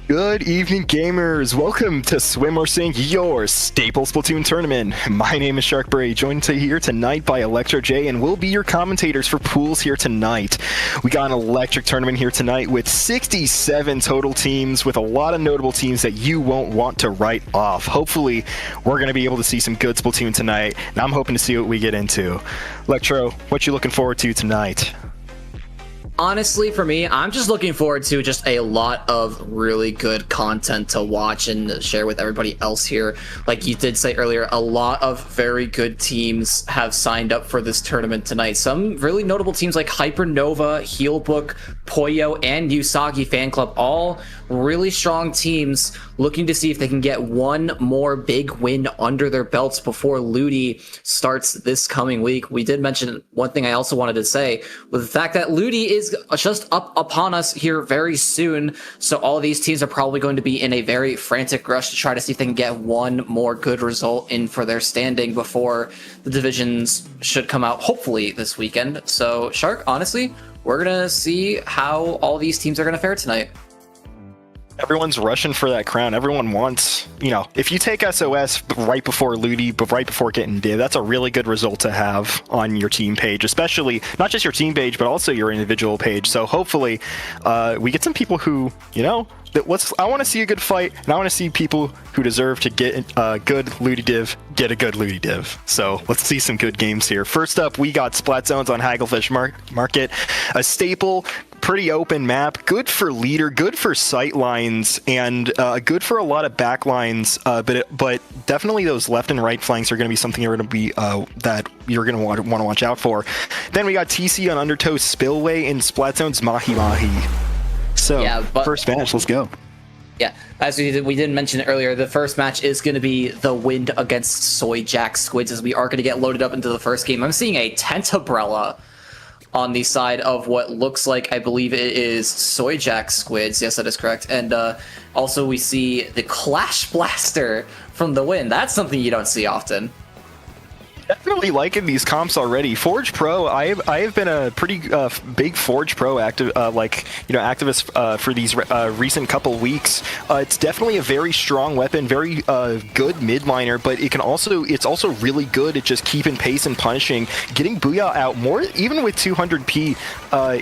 Good evening, gamers. Welcome to Swim or Sink, your staple Splatoon tournament. My name is Sharkberry, joined here tonight by Electro J, and we'll be your commentators for pools here tonight. We got an electric tournament here tonight with 67 total teams, with a lot of notable teams that you won't want to write off. Hopefully, we're going to be able to see some good Splatoon tonight, and I'm hoping to see what we get into. Electro, what you looking forward to tonight? Honestly, for me, I'm just looking forward to just a lot of really good content to watch and share with everybody else here. Like you did say earlier, a lot of very good teams have signed up for this tournament tonight. Some really notable teams like Hypernova, Healbook, Pollo, and Usagi Fan Club, all really strong teams looking to see if they can get one more big win under their belts before Ludi starts this coming week. We did mention one thing I also wanted to say, with the fact that Ludi is just up upon us here very soon, so all of these teams are probably going to be in a very frantic rush to try to see if they can get one more good result in for their standing before the divisions should come out hopefully this weekend. So Shark, honestly, we're gonna see how all these teams are gonna fare tonight. Everyone's rushing for that crown. Everyone wants, if you take SOS right before Ludi, but right before getting Div, that's a really good result to have on your team page, especially not just your team page, but also your individual page. So hopefully we get some people who, I want to see a good fight, and I want to see people who deserve to get a good Ludi Div get a good Ludi Div. So let's see some good games here. First up, we got Splat Zones on Hagglefish Market, a staple, pretty open map, good for leader, good for sight lines, and good for a lot of back lines, but definitely those left and right flanks are going to be something you're going to be that you're going to want to watch out for. Then we got TC on Undertow Spillway in Splat Zone's Mahi Mahi. So yeah, first match, let's go. Yeah, as we didn't mention earlier, the first match is going to be the Wind against Soyjak Squids, as we are going to get loaded up into the first game. I'm seeing a Tentabrella on the side of what looks like, I believe it is Soyjak Squids. Yes, that is correct. And also we see the Clash Blaster from the Wind. That's something you don't see often. Definitely liking these comps already. Forge Pro, I have been a pretty big Forge Pro activist for these recent couple weeks. It's definitely a very strong weapon, very good midliner, but it's also really good at just keeping pace and punishing, getting Booyah out more. Even with 200p,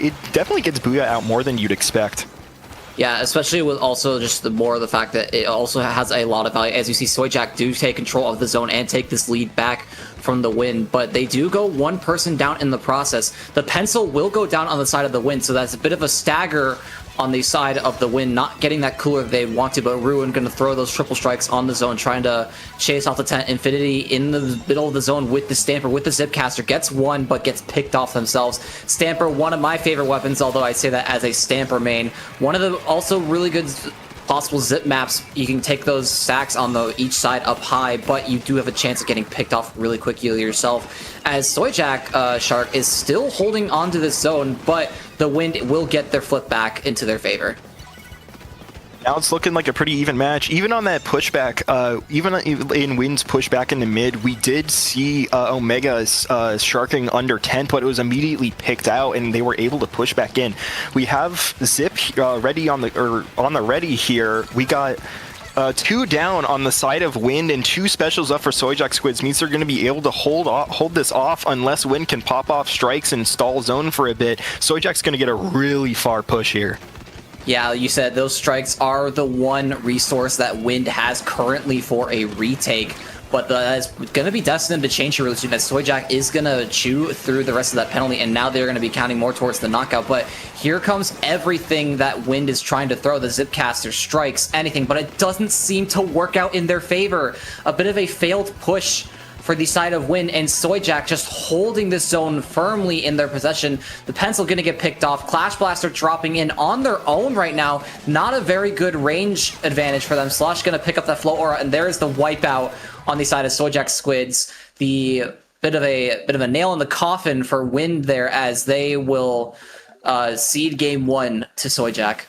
it definitely gets Booyah out more than you'd expect. Yeah, especially with also just the fact that it also has a lot of value. As you see, Soyjak do take control of the zone and take this lead back from the Wind, but they do go one person down in the process. The Pencil will go down on the side of the Wind, so that's a bit of a stagger on the side of the Wind, not getting that cooler if they want to, but Ruin going to throw those triple strikes on the zone, trying to chase off the tent. Infinity in the middle of the zone with the Stamper, with the Zipcaster, gets one, but gets picked off themselves. Stamper, one of my favorite weapons, although I say that as a Stamper main. One of the also really good possible zip maps. You can take those stacks on each side up high, but you do have a chance of getting picked off really quickly yourself, as Soyjak Shark is still holding on to this zone, but the Wind will get their flip back into their favor. Now it's looking like a pretty even match. Even on that pushback, even in Wind's pushback in the mid, we did see Omega sharking under 10, but it was immediately picked out, and they were able to push back in. We have Zip ready on the ready here. We got two down on the side of Wind, and two specials up for Soyjak Squids. Means they're going to be able to hold this off unless Wind can pop off strikes and stall zone for a bit. Soyjak's going to get a really far push here. Yeah, you said those strikes are the one resource that Wind has currently for a retake, but that's going to be destined to change here really soon, as Soyjak is going to chew through the rest of that penalty, and now they're going to be counting more towards the knockout. But here comes everything that Wind is trying to throw. The Zipcaster strikes, anything, but it doesn't seem to work out in their favor. A bit of a failed push for the side of Wind, and Soyjak just holding this zone firmly in their possession. The Pencil going to get picked off. Clash Blaster dropping in on their own right now. Not a very good range advantage for them. Slush going to pick up that flow aura, and there's the wipeout on the side of Soyjak Squids. The bit of a nail in the coffin for Wind there, as they will cede game one to Soyjak.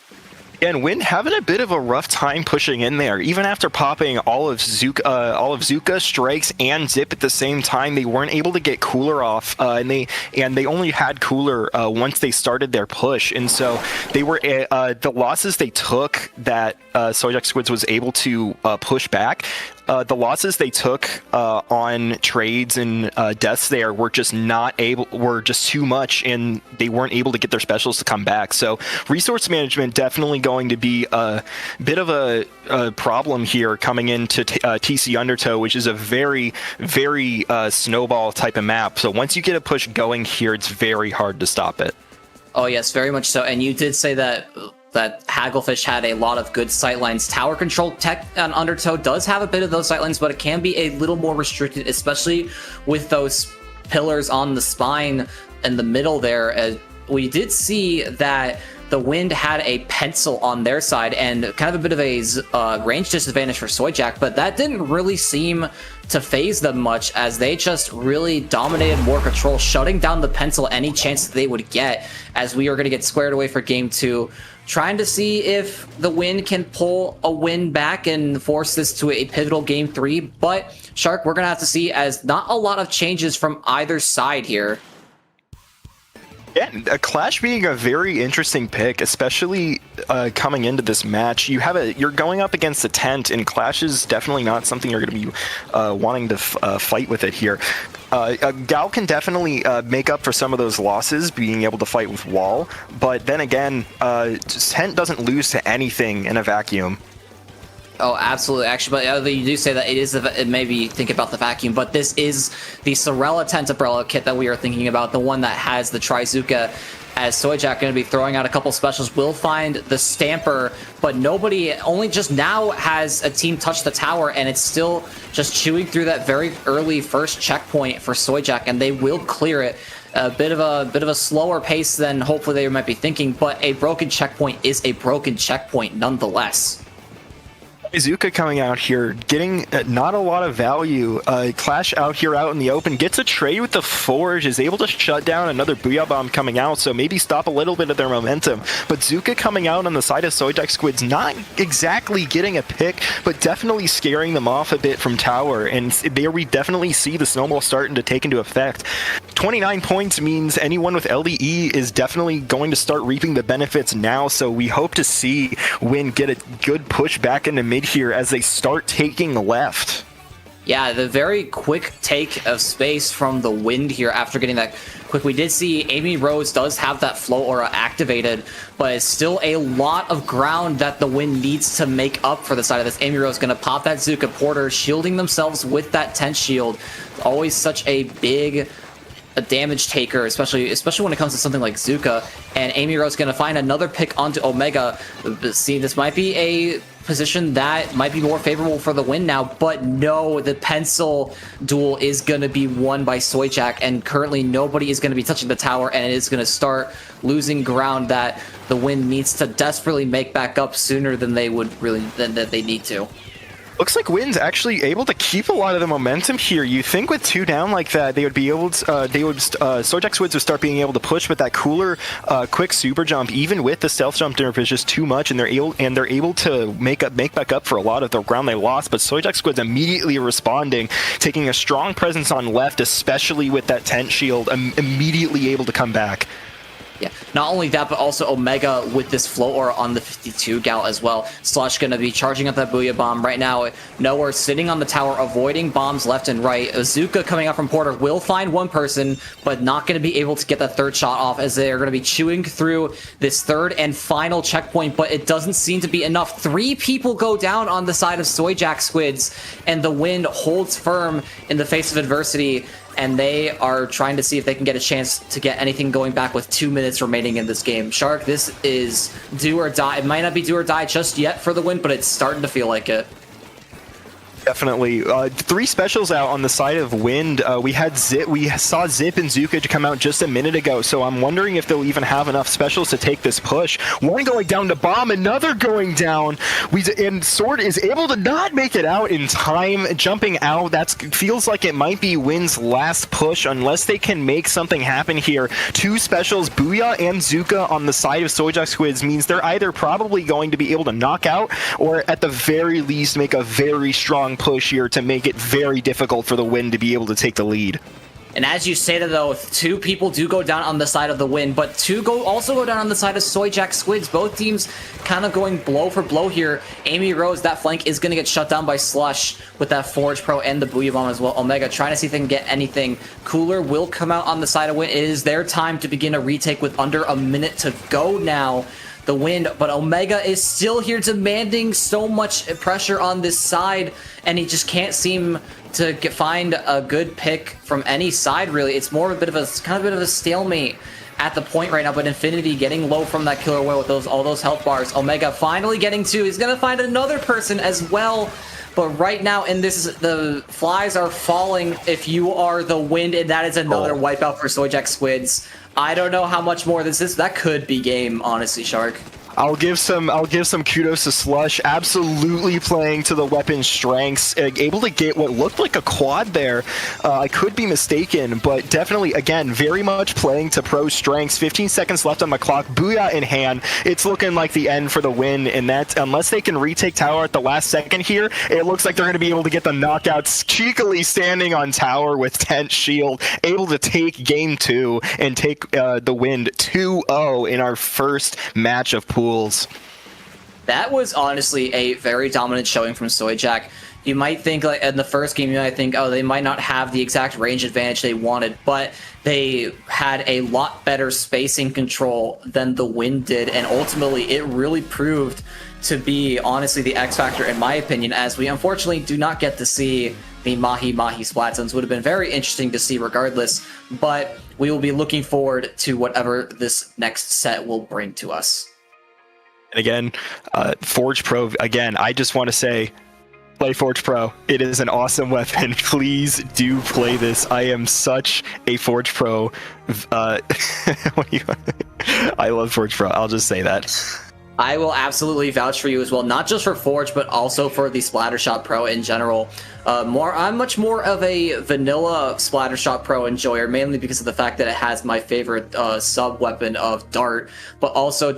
And Wind having a bit of a rough time pushing in there. Even after popping all of Zuka strikes and Zip at the same time, they weren't able to get Cooler off, and they only had Cooler once they started their push. And so they were the losses they took that Soyjak Squids was able to push back. The losses they took on trades and deaths there were just too much, and they weren't able to get their specials to come back. So resource management definitely going to be a bit of a problem here coming into TC Undertow, which is a very, very snowball type of map. So once you get a push going here, it's very hard to stop it. Oh yes, very much so. And you did say that Hagglefish had a lot of good sightlines. Tower control tech on Undertow does have a bit of those sightlines, but it can be a little more restricted, especially with those pillars on the spine in the middle there. We did see that the Wind had a pencil on their side and kind of a bit of a range disadvantage for Soyjak, but that didn't really seem to phase them much, as they just really dominated more control, shutting down the pencil any chance that they would get, as we are going to get squared away for game 2. Trying to see if the Wind can pull a win back and force this to a pivotal game 3. But, Shark, we're going to have to see, as not a lot of changes from either side here. Yeah, Clash being a very interesting pick, especially coming into this match. You're going up against a tent, and Clash is definitely not something you're going to be wanting to fight with it here. Gal can definitely make up for some of those losses, being able to fight with Wall, but then again, Tent doesn't lose to anything in a vacuum. Oh, absolutely. Actually, but you do say that it maybe think about the vacuum, but this is the Sorella Tent Umbrella kit that we are thinking about, the one that has the Trizuka, as Soyjak going to be throwing out a couple specials. Will find the Stamper, but nobody, only just now has a team touch the tower, and it's still just chewing through that very early first checkpoint for Soyjak, and they will clear it. A bit of a slower pace than hopefully they might be thinking, but a broken checkpoint is a broken checkpoint nonetheless. Izuka coming out here, getting not a lot of value. Clash out here out in the open, gets a trade with the Forge, is able to shut down another Booyah Bomb coming out, so maybe stop a little bit of their momentum. But Zuka coming out on the side of Soyjak Squids, not exactly getting a pick, but definitely scaring them off a bit from tower, and there we definitely see the snowball starting to take into effect. 29 points means anyone with LDE is definitely going to start reaping the benefits now, so we hope to see Win get a good push back into mid here as they start taking left. Yeah, the very quick take of space from the Wind here after getting that quick. We did see Amy Rose does have that flow aura activated, but it's still a lot of ground that the Wind needs to make up for the side of this. Amy Rose going to pop that Zuka Porter, shielding themselves with that tent shield. Always such a big damage taker, especially when it comes to something like Zuka. And Amy Rose going to find another pick onto Omega. See, this might be a position that might be more favorable for the Win now, but no, the pencil duel is going to be won by Soyjak, and currently nobody is going to be touching the tower, and it is going to start losing ground that the Win needs to desperately make back up sooner than they need to. Looks like Win's actually able to keep a lot of the momentum here. You think with 2 down like that, they would be able to, Soyjak Squids would start being able to push, but that cooler, quick super jump, even with the stealth jump nerf, is just too much, and they're able to make back up for a lot of the ground they lost. But Soyjak Squids immediately responding, taking a strong presence on left, especially with that tent shield, immediately able to come back. Yeah, not only that, but also Omega with this flow aura on the 52 gal as well. Slush going to be charging up that Booyah Bomb right now. Nowhere sitting on the tower, avoiding bombs left and right. Azuka coming out from Porter will find one person, but not going to be able to get that third shot off, as they are going to be chewing through this third and final checkpoint, but it doesn't seem to be enough. 3 people go down on the side of Soyjak Squids, and the Wind holds firm in the face of adversity, and they are trying to see if they can get a chance to get anything going back with 2 minutes remaining in this game. Shark, this is do or die. It might not be do or die just yet for the Win, but it's starting to feel like it. Definitely. 3 specials out on the side of Wind. We saw Zip and Zuka come out just a minute ago, so I'm wondering if they'll even have enough specials to take this push. One going down to Bomb, another going down. And Sword is able to not make it out in time, jumping out. That feels like it might be Wind's last push unless they can make something happen here. 2 specials, Booyah and Zuka on the side of Soyjak Squids means they're either probably going to be able to knock out or at the very least make a very strong push here to make it very difficult for the Wind to be able to take the lead. And as you say that, though, 2 people do go down on the side of the Wind, but 2 also go down on the side of Soyjak Squids. Both teams kind of going blow for blow here. Amy Rose, that flank is going to get shut down by Slush with that Forge Pro and the Booyah Bomb as well. Omega trying to see if they can get anything. Cooler will come out on the side of Wind. It is their time to begin a retake with under a minute to go now. The Wind, but Omega is still here demanding so much pressure on this side, and he just can't seem to find a good pick from any side, really. It's more of a bit of a stalemate at the point right now, but Infinity getting low from that killer whale with all those health bars. Omega finally getting 2. He's gonna find another person as well. But right now, the flies are falling if you are the Wind, and that is another wipeout for Soyjak Squids. I don't know how much more this is. That could be game, honestly, Shark. I'll give some kudos to Slush, absolutely playing to the weapon's strengths, able to get what looked like a quad there. I could be mistaken, but definitely, again, very much playing to pro strengths. 15 seconds left on the clock, Booyah in hand. It's looking like the end for the Wind, and that, unless they can retake tower at the last second here, it looks like they're going to be able to get the knockouts, cheekily standing on tower with Tent Shield, able to take game 2 and take the Wind 2-0 in our first match of pool. That was honestly a very dominant showing from Soyjak. You might think, like in the first game, you might think, oh, they might not have the exact range advantage they wanted, but they had a lot better spacing control than the Wind did, and ultimately it really proved to be, honestly, the X factor in my opinion, as we unfortunately do not get to see the Mahi Splatoons. Would have been very interesting to see regardless, but we will be looking forward to whatever this next set will bring to us. And again, Forge Pro, again, I just want to say, play Forge Pro. It is an awesome weapon. Please do play this. I am such a Forge Pro. I love Forge Pro. I'll just say that. I will absolutely vouch for you as well, not just for Forge, but also for the Splattershot Pro in general. I'm much more of a vanilla Splattershot Pro enjoyer, mainly because of the fact that it has my favorite sub-weapon of Dart, but also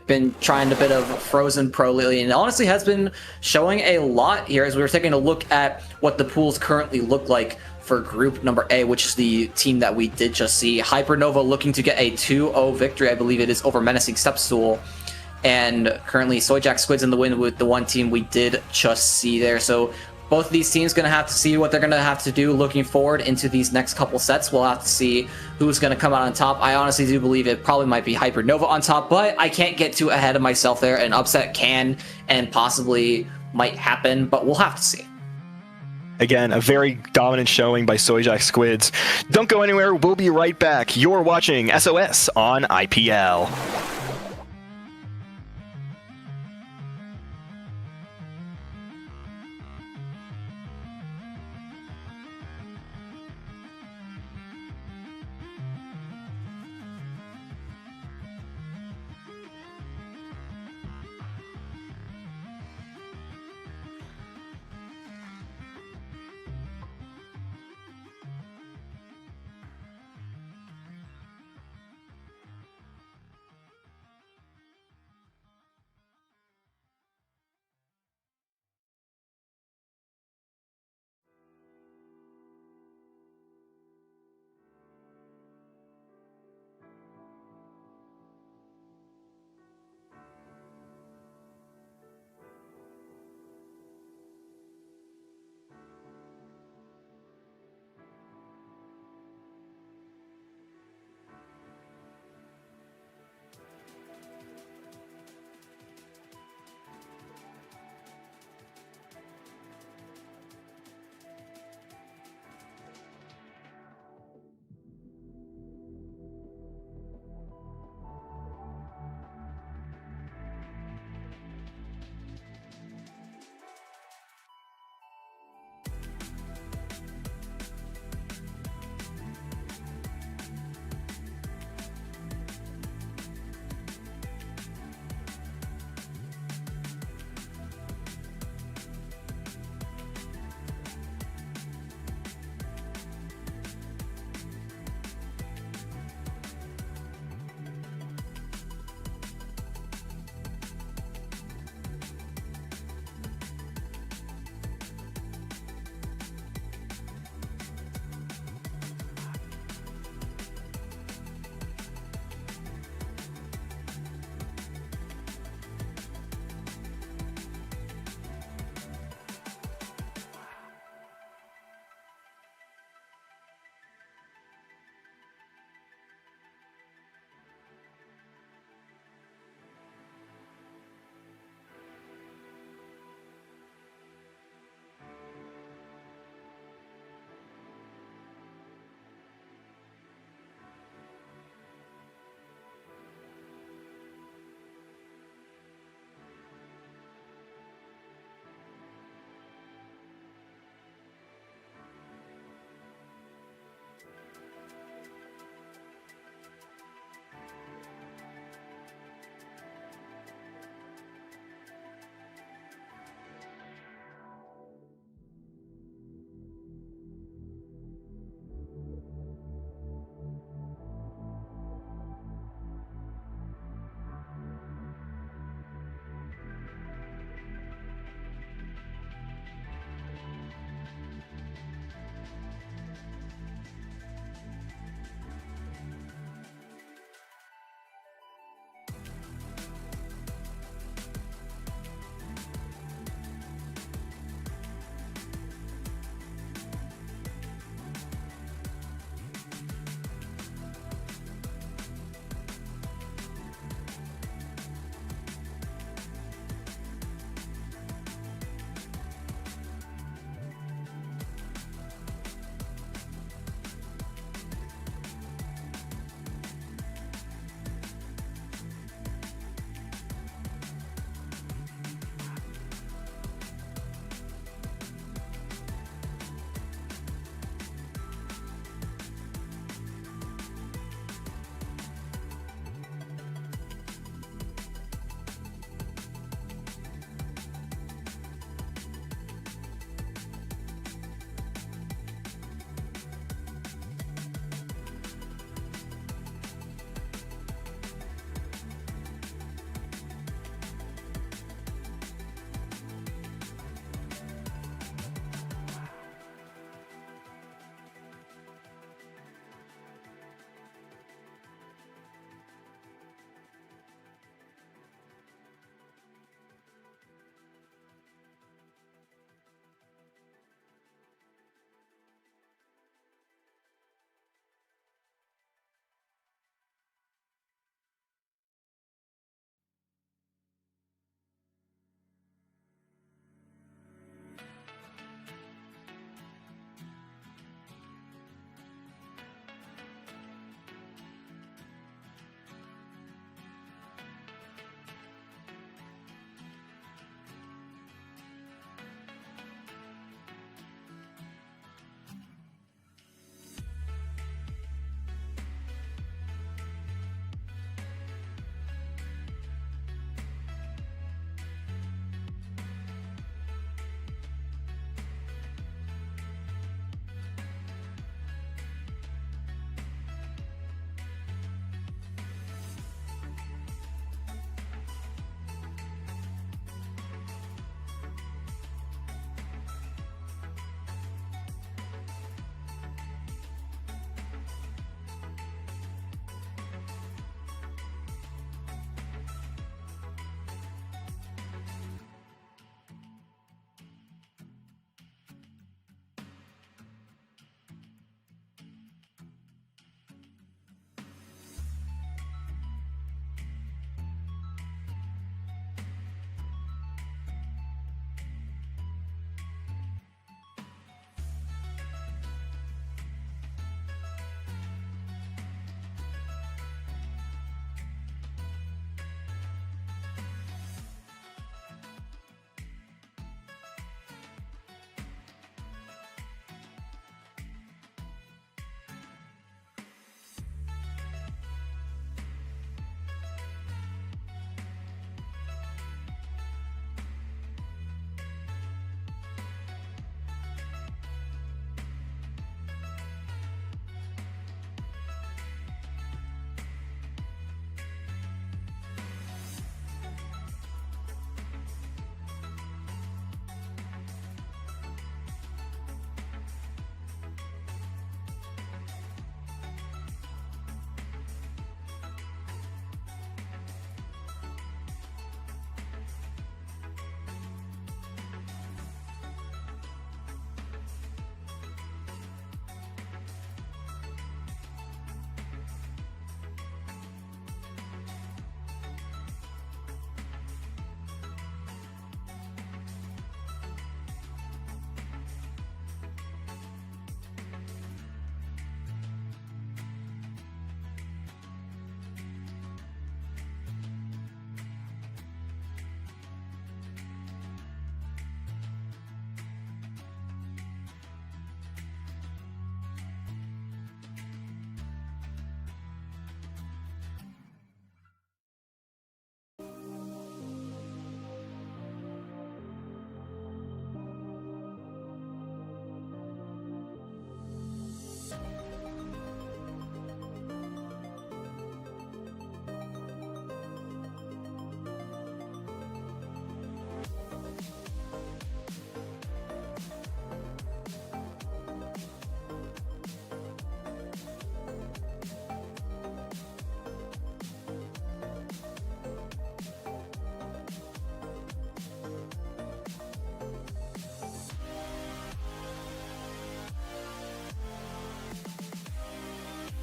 been trying a bit of Frozen Pro lately, and honestly has been showing a lot here as we were taking a look at what the pools currently look like for group number A, which is the team that we did just see. Hypernova looking to get a 2-0 victory, I believe it is, over Menacing Stepstool. And currently Soyjak Squids in the win with the one team we did just see there. So both of these teams going to have to see what they're going to have to do looking forward into these next couple sets. We'll have to see who's going to come out on top. I honestly do believe it probably might be Hypernova on top, but I can't get too ahead of myself there. An upset can and possibly might happen, but we'll have to see. Again, a very dominant showing by Soyjak Squids. Don't go anywhere. We'll be right back. You're watching SOS on IPL.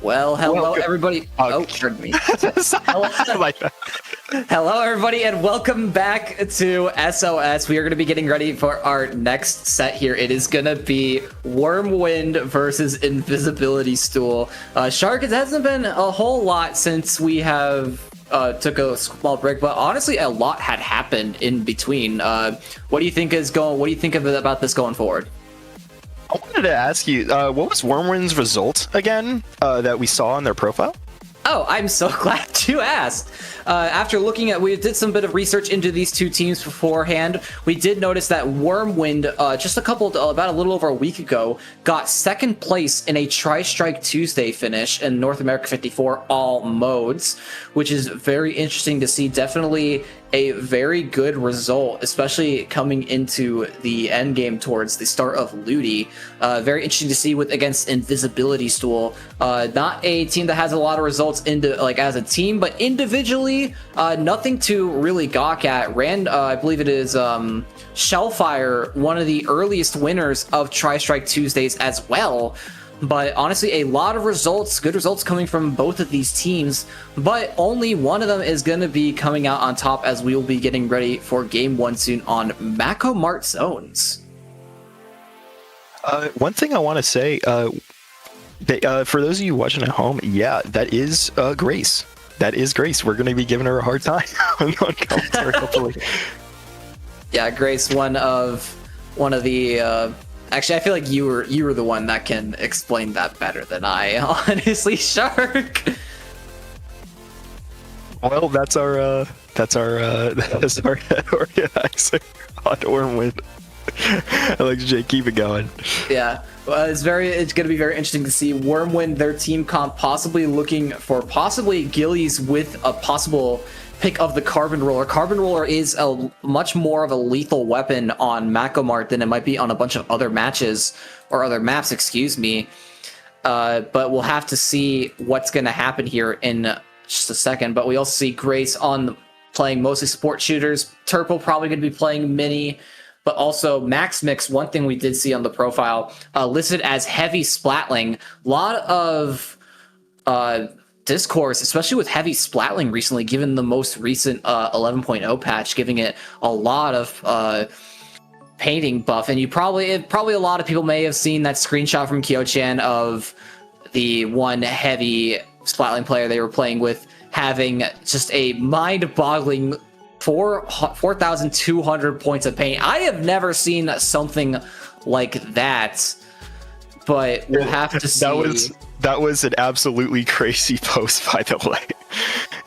Well, hello Welcome. everybody. Oh, pardon me. Hello. Hello everybody and welcome back to SOS. We are going to be getting ready for our next set here. It is going to be Wyrmwind versus Invisibility Stool. Shark, it hasn't been a whole lot since we have took a small break, but honestly a lot had happened in between. What do you think about this going forward? I wanted to ask you, what was Wyrmwind's result again that we saw on their profile? Oh, I'm so glad you asked. After looking at, we did some bit of research into these two teams beforehand. We did notice that Wyrmwind, about a little over a week ago, got second place in a Tri-Strike Tuesday finish in North America 54 all modes, which is very interesting to see. Definitely a very good result, especially coming into the end game towards the start of Ludi. Very interesting to see against Invisibility Stool. Not a team that has a lot of results as a team, but individually, nothing to really gawk at. I believe it is Shellfire, one of the earliest winners of Tri-Strike Tuesdays as well. But honestly, a lot of results, good results coming from both of these teams, but only one of them is going to be coming out on top as we will be getting ready for Game 1 soon on Mako Mart Zones. One thing I want to say, for those of you watching at home, yeah, that is Grace. That is Grace. We're going to be giving her a hard time on commentary, hopefully. Yeah, Grace, one of the... Actually, I feel like you were the one that can explain that better than I, honestly, Shark. Well, that's our organizer on Wyrmwind. Alex J, keep it going. Yeah, well, it's going to be very interesting to see Wyrmwind, their team comp, possibly looking for Gillies with a possible pick of the Carbon Roller. Carbon Roller is a much more of a lethal weapon on Mako Mart than it might be on a bunch of other matches or other maps, excuse me. But we'll have to see what's going to happen here in just a second. But we also see Grace playing mostly support shooters. Turple probably going to be playing mini. But also Max Mix, one thing we did see on the profile, listed as heavy splatling. A lot of discourse, especially with heavy splatling recently, given the most recent 11.0 patch, giving it a lot of painting buff. And probably a lot of people may have seen that screenshot from Kyo-chan of the one heavy splatling player they were playing with having just a mind-boggling 4,200 points of paint. I have never seen something like that, but we'll have to see. That was an absolutely crazy post, by the way.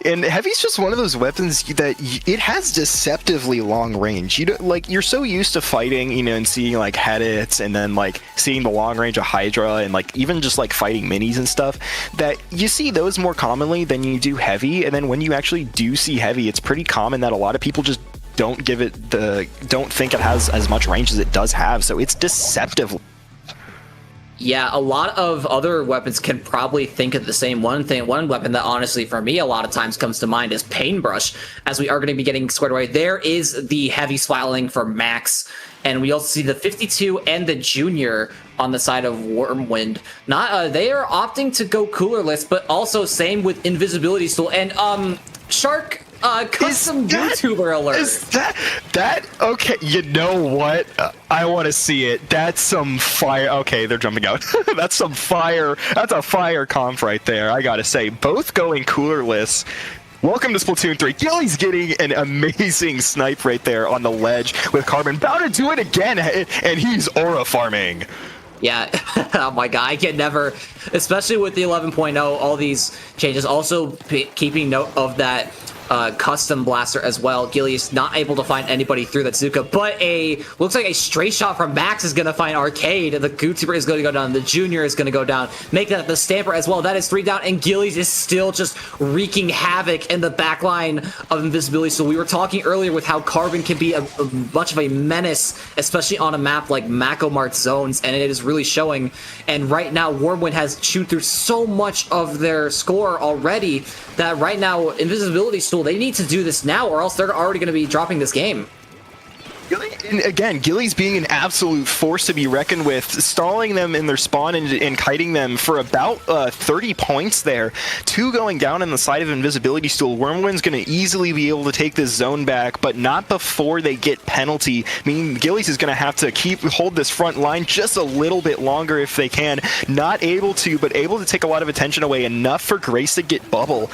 And Heavy's just one of those weapons that it has deceptively long range. You're so used to fighting, and seeing like head hits, and then like seeing the long range of Hydra, and like even just like fighting minis and stuff, that you see those more commonly than you do Heavy. And then when you actually do see Heavy, it's pretty common that a lot of people just don't think it has as much range as it does have. So it's deceptive. Yeah, a lot of other weapons can probably think of the same one thing. One weapon that honestly for me a lot of times comes to mind is Paintbrush, as we are going to be getting squared away. There is the heavy splatling for Max, and we also see the 52 and the Junior on the side of Wyrmwind. They are opting to go coolerless, but also same with Invisibility Stool and Shark. Custom YouTuber alert. Is that okay? You know what? I want to see it. That's some fire. Okay, they're jumping out. That's some fire. That's a fire comp right there. I gotta say, both going coolerless. Welcome to Splatoon 3. Gilly's getting an amazing snipe right there on the ledge with Carbon. About to do it again, and he's aura farming. Yeah, oh my god, I can never, especially with the 11.0, all these changes. Also, keeping note of that custom blaster as well. Gilly is not able to find anybody through that Zuka, but looks like a straight shot from Max is going to find Arcade. The Gootuber is going to go down. The Junior is going to go down. Make that the Stamper as well. That is 3 down, and Gillies is still just wreaking havoc in the back line of Invisibility. So we were talking earlier with how Carbon can be a much of a menace, especially on a map like Mako Mart Zones, and it is really showing. And right now, Wyrmwind has chewed through so much of their score already that right now, Invisibility Stool, they need to do this now, or else they're already going to be dropping this game. Gilly And again, Gillies being an absolute force to be reckoned with, stalling them in their spawn and kiting them for about 30 points there. 2 going down on the side of Invisibility Stool. Wyrmwind's going to easily be able to take this zone back, but not before they get penalty. Meaning Gillies is going to have to hold this front line just a little bit longer if they can. Not able to, but able to take a lot of attention away, enough for Grace to get bubble.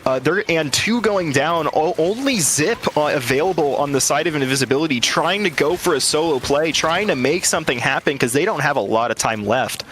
And 2 going down, only Zip available on the side of Invisibility, trying to go for a solo play, trying to make something happen because they don't have a lot of time left.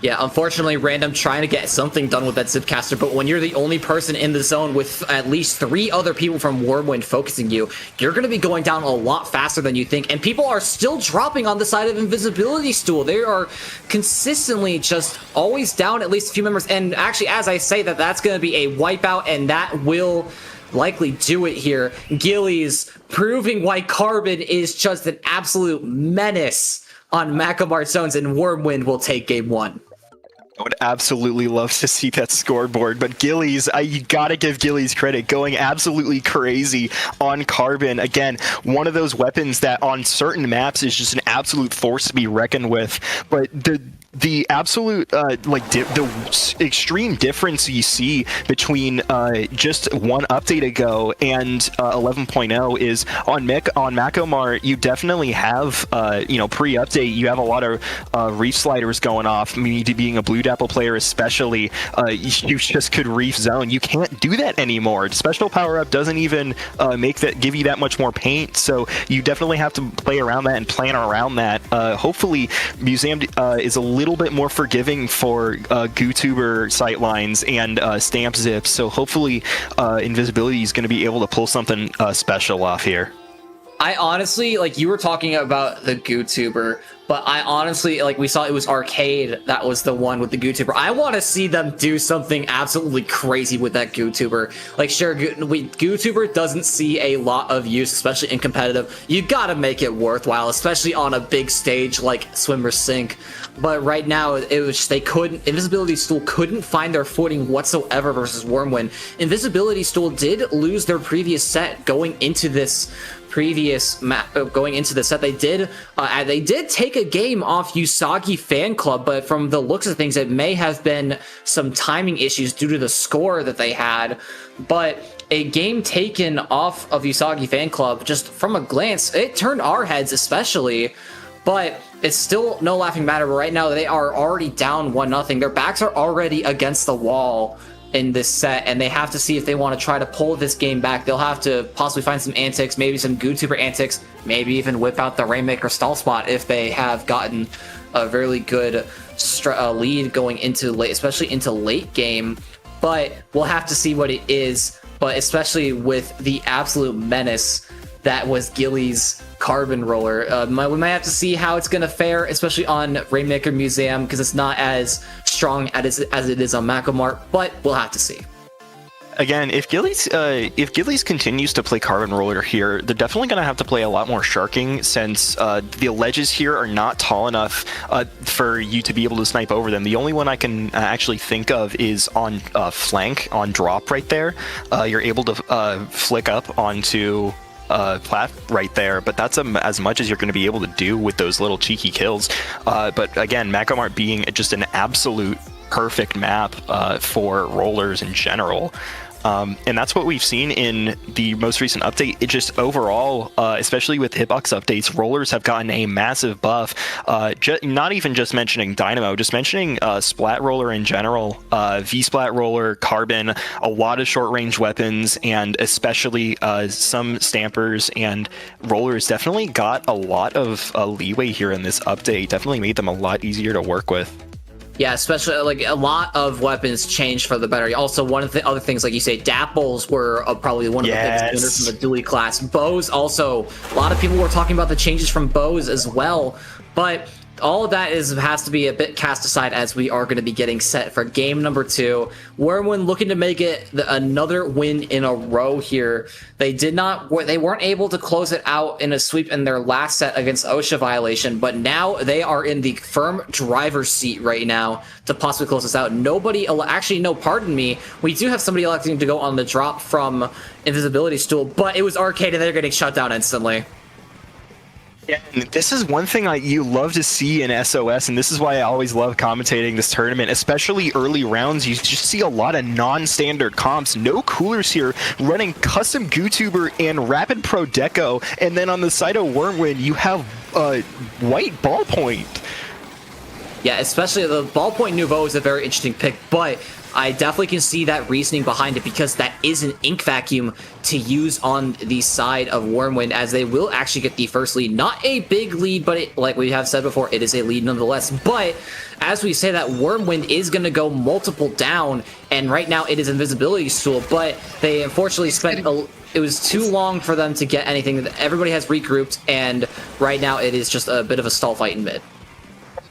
Yeah, unfortunately, Random trying to get something done with that Zipcaster, but when you're the only person in the zone with at least 3 other people from Wyrmwind focusing you, you're going to be going down a lot faster than you think, and people are still dropping on the side of Invisibility Stool. They are consistently just always down at least a few members, and actually, as I say that, that's going to be a wipeout, and that will likely do it here. Gillies proving why Carbon is just an absolute menace on Macamart zones, and Wyrmwind will take game 1. I would absolutely love to see that scoreboard, but Gillies, you gotta give Gillies credit, going absolutely crazy on Carbon. Again, one of those weapons that on certain maps is just an absolute force to be reckoned with, but the absolute the extreme difference you see between just one update ago and 11.0 is on Macomart. You definitely have pre-update, you have a lot of reef sliders going off. Me being a Blue Dapple player especially, you just could reef zone. You can't do that anymore. Special power up doesn't even give you that much more paint, so you definitely have to play around that and plan around that. Hopefully Museum is a little bit more forgiving for GooTuber sightlines and stamp zips, so hopefully Invisibility is going to be able to pull something special off here. I honestly, you were talking about the GooTuber, but I honestly, we saw it was Arcade that was the one with the GooTuber. I want to see them do something absolutely crazy with that GooTuber. Sure, GooTuber doesn't see a lot of use, especially in competitive. You gotta make it worthwhile, especially on a big stage like Swimmer Sink. But right now, it was just, Invisibility Stool couldn't find their footing whatsoever versus Wyrmwind. Invisibility Stool did lose their previous set going into this set. They did take a game off Usagi Fan Club, but from the looks of things, it may have been some timing issues due to the score that they had. But a game taken off of Usagi Fan Club, just from a glance, it turned our heads especially. But it's still no laughing matter. But right now, they are already down 1-0. Their backs are already against the wall in this set, and they have to see if they want to try to pull this game back. They'll have to possibly find some antics, maybe some GooTuber antics, maybe even whip out the Rainmaker stall spot if they have gotten a really good lead going into late, especially into late game. But we'll have to see what it is. But especially with the absolute menace that was Gillies Carbon Roller, we might have to see how it's going to fare, especially on Rainmaker Museum, because it's not as strong as it is on Macomart, but we'll have to see. Again, if Gillies continues to play Carbon Roller here, they're definitely going to have to play a lot more sharking, since the ledges here are not tall enough for you to be able to snipe over them. The only one I can actually think of is on flank, on drop right there. You're able to flick up onto plat right there, but that's as much as you're going to be able to do with those little cheeky kills. But again, Macomart being just an absolute perfect map for rollers in general. And that's what we've seen in the most recent update. It just overall, especially with hitbox updates, rollers have gotten a massive buff. Not even just mentioning Dynamo, just mentioning Splat Roller in general, V-Splat Roller, Carbon, a lot of short-range weapons, and especially some Stampers and Rollers definitely got a lot of leeway here in this update. Definitely made them a lot easier to work with. Yeah, especially a lot of weapons changed for the better. Also, one of the other things, like you say, Dapples were probably one of the biggest winners from the dually class. Bows also, a lot of people were talking about the changes from bows as well, but all of that has to be a bit cast aside as we are going to be getting set for game number 2. Wyrmwind looking to make it another win in a row here. They weren't able to close it out in a sweep in their last set against OSHA violation, but now they are in the firm driver's seat right now to possibly close this out. Pardon me. We do have somebody electing to go on the drop from Invisibility Stool, but it was Arcade and they're getting shut down instantly. Yeah, and this is one thing you love to see in SOS, and this is why I always love commentating this tournament, especially early rounds. You just see a lot of non-standard comps, no coolers here, running custom GooTuber and Rapid Pro Deco, and then on the side of Wyrmwind, you have white ballpoint. Yeah, especially the ballpoint Nouveau is a very interesting pick, but I definitely can see that reasoning behind it because that is an ink vacuum to use on the side of Wyrmwind, as they will actually get the first lead. Not a big lead, but like we have said before, it is a lead nonetheless. But as we say that, Wyrmwind is going to go multiple down, and right now it is Invisibility Stool, but they unfortunately spent it was too long for them to get anything. Everybody has regrouped, and right now it is just a bit of a stall fight in mid.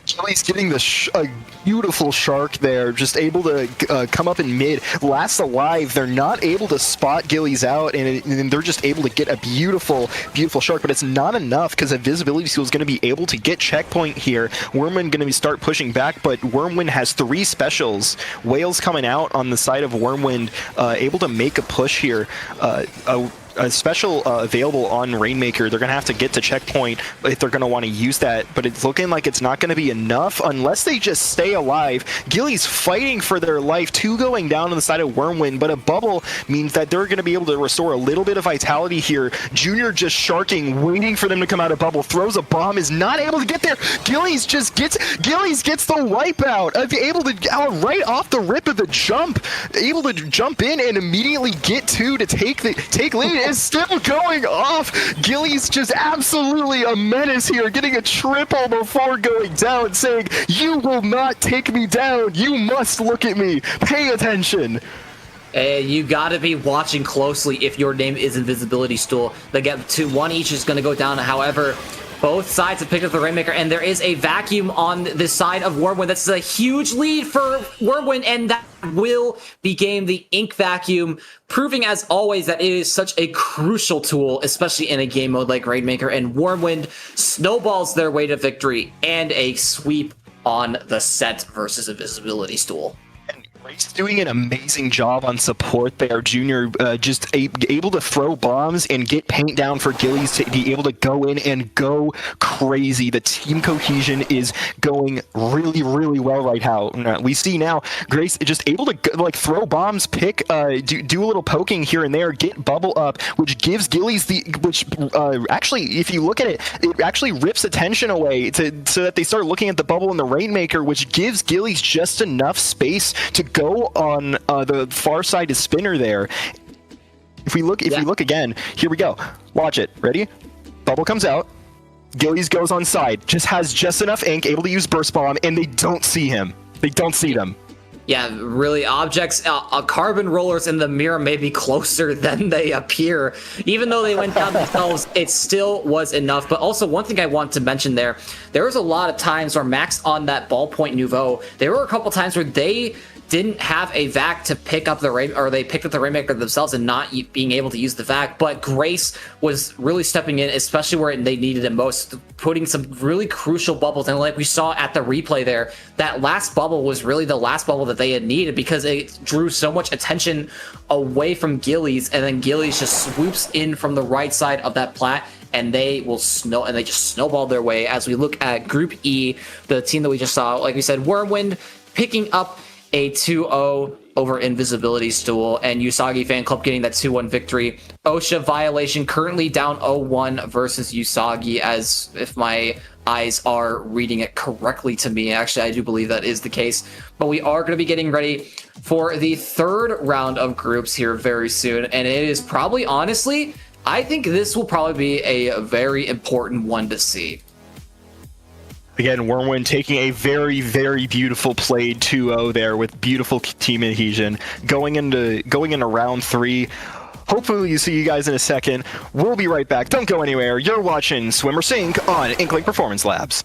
Jelly's getting the beautiful shark there, just able to come up in mid, last alive. They're not able to spot Gillies out, and they're just able to get a beautiful, beautiful shark, but it's not enough because Invisibility Stool is going to be able to get checkpoint here. Wyrmwind going to start pushing back, but Wyrmwind has 3 specials. Whales coming out on the side of Wyrmwind, able to make a push here. A special available on Rainmaker. They're going to have to get to checkpoint if they're going to want to use that, but it's looking like it's not going to be enough unless they just stay alive. Gillies fighting for their life, 2 going down on the side of Wyrmwind, but a bubble means that they're going to be able to restore a little bit of vitality here. Junior just sharking, waiting for them to come out of bubble, throws a bomb, is not able to get there. Gillies gets the wipeout, able to right off the rip of the jump, able to jump in and immediately get 2 to take lead. Is still going off. Gillies just absolutely a menace here, getting a triple before going down, saying, "You will not take me down. You must look at me. Pay attention." You gotta be watching closely if your name is Invisibility Stool. They get to 1 each is gonna go down. However, both sides have picked up the Rainmaker, and there is a vacuum on the side of Wyrmwind. That's a huge lead for Wyrmwind, and that will be game the ink vacuum, proving as always that it is such a crucial tool, especially in a game mode like Rainmaker. And Wyrmwind snowballs their way to victory and a sweep on the set versus Invisibility Stool. Grace doing an amazing job on support there. Junior just able to throw bombs and get paint down for Gillies to be able to go in and go crazy. The team cohesion is going really, really well right now. We see now Grace just able to like throw bombs, pick, do a little poking here and there, get bubble up, which gives Gillies actually, if you look at it, it actually rips attention away so that they start looking at the bubble and the Rainmaker, which gives Gillies just enough space to go on the far side to Spinner there. If we look again, here we go. Watch it. Ready? Bubble comes out. Gillies goes on side. Has just enough ink, able to use burst bomb, and they don't see him. They don't see them. Yeah, really, objects, carbon rollers in the mirror may be closer than they appear. Even though they went down themselves, it still was enough. But also, one thing I want to mention there was a lot of times where Max on that ballpoint Nouveau, there were a couple times where they didn't have a vac to pick up the or they picked up the Rainmaker themselves and not being able to use the vac, but Grace was really stepping in, especially where they needed it most, putting some really crucial bubbles. And like we saw at the replay there, that last bubble was really the last bubble that they had needed because it drew so much attention away from Gillies, and then Gillies just swoops in from the right side of that plat, and they just snowball their way. As we look at Group E, the team that we just saw, like we said, Wyrmwind picking up a 2-0 over Invisibility Stool, and Usagi Fan Club getting that 2-1 victory. OSHA violation currently down 0-1 versus Usagi, as if my eyes are reading it correctly to me. Actually, I do believe that is the case. But we are going to be getting ready for the 3rd round of groups here very soon, and it is probably, honestly, I think this will probably be a very important one to see. Again, Wyrmwind taking a very, very beautiful played 2-0 there with beautiful team adhesion. Going into round 3. Hopefully you see you guys in a second. We'll be right back. Don't go anywhere. You're watching Swimmer Sync on Inkling Performance Labs.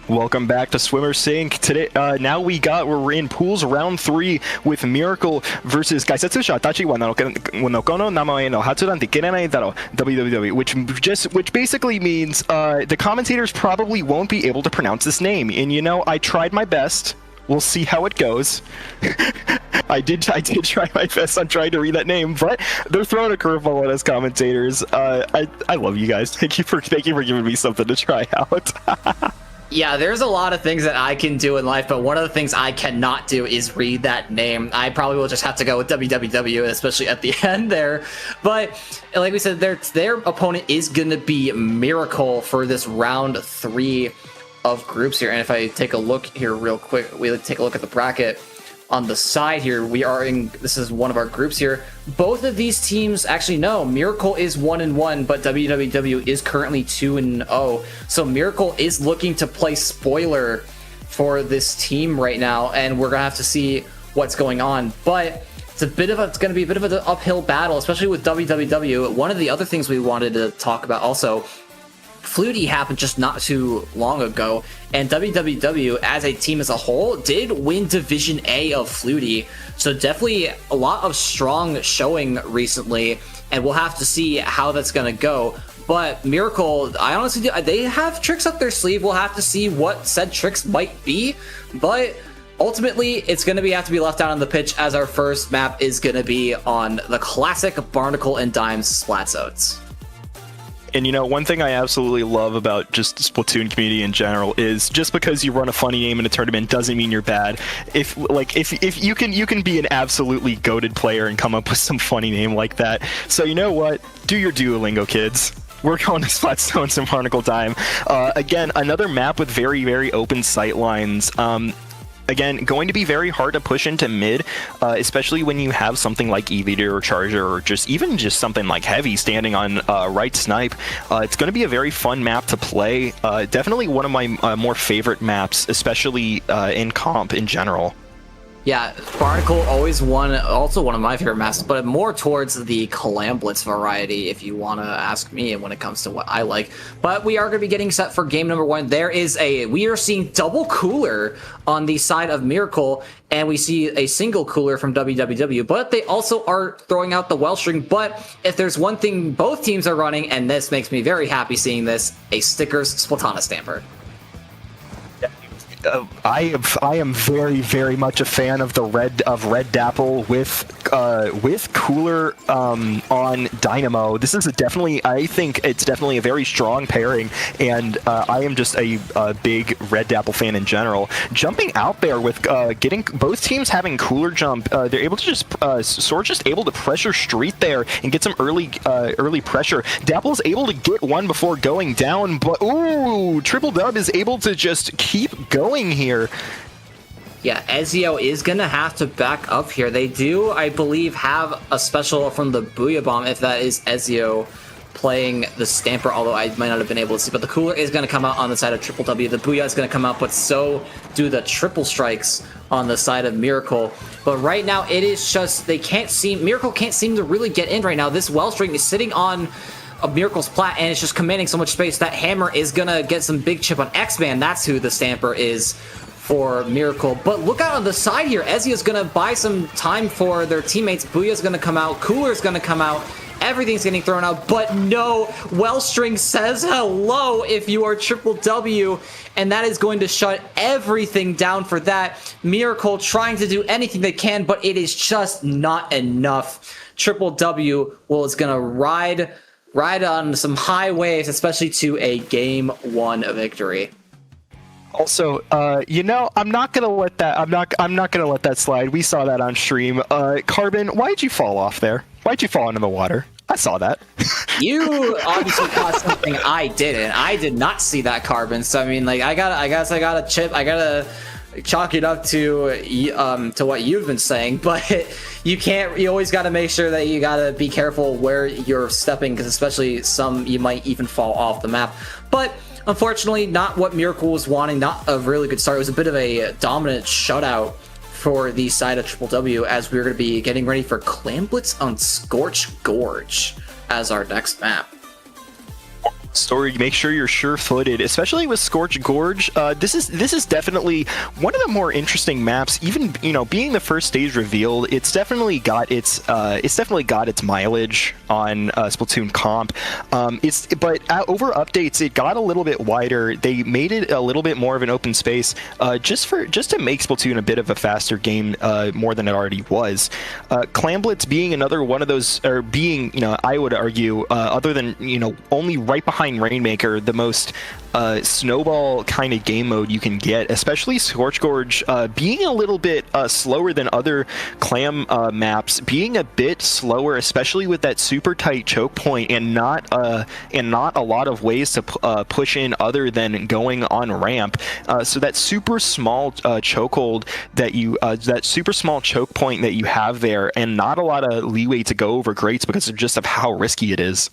Welcome back to Swimmer Sync. Today, now we're in pools round 3 with Miracle versus 解説者たちはこの名前を発音できないだろう www, which basically means the commentators probably won't be able to pronounce this name. And you know, I tried my best. We'll see how it goes. I did try my best on trying to read that name, but they're throwing a curveball at us commentators. I love you guys. Thank you for giving me something to try out. Yeah, there's a lot of things that I can do in life, but one of the things I cannot do is read that name. I probably will just have to go with www, especially at the end there. But like we said, their opponent is going to be Miracle for this round 3 of groups here. And if I take a look here real quick, we take a look at the bracket on the side here. This is one of our groups here. Both of these teams, actually no, Miracle is 1-1, but www is currently 2-0. So Miracle is looking to play spoiler for this team right now, and we're gonna have to see what's going on. But it's gonna be a bit of an uphill battle, especially with www. One of the other things we wanted to talk about also, Flutie happened just not too long ago, and www as a team as a whole did win Division A of Flutie, so definitely a lot of strong showing recently, and we'll have to see how that's gonna go. But Miracle, I honestly do, they have tricks up their sleeve. We'll have to see what said tricks might be, but ultimately it's going to have to be left out on the pitch, as our first map is going to be on the classic Barnacle and Dimes Splat Zones. And you know, one thing I absolutely love about just the Splatoon community in general is just because you run a funny name in a tournament doesn't mean you're bad. If you can be an absolutely goated player and come up with some funny name like that. So you know what? Do your Duolingo, kids. We're going to Splat Zones and Barnacle time. Again, another map with very, very open sight lines. Again, going to be very hard to push into mid, especially when you have something like E-Leader or Charger, or even just something like Heavy standing on right snipe. It's going to be a very fun map to play. Definitely one of my more favorite maps, especially in comp in general. Yeah, Barnacle always also one of my favorite maps, but more towards the Calamblitz variety, if you want to ask me, when it comes to what I like. But we are going to be getting set for game number 1. We are seeing double cooler on the side of Miracle, and we see a single cooler from www, but they also are throwing out the Wellstring. But if there's one thing both teams are running, and this makes me very happy seeing this, a Stickers Splatana Stamper. I am very, very much a fan of the red Dapple with cooler on Dynamo. This is I think it's definitely a very strong pairing, and I am just a big red Dapple fan in general. Jumping out there with getting both teams having cooler jump, they're able to Sword's just able to pressure street there and get some early pressure. Dapple's able to get one before going down, but ooh, Triple Dub is able to just keep going here. Yeah, Ezio is going to have to back up here. They do, I believe, have a special from the Booyah Bomb, if that is Ezio playing the Stamper, although I might not have been able to see. But the cooler is going to come out on the side of Triple W. The Booyah is going to come out, but so do the triple strikes on the side of Miracle. But right now, it is just, Miracle can't seem to really get in right now. This Wellstring is sitting on a Miracle's plat, and it's just commanding so much space. That hammer is gonna get some big chip on X-Man. That's who the Stamper is for Miracle. But look out on the side here. Ezio's gonna buy some time for their teammates. Booyah's gonna come out. Cooler's gonna come out. Everything's getting thrown out, but no, Wellstring says hello if you are Triple W, and that is going to shut everything down for that. Miracle trying to do anything they can, but it is just not enough. Triple W is gonna ride on some high waves, especially to a game 1 victory. Also, you know, I'm not gonna let that slide. We saw that on stream. Carbon, why'd you fall off there? Why'd you fall into the water? I saw that. You obviously caught something I didn't. I did not see that, Carbon. So I mean, like, I gotta chalk it up to what you've been saying, but you always got to make sure that you got to be careful where you're stepping, because especially you might even fall off the map. But unfortunately, not what Miracle was wanting, not a really good start. It was a bit of a dominant shutout for the side of Triple W, as we're going to be getting ready for Clamblitz on Scorch Gorge as our next map. Story, make sure you're sure-footed, especially with Scorch Gorge. This is definitely one of the more interesting maps. Even being the first stage revealed, it's definitely got its mileage on Splatoon comp. But over updates, it got a little bit wider. They made it a little bit more of an open space, just to make Splatoon a bit of a faster game, more than it already was. Clamblitz being another one of those, or being, I would argue, other than only right behind Rainmaker, the most snowball kind of game mode you can get, especially Scorch Gorge being a little bit slower than other clam maps, being a bit slower, especially with that super tight choke point, and not a lot of ways to push in other than going on ramp. So that super small chokehold that super small choke point that you have there, and not a lot of leeway to go over grates because of just of how risky it is.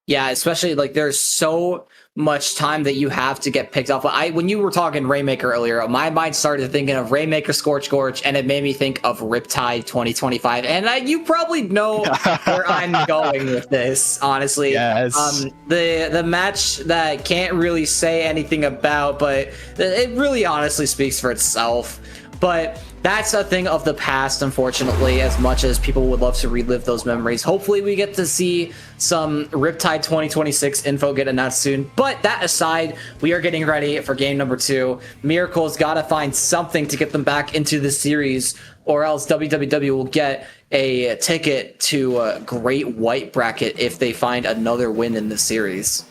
Yeah, especially like there's so much time that you have to get picked off. When you were talking Rainmaker earlier, my mind started thinking of Rainmaker, Scorch Gorge, and it made me think of Riptide 2025. And you probably know where I'm going with this, honestly. Yes. The match that can't really say anything about, but it really honestly speaks for itself. But that's a thing of the past, unfortunately, as much as people would love to relive those memories. Hopefully we get to see some Riptide 2026 info get announced soon. But that aside, we are getting ready for game number 2. Miracle's got to find something to get them back into the series, or else WWW will get a ticket to a Great White bracket if they find another win in the series.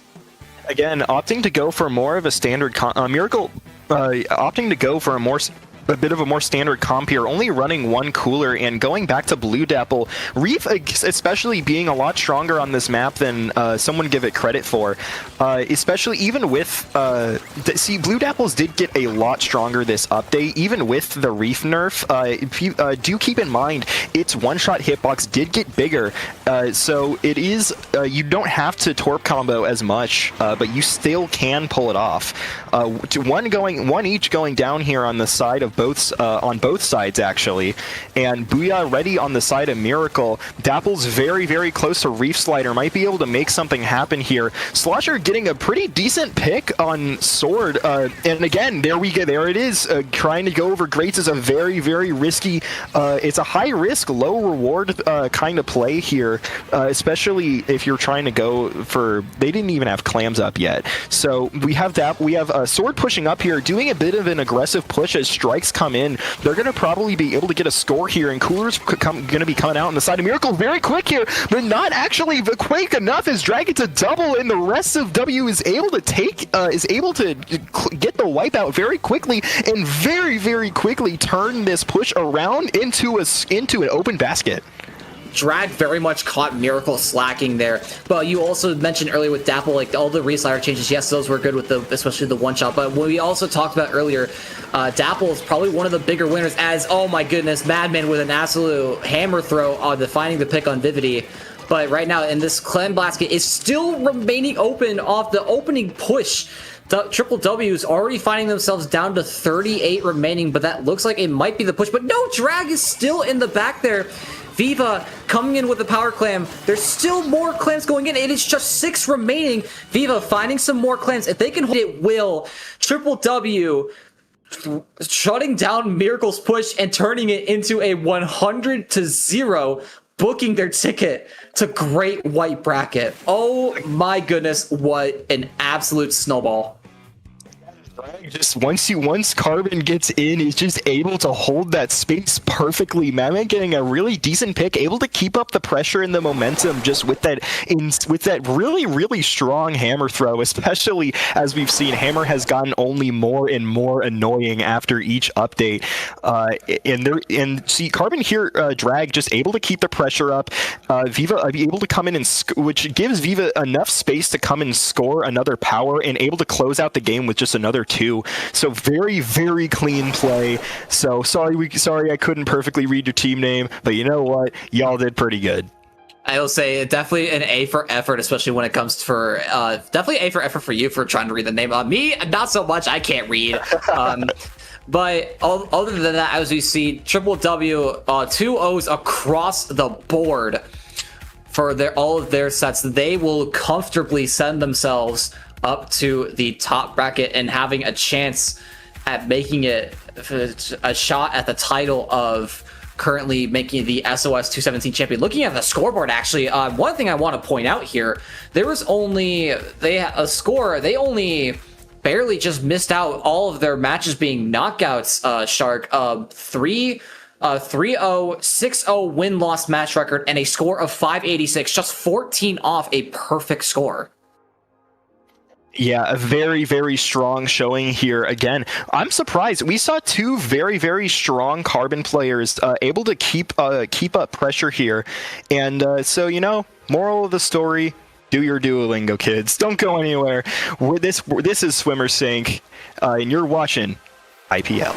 Again, opting to go for more of a standard Miracle, opting to go for a bit of a more standard comp here, only running one cooler, and going back to Blue Dapple. Reef especially being a lot stronger on this map than someone give it credit for, especially even with Blue Dapples did get a lot stronger this update, even with the Reef nerf. Do keep in mind its one-shot hitbox did get bigger, so it is you don't have to torp combo as much, but you still can pull it off. One each going down here on the side of on both sides, actually, and Booyah ready on the side of Miracle. Dapple's very, very close to Reef Slider, might be able to make something happen here. Slosher getting a pretty decent pick on Sword, and again, there it is. Trying to go over grates is a very, very risky, it's a high risk, low reward kind of play here, especially if you're trying to go for, they didn't even have clams up yet. So we have Sword pushing up here, doing a bit of an aggressive push as strikes come in. They're going to probably be able to get a score here, and Cooler's going to be coming out on the side of Miracle very quick here, but not actually quick enough as Drag gets a double, and the rest of W is able to get the wipeout very quickly, and very, very quickly turn this push around into an open basket. Drag very much caught Miracle slacking there, but you also mentioned earlier with Dapple, like all the reslider changes, yes, those were good with especially the one shot, but what we also talked about earlier, Dapple is probably one of the bigger winners, as, oh my goodness, Madman with an absolute hammer throw on finding the pick on Vivity. But right now in this Clem basket is still remaining open off the opening push. Triple W is already finding themselves down to 38 remaining, but that looks like it might be the push, but no, Drag is still in the back there. Viva coming in with the power clam. There's still more clams going in. It is just 6 remaining. Viva finding some more clams. If they can hold it, will. Triple W shutting down Miracle's push and turning it into a 100-0, booking their ticket to Great White bracket. Oh my goodness, what an absolute snowball. Just once Carbon gets in, he's just able to hold that space perfectly. Madman getting a really decent pick, able to keep up the pressure and the momentum just with that really, really strong hammer throw, especially as we've seen Hammer has gotten only more and more annoying after each update. And see Carbon here, Drag just able to keep the pressure up. Viva able to come in which gives Viva enough space to come and score another power, and able to close out the game with just another 2. So very, very clean play. So sorry I couldn't perfectly read your team name, but you know what? Y'all did pretty good. I will say definitely an A for effort, especially when it comes for definitely A for effort for you for trying to read the name. Me, not so much. I can't read. But other than that, as we see, Triple W 2 O's across the board for all of their sets, they will comfortably send themselves up to the top bracket and having a chance at making it a shot at the title of currently making the SOS 217 champion. Looking at the scoreboard, actually, one thing I want to point out here, there was only they only barely just missed out all of their matches being knockouts. Shark 3-0, 6-0 win-loss match record and a score of 586, just 14 off a perfect score. Yeah, a very, very strong showing here. Again, I'm surprised. We saw two very, very strong Carbon players able to keep up pressure here. And so, you know, moral of the story, do your Duolingo, kids. Don't go anywhere. This is Swimmer Sync, and you're watching IPL.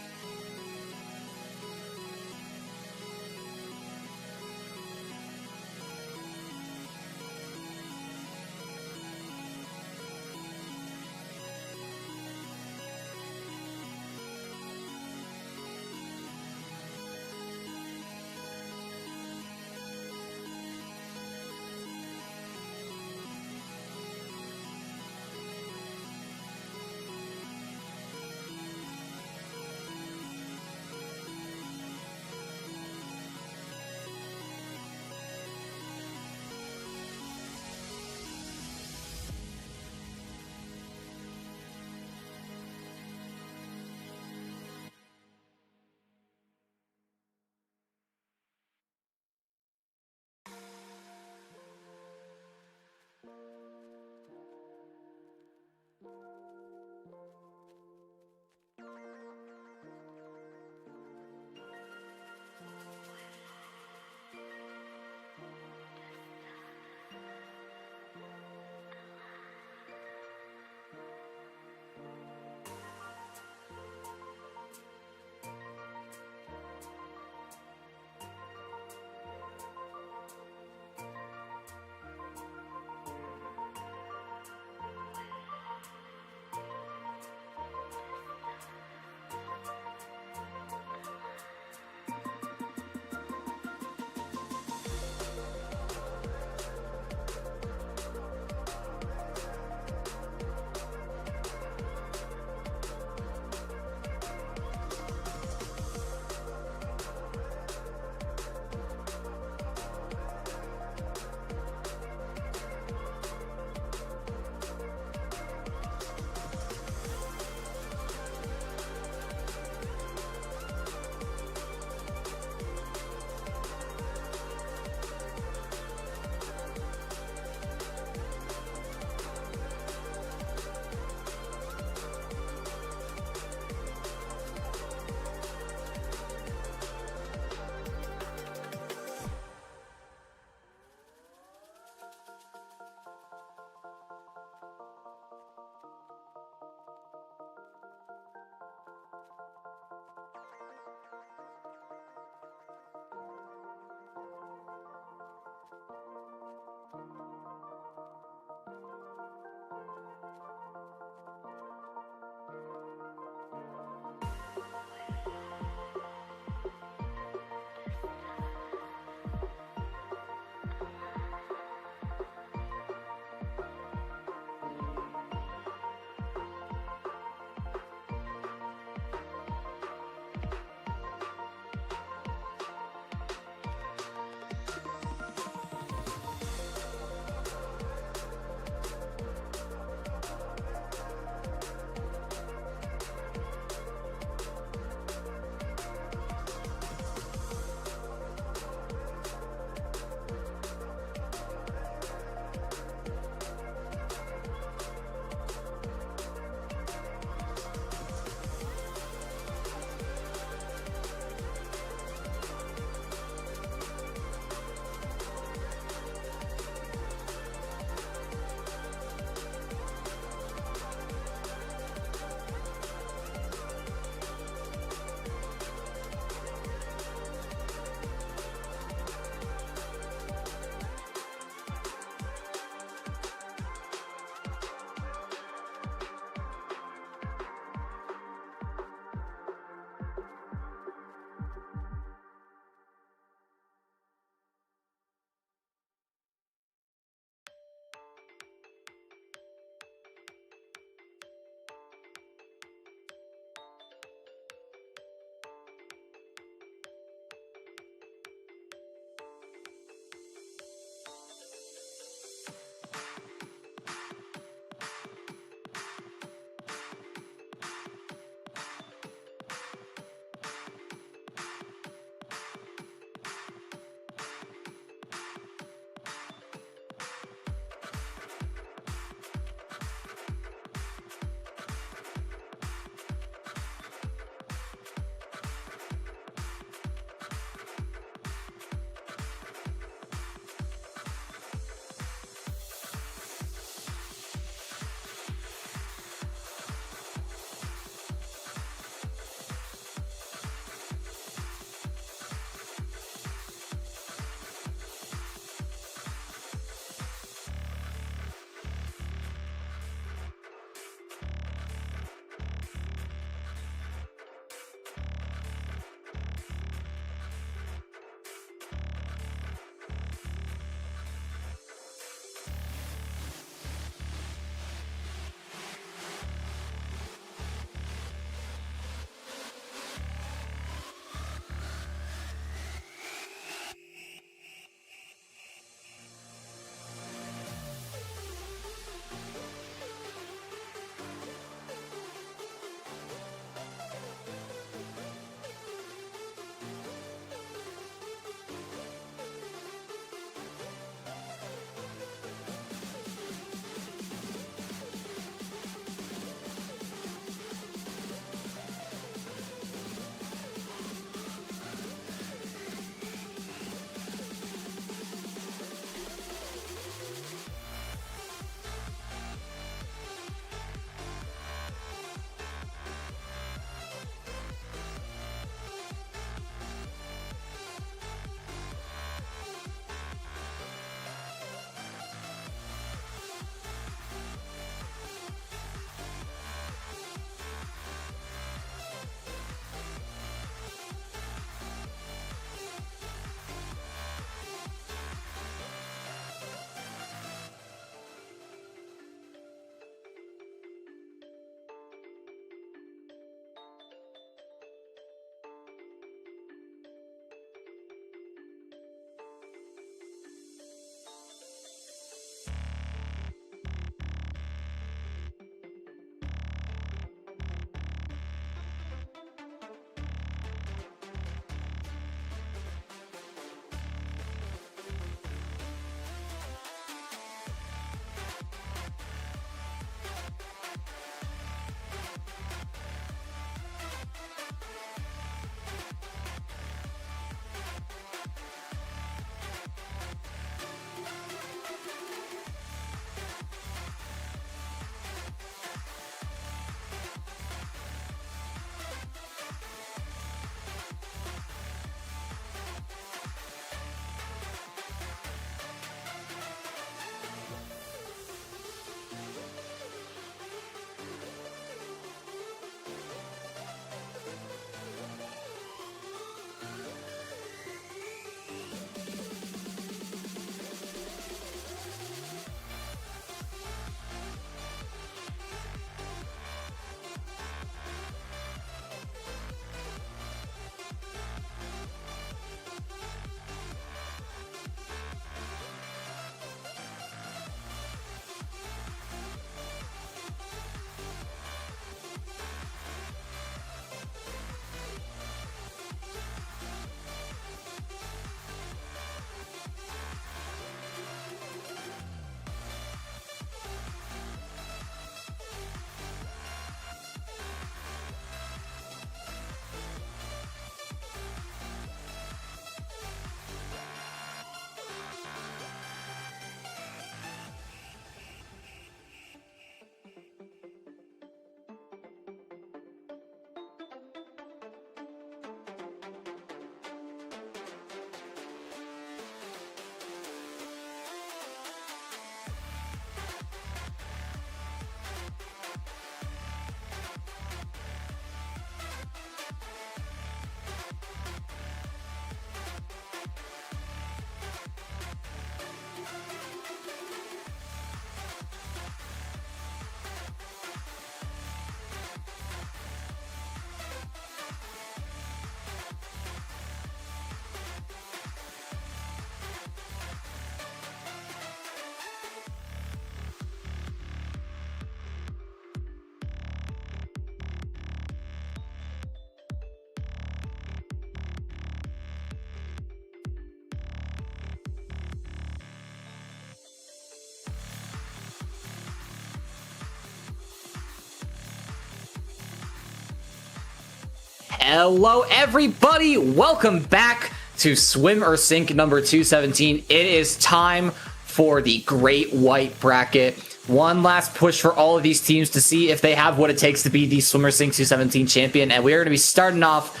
Hello everybody, welcome back to Swim or Sink number 217. It is time for the Great White Bracket. One last push for all of these teams to see if they have what it takes to be the Swim or Sink 217 champion, and we are going to be starting off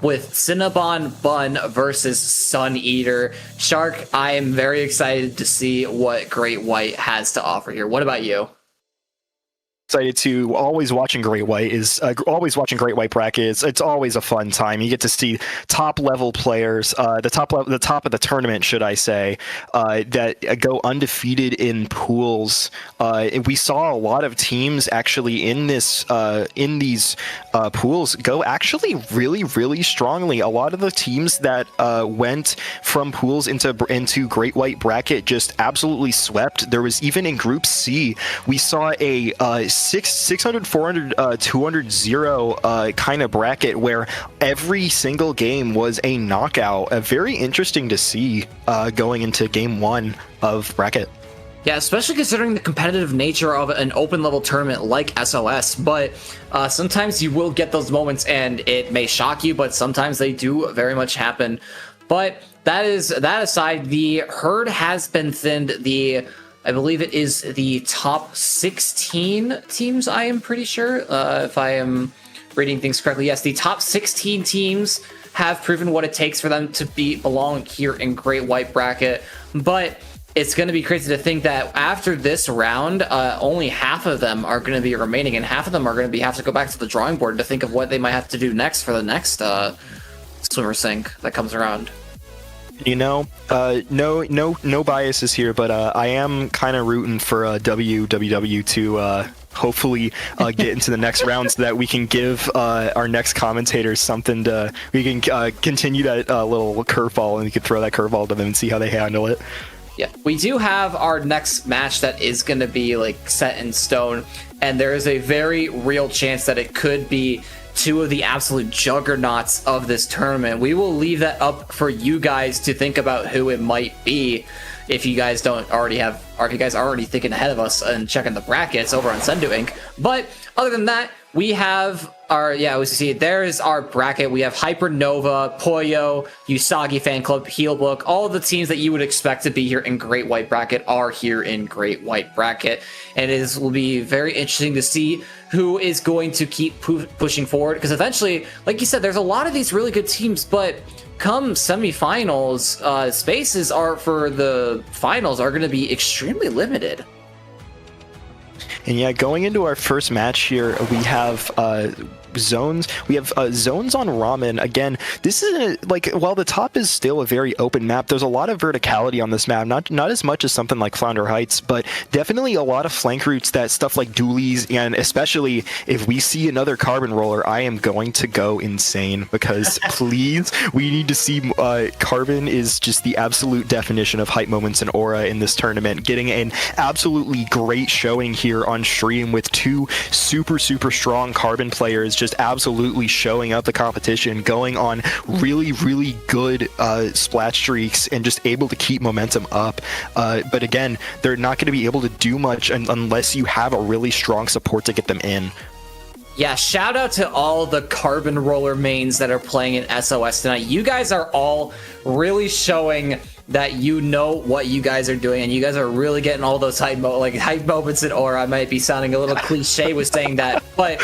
with CinnaBON versus Sun Eater. Shark, I am very excited to see what Great White has to offer here. What about you? Excited to always watching Great White brackets. It's always a fun time. You get to see top level players, the top of the tournament, should I say, that go undefeated in pools. We saw a lot of teams actually in these pools go actually really strongly. A lot of the teams that went from pools into Great White bracket just absolutely swept. There was even in Group C, we saw a 600, 400, 200, 0 kind of bracket where every single game was a knockout. Very interesting to see going into game one of bracket. Yeah, especially considering the competitive nature of an open level tournament like SOS, but sometimes you will get those moments and it may shock you, but sometimes they do very much happen. But that aside, the herd has been thinned. I believe it is the top 16 teams, I am pretty sure, if I am reading things correctly. Yes, the top 16 teams have proven what it takes for them to belong here in Great White Bracket. But it's going to be crazy to think that after this round, only half of them are going to be remaining, and half of them are going to have to go back to the drawing board to think of what they might have to do next for the next swimmer sink that comes around. You know, no biases here, but I am kind of rooting for WWW to hopefully get into the next round so that we can give our next commentators something we can continue that little curveball, and we can throw that curveball to them and see how they handle it. Yeah, we do have our next match that is going to be like set in stone, and there is a very real chance that it could be two of the absolute juggernauts of this tournament. We will leave that up for you guys to think about who it might be if you guys don't already have, or if you guys are already thinking ahead of us and checking the brackets over on Sendu Inc. But other than that, we have our, there is our bracket. We have Hypernova, Pollo, Usagi Fan Club, Healbook. All of the teams that you would expect to be here in Great White Bracket are here in Great White Bracket. And it will be very interesting to see who is going to keep pushing forward. Because eventually, like you said, there's a lot of these really good teams, but come semifinals, spaces for the finals are going to be extremely limited. And yeah, going into our first match here, we have zones. We have zones on Ramen. Again, this is while the top is still a very open map, there's a lot of verticality on this map. Not as much as something like Flounder Heights, but definitely a lot of flank routes that stuff like dualies, and especially if we see another carbon roller, I am going to go insane because please, we need to see carbon is just the absolute definition of hype moments and aura in this tournament. Getting an absolutely great showing here on stream with two super strong carbon players just absolutely showing up the competition, going on really good splat streaks and just able to keep momentum up. But again, they're not going to be able to do much unless you have a really strong support to get them in. Yeah, shout out to all the carbon roller mains that are playing in SOS tonight. You guys are all really showing that you know what you guys are doing, and you guys are really getting all those hype moments in aura. I might be sounding a little cliche with saying that, but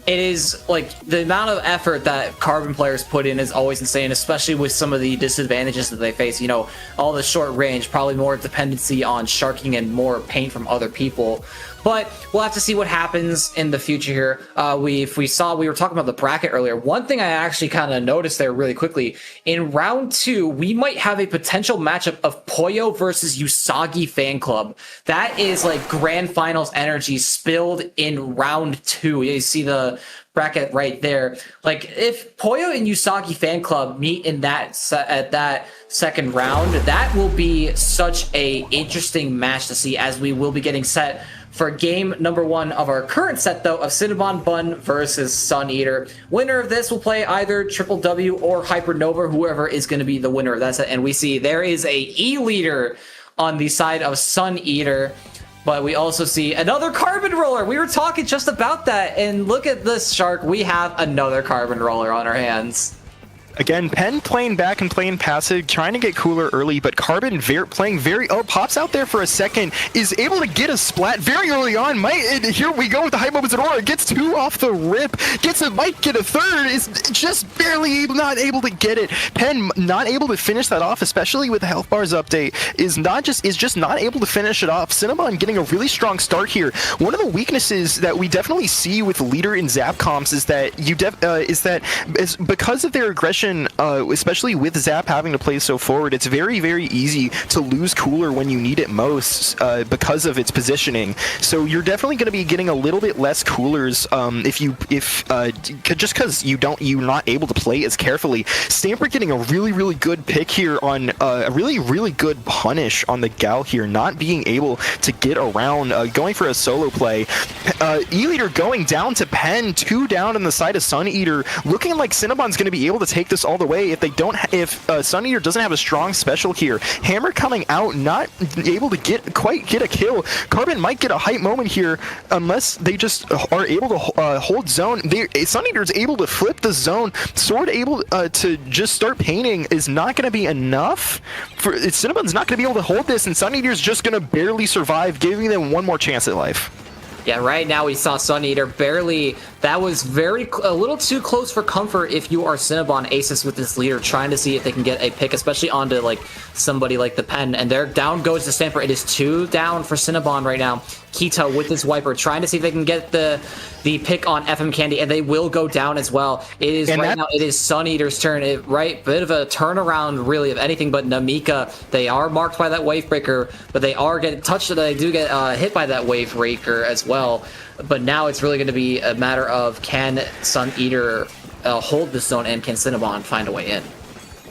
it is like the amount of effort that carbon players put in is always insane, especially with some of the disadvantages that they face. You know, all the short range, probably more dependency on sharking and more paint from other people. But we'll have to see what happens in the future here. We were talking about the bracket earlier. One thing I actually kind of noticed there really quickly, in round 2, we might have a potential matchup of Pollo versus Usagi Fan Club. That is like grand finals energy spilled in round 2. You see the bracket right there. Like if Pollo and Usagi Fan Club meet in at that second round, that will be such a interesting match to see, as we will be getting set for game number 1 of our current set, though, of CinnaBON versus Sun Eater. Winner of this will play either Triple W or Hypernova, whoever is going to be the winner of that set. And we see there is a E leader on the side of Sun Eater. But we also see another carbon roller. We were talking just about that, and look at this, Shark. We have another carbon roller on our hands. Again, Pen playing back and playing passive, trying to get cooler early, but Carbon playing very... Oh, pops out there for a second, is able to get a splat very early on. Here we go with the hype moments at Aurora. Gets 2 off the rip, might get a third, is just barely not able to get it. Pen not able to finish that off, especially with the health bars update, is just not able to finish it off. CinnaBON getting a really strong start here. One of the weaknesses that we definitely see with Leader in Zap comps is that because of their aggression, especially with Zap having to play so forward, it's very, very easy to lose cooler when you need it most because of its positioning. So you're definitely going to be getting a little bit less coolers just because you're not able to play as carefully. Stamper getting a really, really good pick here on a really, really good punish on the Gal here, not being able to get around, going for a solo play. E-Leader going down to Pen, 2 down on the side of Sun Eater, looking like CinnaBON's going to be able to take this all the way if Sun Eater doesn't have a strong special here. Hammer coming out, not able to quite get a kill. Carbon might get a hype moment here unless they just are able to hold zone. Sun Eater is able to flip the zone. Sword able to just start painting is not going to be enough. CinnaBON's not going to be able to hold this, and Sun Eater's just going to barely survive, giving them one more chance at life. Yeah, right now we saw Sun Eater barely. That was a little too close for comfort if you are CinnaBON aces with this Leader, trying to see if they can get a pick, especially onto like somebody like the Pen. And there, down goes the Stamper. It is 2 down for CinnaBON right now. Kita with his Wiper, trying to see if they can get the pick on FM Candy, and they will go down as well. It is now. It is Sun Eater's turn. Bit of a turnaround, really, of anything but Namika. They are marked by that Wavebreaker, but they are getting touched. They do get hit by that Wavebreaker as well. But now it's really going to be a matter of, can Sun Eater hold this zone, and can CinnaBON find a way in?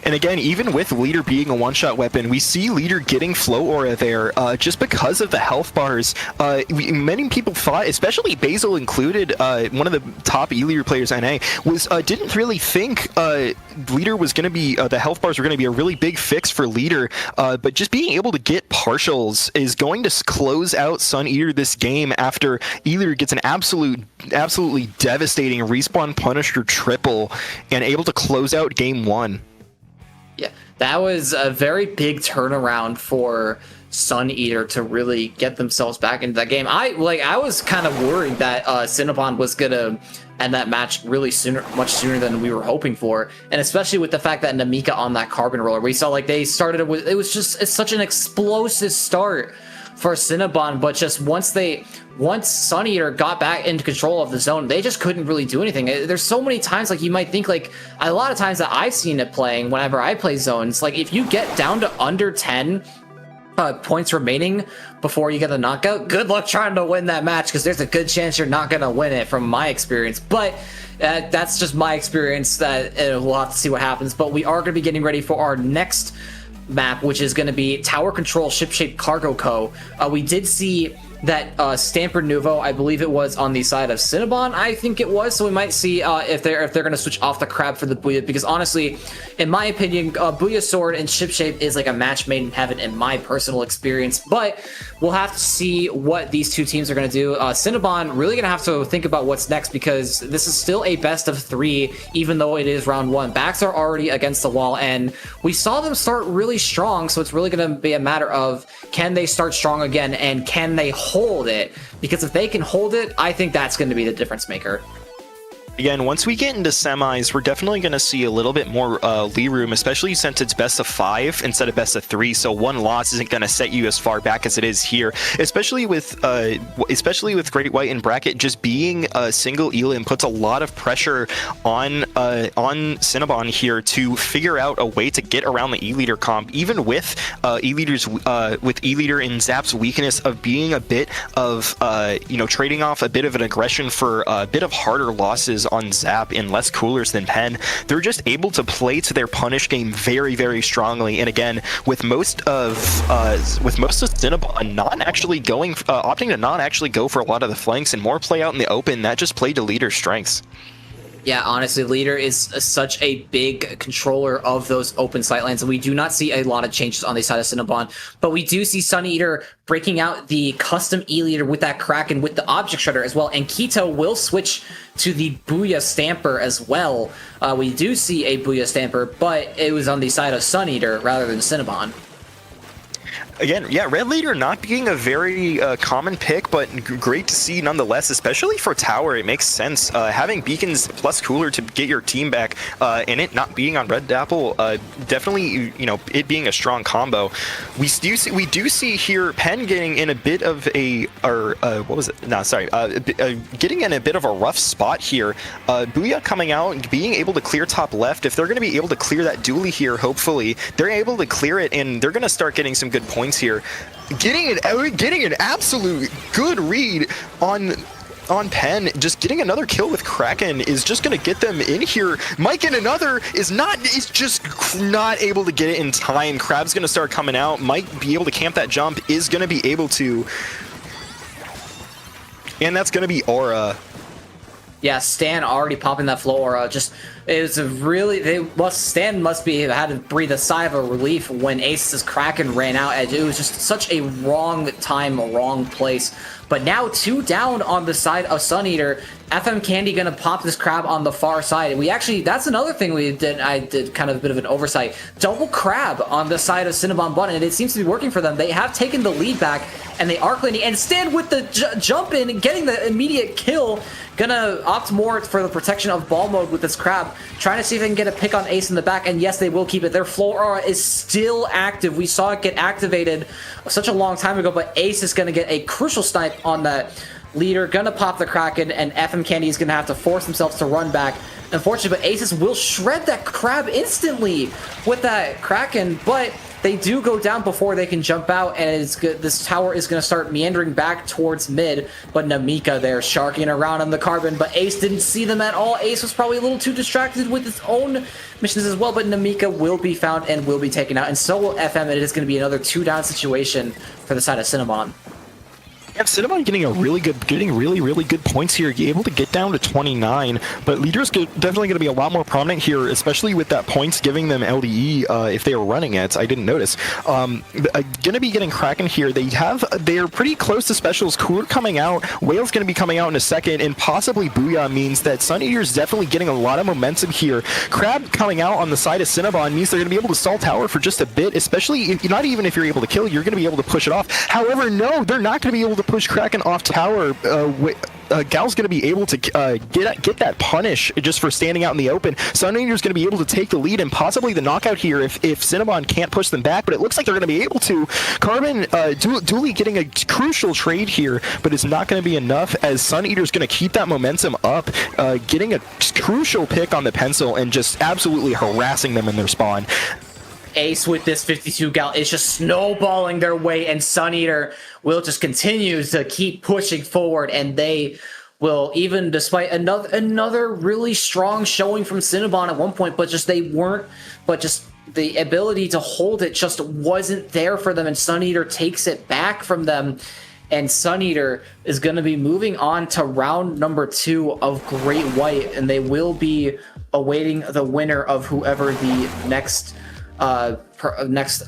And again, even with Leader being a one-shot weapon, we see Leader getting Flow Aura there just because of the health bars. Many people thought, especially Basil included, one of the top E-Leader players, NA, didn't really think Leader was going to be, the health bars were going to be a really big fix for Leader, but just being able to get partials is going to close out Sun Eater this game after E-Leader gets an absolutely devastating respawn Punisher triple and able to close out game 1. Yeah, that was a very big turnaround for Sun Eater to really get themselves back into that game. I was kind of worried that CinnaBON was gonna end that match much sooner than we were hoping for, and especially with the fact that Namika on that carbon roller, we saw like they started with, it's such an explosive start for CinnaBON, but just once Sun Eater got back into control of the zone, they just couldn't really do anything. There's so many times, like, you might think, like, a lot of times that I've seen it playing whenever I play zones, like, if you get down to under 10 points remaining before you get a knockout, good luck trying to win that match, because there's a good chance you're not going to win it, from my experience. But that's just my experience. That we'll have to see what happens. But we are going to be getting ready for our next map, which is going to be Tower Control Ship-Shaped Cargo Co. We did see that Stamper Nuvo, I believe it was on the side of CinnaBON, I think it was, so we might see if they're going to switch off the crab for the Booyah, because honestly, in my opinion, Booyah Sword and Ship Shape is like a match made in heaven in my personal experience, but we'll have to see what these two teams are going to do. CinnaBON really going to have to think about what's next, because this is still a best of 3, even though it is round 1. Backs are already against the wall, and we saw them start really strong, so it's really going to be a matter of, can they start strong again, and can they hold it? Because if they can hold it, I think that's going to be the difference maker. Again, once we get into semis, we're definitely going to see a little bit more Lee room, especially since it's best of 5 instead of best of 3. So one loss isn't going to set you as far back as it is here, especially with Great White in bracket. Just being a single Elim puts a lot of pressure on CinnaBON here to figure out a way to get around the E-Leader comp, even with E-Leader in Zap's weakness of being a bit of trading off a bit of an aggression for a bit of harder losses on Zap in less coolers than Pen. They're just able to play to their punish game very, very strongly. And again, with most of CinnaBON not actually opting to not actually go for a lot of the flanks and more play out in the open, that just played to Leader's strengths. Yeah, honestly, Leader is such a big controller of those open sight lanes, and we do not see a lot of changes on the side of CinnaBON, but we do see Sunny Eater breaking out the custom E-Leader with that Kraken with the Object Shredder as well, and Keto will switch to the Booyah Stamper as well. We do see a Booyah Stamper, but it was on the side of Sun Eater rather than CinnaBON. Again, yeah, Red Leader not being a very common pick, but great to see nonetheless, especially for Tower. It makes sense. Having Beacons plus Cooler to get your team back and it not being on Red Dapple, definitely, you know, it being a strong combo. We do see here Pen getting in a bit of a, what was it? No, sorry. Getting in a bit of a rough spot here. Booyah coming out and being able to clear top left. If they're going to be able to clear that dually here, hopefully, they're able to clear it and they're going to start getting some good points here. Getting an absolute good read on Pen, just getting another kill with Kraken is just going to get them in here. Mike and another is just not able to get it in time. Crab's going to start coming out. Might be able to camp that jump, is going to be able to. And that's going to be Aura. Yeah, Stan already popping that flow aura. Just, it was a really, Stan must be had to breathe a sigh of a relief when Ace's Kraken ran out. It was just such a wrong time, a wrong place. But now 2 down on the side of Sun Eater. FM Candy gonna pop this crab on the far side. We actually, that's another thing we did. I did kind of a bit of an oversight. Double crab on the side of CinnaBON, and it seems to be working for them. They have taken the lead back, and they are cleaning. And Stan with the jump in, getting the immediate kill. Gonna opt more for the protection of ball mode with this crab, trying to see if they can get a pick on Ace in the back, and yes, they will keep it. Their flow aura is still active. We saw it get activated such a long time ago, but Ace is gonna get a crucial snipe on that Leader, gonna pop the Kraken, and FM Candy is gonna have to force themselves to run back. Unfortunately, but Aces will shred that crab instantly with that Kraken, but they do go down before they can jump out, and it's good. This tower is going to start meandering back towards mid, but Namika there sharking around on the carbon, but Ace didn't see them at all. Ace was probably a little too distracted with his own missions as well, but Namika will be found and will be taken out, and so will FM, and it is going to be another 2-down situation for the side of CinnaBON. Yeah, CinnaBON getting really good points here, able to get down to 29, but Leader's definitely going to be a lot more prominent here, especially with that points giving them LDE if they are running it. I didn't notice. Going to be getting Kraken here. They're pretty close to specials. Cooler coming out, Whale's going to be coming out in a second, and possibly Booyah means that Sun Eater's definitely getting a lot of momentum here. Crab coming out on the side of CinnaBON means they're going to be able to stall tower for just a bit, especially not even if you're able to kill, you're going to be able to push it off. However, no, they're not going to be able to push Kraken off tower. Gal's going to be able to get that punish just for standing out in the open. Sun Eater's going to be able to take the lead and possibly the knockout here if CinnaBON can't push them back, but it looks like they're going to be able to. Carbon Dooley getting a crucial trade here, but it's not going to be enough as Sun Eater's going to keep that momentum up, getting a crucial pick on the pencil and just absolutely harassing them in their spawn. Ace with this 52 gal is just snowballing their way, and Sun Eater will just continue to keep pushing forward, and they will, even despite another really strong showing from CinnaBON at one point, but just the ability to hold it just wasn't there for them, and Sun Eater takes it back from them. And Sun Eater is going to be moving on to round number 2 of Great White, and they will be awaiting the winner of whoever the next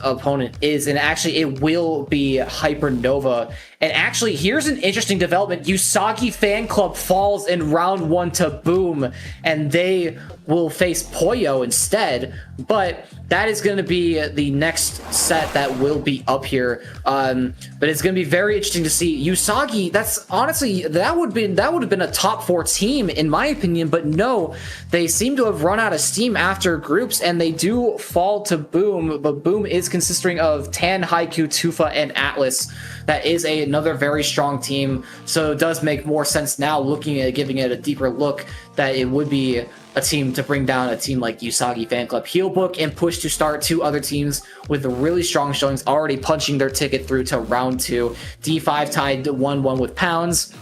opponent is, and actually it will be Hypernova. And actually, here's an interesting development. Usagi Fan Club falls in round 1 to Boom, and they will face Pollo instead, but that is going to be the next set that will be up here. But it's going to be very interesting to see Usagi. That's honestly, that would have been a top 4 team in my opinion, but no, they seem to have run out of steam after groups, and they do fall to Boom. But Boom is consisting of Tan, Haiku, Tufa, and Atlas. That is another very strong team, so it does make more sense now looking at giving it a deeper look that it would be a team to bring down a team like Usagi Fan Club. Healbook and push to start 2 other teams with really strong showings already punching their ticket through to round 2. D5 tied 1-1 with Pounds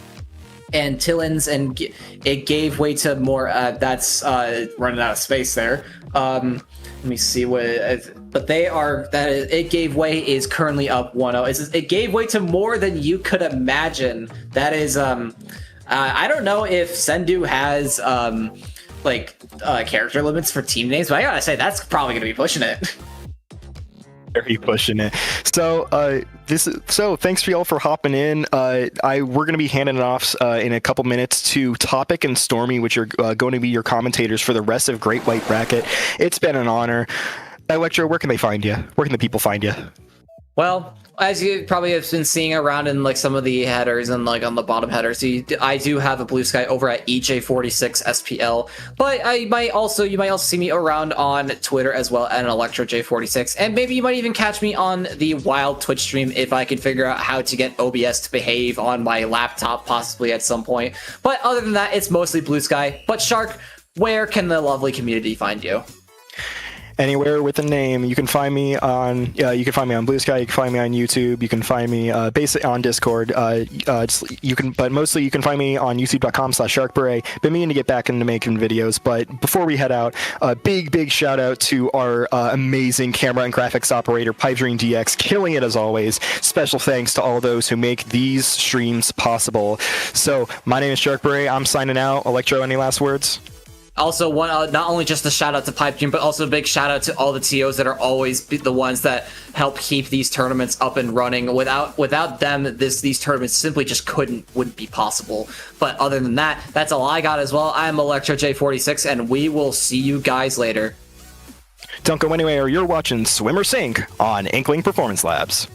and Tilines, and it gave way to more. That's running out of space there. Let me see what. But they are. It gave way is currently up 1-0. It gave way to more than you could imagine. That is. I don't know if Sendu has character limits for team names, but I gotta say that's probably gonna be pushing it. Very pushing it. So thanks for y'all for hopping in. We're gonna be handing it off in a couple minutes to Topic and Stormy, which are going to be your commentators for the rest of Great White Bracket. It's been an honor. Electro, where can they find you? Where can the people find you? Well, as you probably have been seeing around in like some of the headers and like on the bottom headers, I do have a blue sky over at EJ46 SPL, but you might also see me around on Twitter as well at ElectroJ46, and maybe you might even catch me on the wild Twitch stream if I can figure out how to get OBS to behave on my laptop possibly at some point. But other than that, it's mostly blue sky. But Shark, where can the lovely community find you? Anywhere with a name. You can find me on Blue Sky. You can find me on YouTube. You can find me basically on Discord. But mostly you can find me on youtube.com/sharkberet. Been meaning to get back into making videos, but before we head out, a big shout out to our amazing camera and graphics operator, Pipedream DX, killing it as always. Special thanks to all those who make these streams possible. So my name is Sharkberet. I'm signing out. Electro, any last words? Also, not only just a shout out to Pipe Dream, but also a big shout out to all the TOs that are always the ones that help keep these tournaments up and running. Without them, these tournaments simply just wouldn't be possible. But other than that, that's all I got as well. I'm ElectroJ46, and we will see you guys later. Don't go anywhere. You're watching Swim or Sink on Inkling Performance Labs.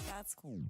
That's cool.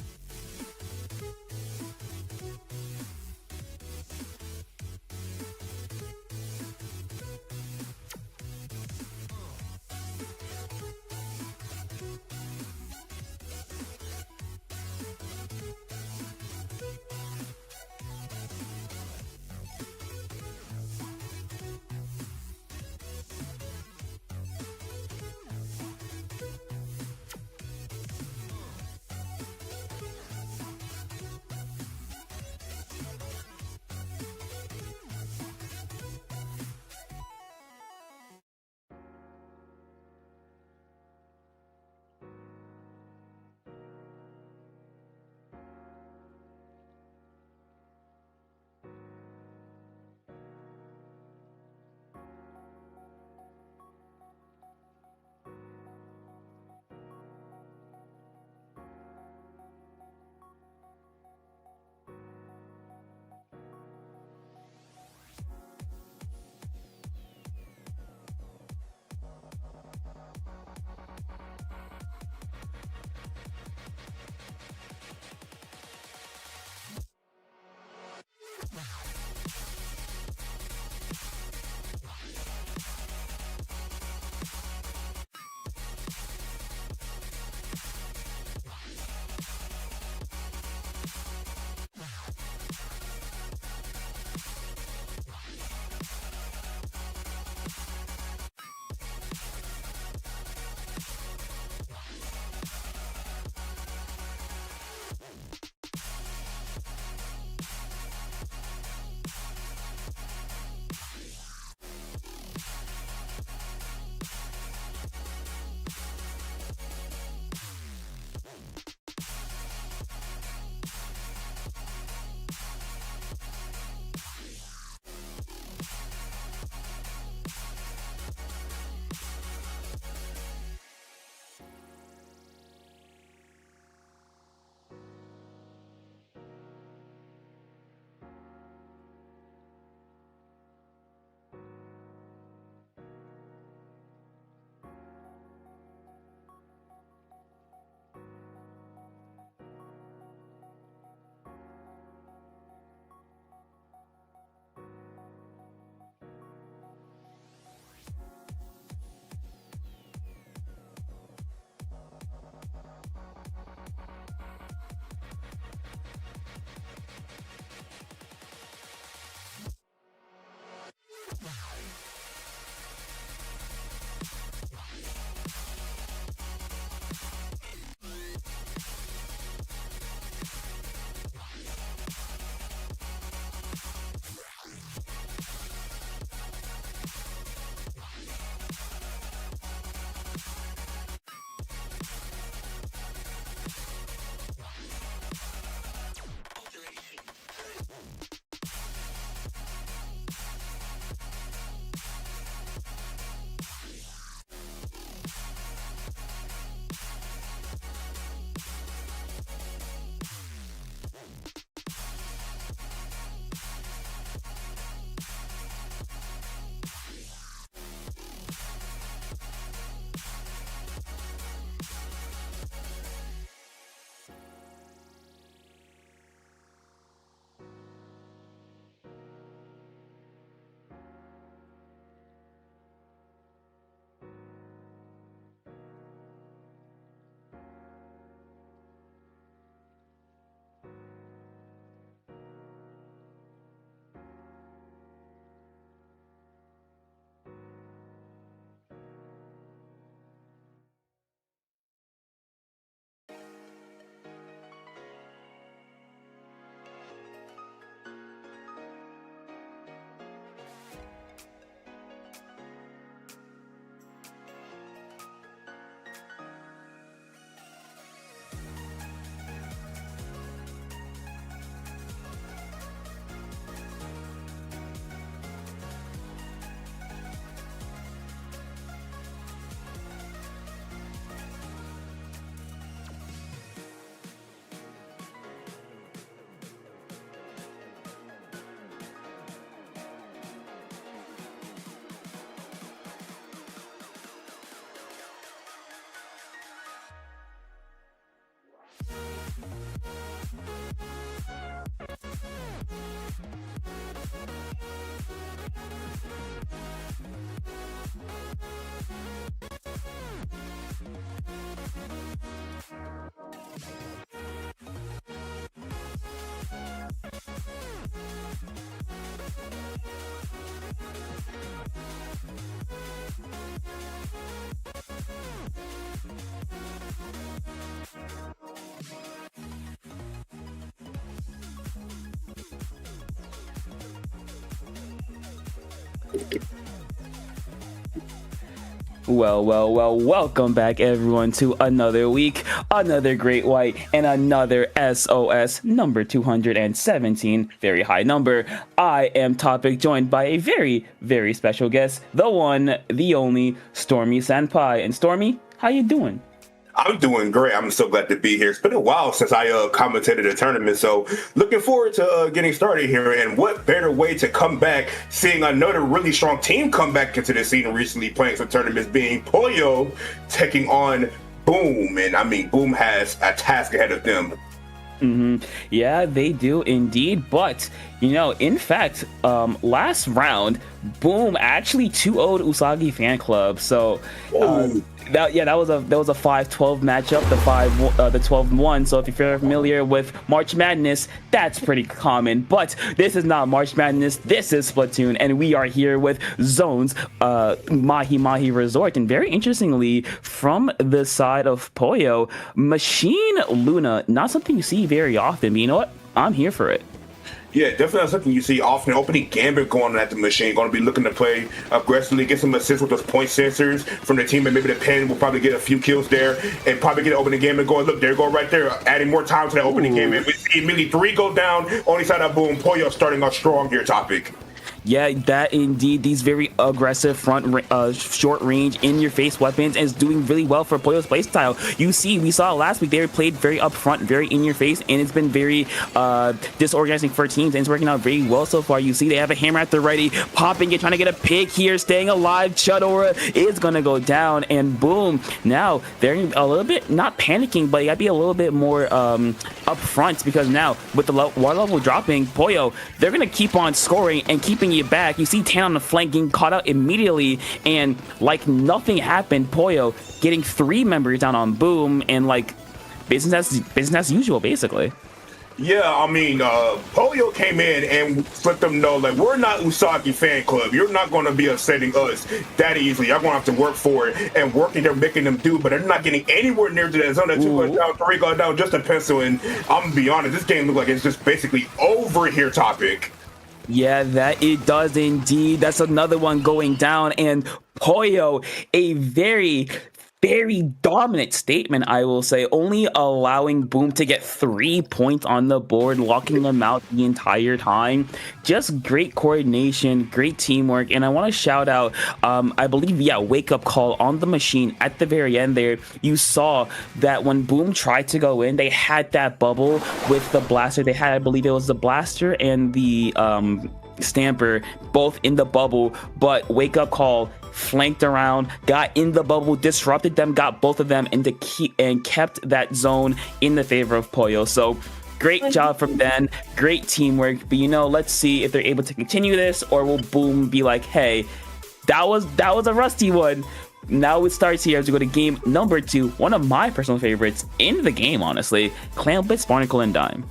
Well, welcome back everyone to another week, another Great White, and another SOS number 217, very high number. I am Topic, joined by a very, very special guest, the one, the only, Stormy Senpai. And Stormy, how you doing? I'm doing great. I'm so glad to be here. It's been a while since I commentated a tournament, so looking forward to getting started here. And what better way to come back, seeing another really strong team come back into the scene recently, playing some tournaments, being Pollo taking on Boom. And I mean, Boom has a task ahead of them. Yeah, they do indeed. But, you know, in fact, last round, Boom actually 2-0'd Usagi Fan Club. So, that was a 5-12 matchup, the 12-1. So if you're familiar with March Madness, that's pretty common. But this is not March Madness. This is Splatoon, and we are here with Zone's Mahi Mahi Resort. And very interestingly, from the side of Pollo, Machine Luna, not something you see very often. But you know what? I'm here for it. Yeah, definitely not something you see often. Opening Gambit going at the Machine, going to be looking to play aggressively, get some assists with those point sensors from the team, and maybe the Pen will probably get a few kills there, and probably get an opening Gambit going. Look, there you go right there, adding more time to that opening Gambit. We see immediately 3 go down, only side of Boom. Pollo starting off strong here, Topic. Yeah, that indeed. These very aggressive short range, in-your-face weapons is doing really well for Pollo's playstyle. We saw last week they played very upfront, very in-your-face, and it's been very disorganizing for teams, and it's working out very well so far. You see they have a hammer at the ready, popping it, trying to get a pick here, staying alive. Chudora is going to go down, and Boom. Now, they're a little bit, not panicking, but you got to be a little bit more upfront, because now, with the water level dropping, Pollo, they're going to keep on scoring and keeping you back. You see Tan on the flank getting caught out immediately, and like nothing happened, Pollo getting 3 members down on Boom, and like business as usual, basically. Yeah, I mean, Pollo came in and let them know, like, we're not Usagi Fan Club. You're not going to be upsetting us that easily. You're going to have to work for it, and working, they're making them do, but they're not getting anywhere near to that zone. That 2 goes down, 3 go down, just a pencil, and I'm going to be honest, this game looks like it's just basically over here, Topic. Yeah, that it does indeed. That's another one going down, and Pollo, a very, very dominant statement, I will say, only allowing Boom to get 3 points on the board, locking them out the entire time. Just great coordination, great teamwork, and I want to shout out, I believe, Wake Up Call on the Machine at the very end there. You saw that when Boom tried to go in, they had that bubble with the blaster. They had, I believe it was the blaster and the Stamper both in the bubble, but Wake Up Call flanked around, got in the bubble, disrupted them, got both of them and kept that zone in the favor of Pollo. So great job from them, great teamwork. But you know, let's see if they're able to continue this, or will Boom be like, hey, that was a rusty one. Now it starts here as we go to game number 2, one of my personal favorites in the game, honestly, Clan Blitz, Barnacle, and Dime.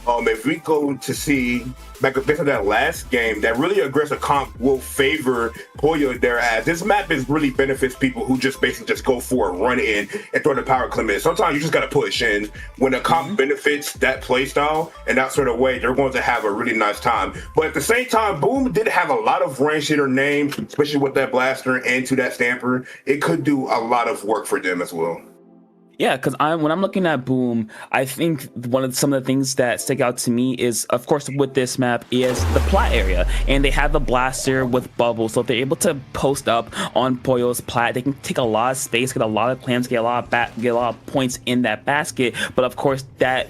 If we go to see back based on that last game, that really aggressive comp will favor Pollo there, as this map really benefits people who just basically just go for a run in and throw the power clip in. Sometimes you just got to push, and when the comp benefits that play style and that sort of way, they're going to have a really nice time. But at the same time, Boom did have a lot of range to their name, especially with that blaster and to that Stamper. It could do a lot of work for them as well. Yeah, because when I'm looking at Boom, I think some of the things that stick out to me is, of course, with this map is the plat area, and they have the blaster with bubbles, so if they're able to post up on Pollo's plat, they can take a lot of space, get a lot of clams, get a lot of points in that basket. But of course, that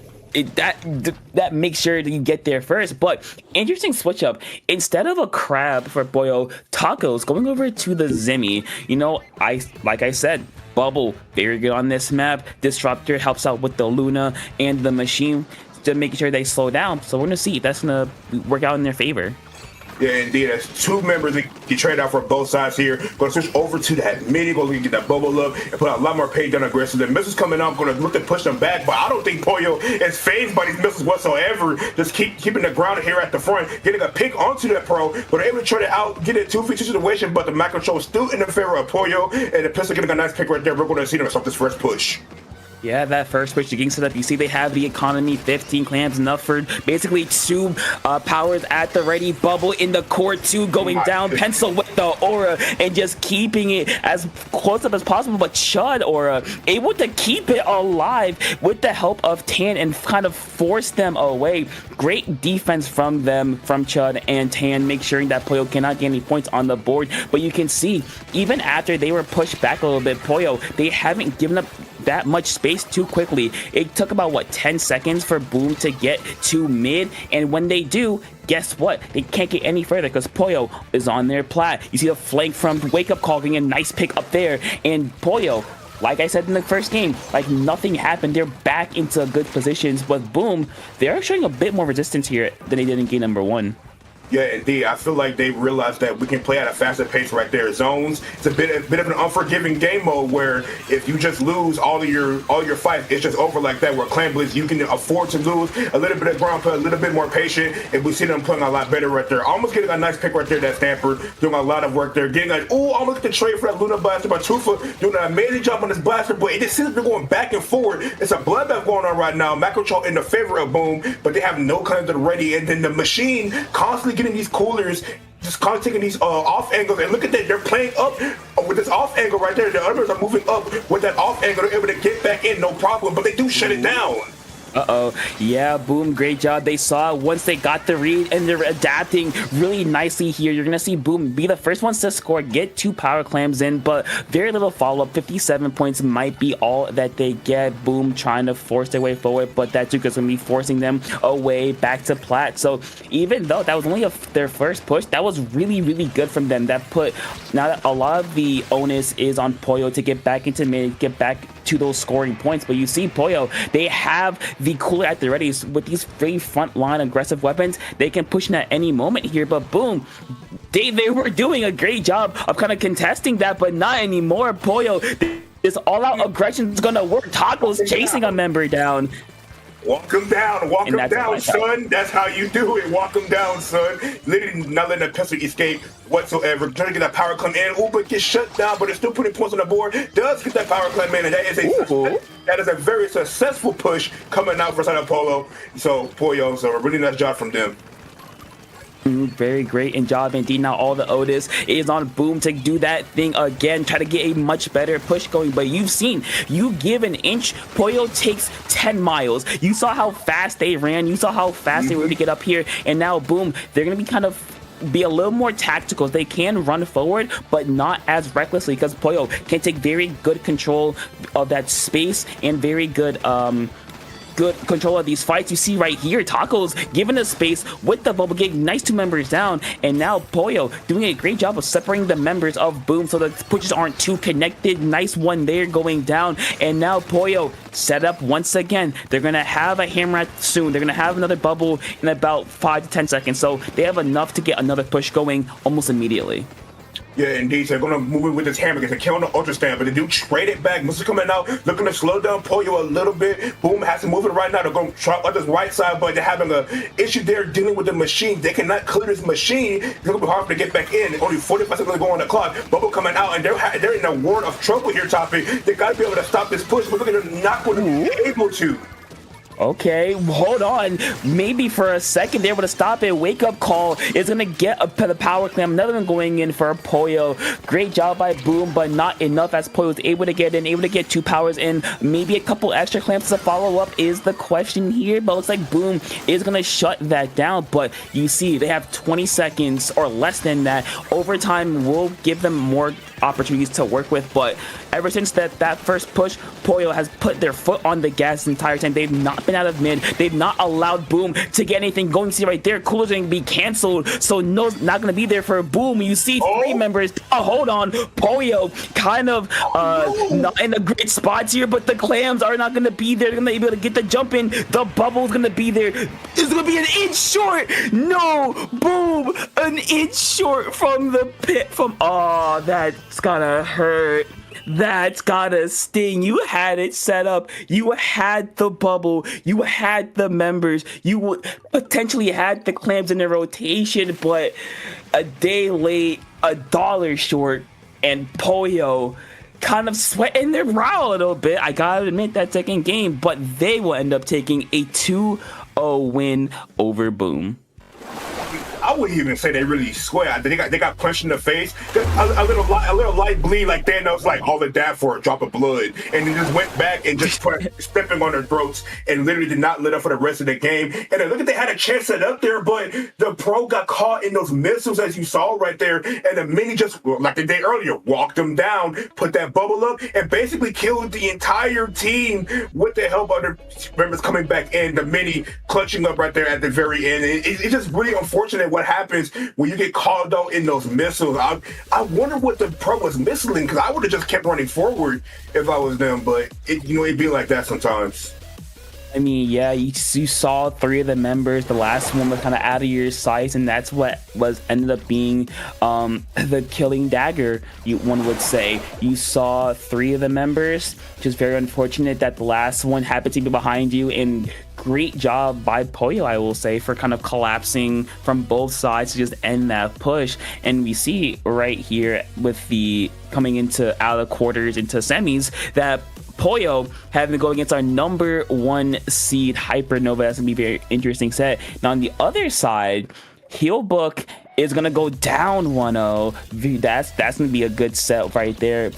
makes sure that you get there first. But interesting switch up. Instead of a crab for Pollo, Tacos going over to the Zimmy. You know, like I said, bubble very good on this map. Disruptor helps out with the Luna and the Machine to making sure they slow down. So we're gonna see if that's gonna work out in their favor. Yeah, indeed. That's 2 members that you trade out for both sides here. Going to switch over to that mini, going to get that bubble up and put a lot more pain down aggressive. The missiles coming out, going to look to push them back, but I don't think Pollo is phased by these missiles whatsoever. Just keeping the ground here at the front, getting a pick onto that pro, but they're able to trade it out, get it 2v2 situation, but the macro control is still in the favor of Pollo, and the pistol getting a nice pick right there. We're going to see them start this first push. Yeah, that first push to getting set up, you see they have the economy, 15 clams, enough for basically 2 powers at the ready. Bubble in the core 2 going down, Pencil with the aura and just keeping it as close up as possible, but Chud aura able to keep it alive with the help of Tan and kind of force them away. Great defense from them, from Chud and Tan, make sure that Pollo cannot get any points on the board. But you can see, even after they were pushed back a little bit, Pollo, they haven't given up that much space too quickly. It took about, what, 10 seconds for Boom to get to mid, and when they do, guess what? They can't get any further because Pollo is on their plat. You see the flank from Wake Up Call getting a nice pick up there, and Pollo, like I said in the first game, like nothing happened. They're back into good positions, but Boom, they're showing a bit more resistance here than they did in game number 1. Yeah, indeed. I feel like they realized that we can play at a faster pace right there. Zones, it's a bit of an unforgiving game mode where if you just lose all your fights, it's just over like that. Where Clan Blitz, you can afford to lose a little bit of ground play, a little bit more patient, and we see them playing a lot better right there. Almost getting a nice pick right there. That Stanford doing a lot of work there. Getting like, almost the trade for that Luna Blaster, but Tufa doing an amazing job on this blaster, but it just seems to be going back and forward. It's a bloodbath going on right now. Macrochal in the favor of Boom, but they have no clans that are ready, and then the machine constantly getting these coolers, just constantly taking these off angles, and look at that, they're playing up with this off angle right there. The others are moving up with that off angle, they're able to get back in, no problem, but they do shut it down. Yeah, Boom, great job. They saw once they got the read, and they're adapting really nicely here. You're gonna see Boom be the first ones to score, get 2 power clams in, but very little follow-up. 57 points might be all that they get. Boom trying to force their way forward, but that Juke is gonna be forcing them away back to plat. So even though that was only their first push, that was really, really good from them. That put, now that a lot of the onus is on Pollo to get back into mid, get back to those scoring points, but you see Pollo, they have the cooler at the ready with these very front line aggressive weapons. They can push in at any moment here, but Boom, they were doing a great job of kind of contesting that, but not anymore. Pollo, this all-out aggression is gonna work. Taco's chasing a member down. Walk him down, son. That's how you do it. Walk him down, son. Literally not letting the pistol escape whatsoever. Trying to get that power climb in. Uber gets shut down, but it's still putting points on the board. Does get that power climb in, and that is a very successful push coming out for Side Pollo. So Pollo, so a really nice job from them. Very great and job indeed. Now all the Otis is on Boom to do that thing again, try to get a much better push going, but you've seen, you give an inch, Pollo takes 10 miles. You saw how fast they ran, you saw how fast they were to get up here, and now Boom, they're gonna be kind of be a little more tactical. They can run forward, but not as recklessly, because Pollo can take very good control of that space and very good good control of these fights. You see right here, Taco's given a space with the bubble, getting nice 2 members down, and now Pollo doing a great job of separating the members of Boom so the pushes aren't too connected. Nice one there going down, and now Pollo set up once again. They're gonna have a hammer soon. They're gonna have another bubble in about 5 to 10 seconds, so they have enough to get another push going almost immediately. Yeah, indeed. So they're going to move it with this hammer. It's a kill on the Ultra Stand, but they do trade it back. Musa coming out, looking to slow down Pollo a little bit. Boom has to move it right now. They're going to try on this right side, but they're having an issue there dealing with the machine. They cannot clear this machine. It's going to be hard for them to get back in. Only 45 seconds to go on the clock. Bubble coming out, and they're in a world of trouble here, Topic. They got to be able to stop this push, but look at them not going to be able to. Okay, hold on. Maybe for a second they're able to stop it. Wake Up Call is going to get the power clam. Another one going in for Pollo. Great job by Boom, but not enough as Pollo is able to get in, able to get 2 powers in. Maybe a couple extra clamps to follow up is the question here, but it looks like Boom is going to shut that down. But you see, they have 20 seconds or less than that. Overtime will give them more opportunities to work with, but ever since that first push, Pollo has put their foot on the gas the entire time. They've not been out of mid. They've not allowed Boom to get anything going. See right there, Cooler's going to be canceled, so not going to be there for Boom. You see 3 members. Oh, hold on. Pollo kind of not in a great spot here, but the clams are not going to be there. They're going to be able to get the jump in. The bubble's going to be there. It's going to be an inch short. No, Boom, an inch short from the pit. Oh, that's gonna hurt. That's gotta sting. You had it set up. You had the bubble. You had the members. You potentially had the clams in the rotation, but a day late, $1 short, and Pollo kind of sweating their brow a little bit. I gotta admit that second game, but they will end up taking a 2-0 win over Boom. I wouldn't even say they really swear. They got punched in the face. A little light bleed, like Thanos, like all the dad for a drop of blood, and they just went back and just stepping on their throats and literally did not let up for the rest of the game. And then look at they had a chance set up there, but the pro got caught in those missiles as you saw right there, and the mini just like they did earlier walked them down, put that bubble up, and basically killed the entire team with the help of the members coming back in. The mini clutching up right there at the very end. It's just really unfortunate what happens when you get called out in those missiles. I wonder what the pro was missing, because I would have just kept running forward if I was them, but it'd be like that sometimes. I mean, yeah, you saw 3 of the members. The last one was kind of out of your sight, and that's what ended up being the killing dagger, one would say. You saw 3 of the members, which is very unfortunate that the last one happened to be behind you, and great job by Pollo, I will say, for kind of collapsing from both sides to just end that push. And we see right here with the coming into out of quarters into semis that Pollo having to go against our number 1 seed Hypernova. That's gonna be a very interesting set. Now on the other side, Heelbook is gonna go down 1-0. That's gonna be a good set right there.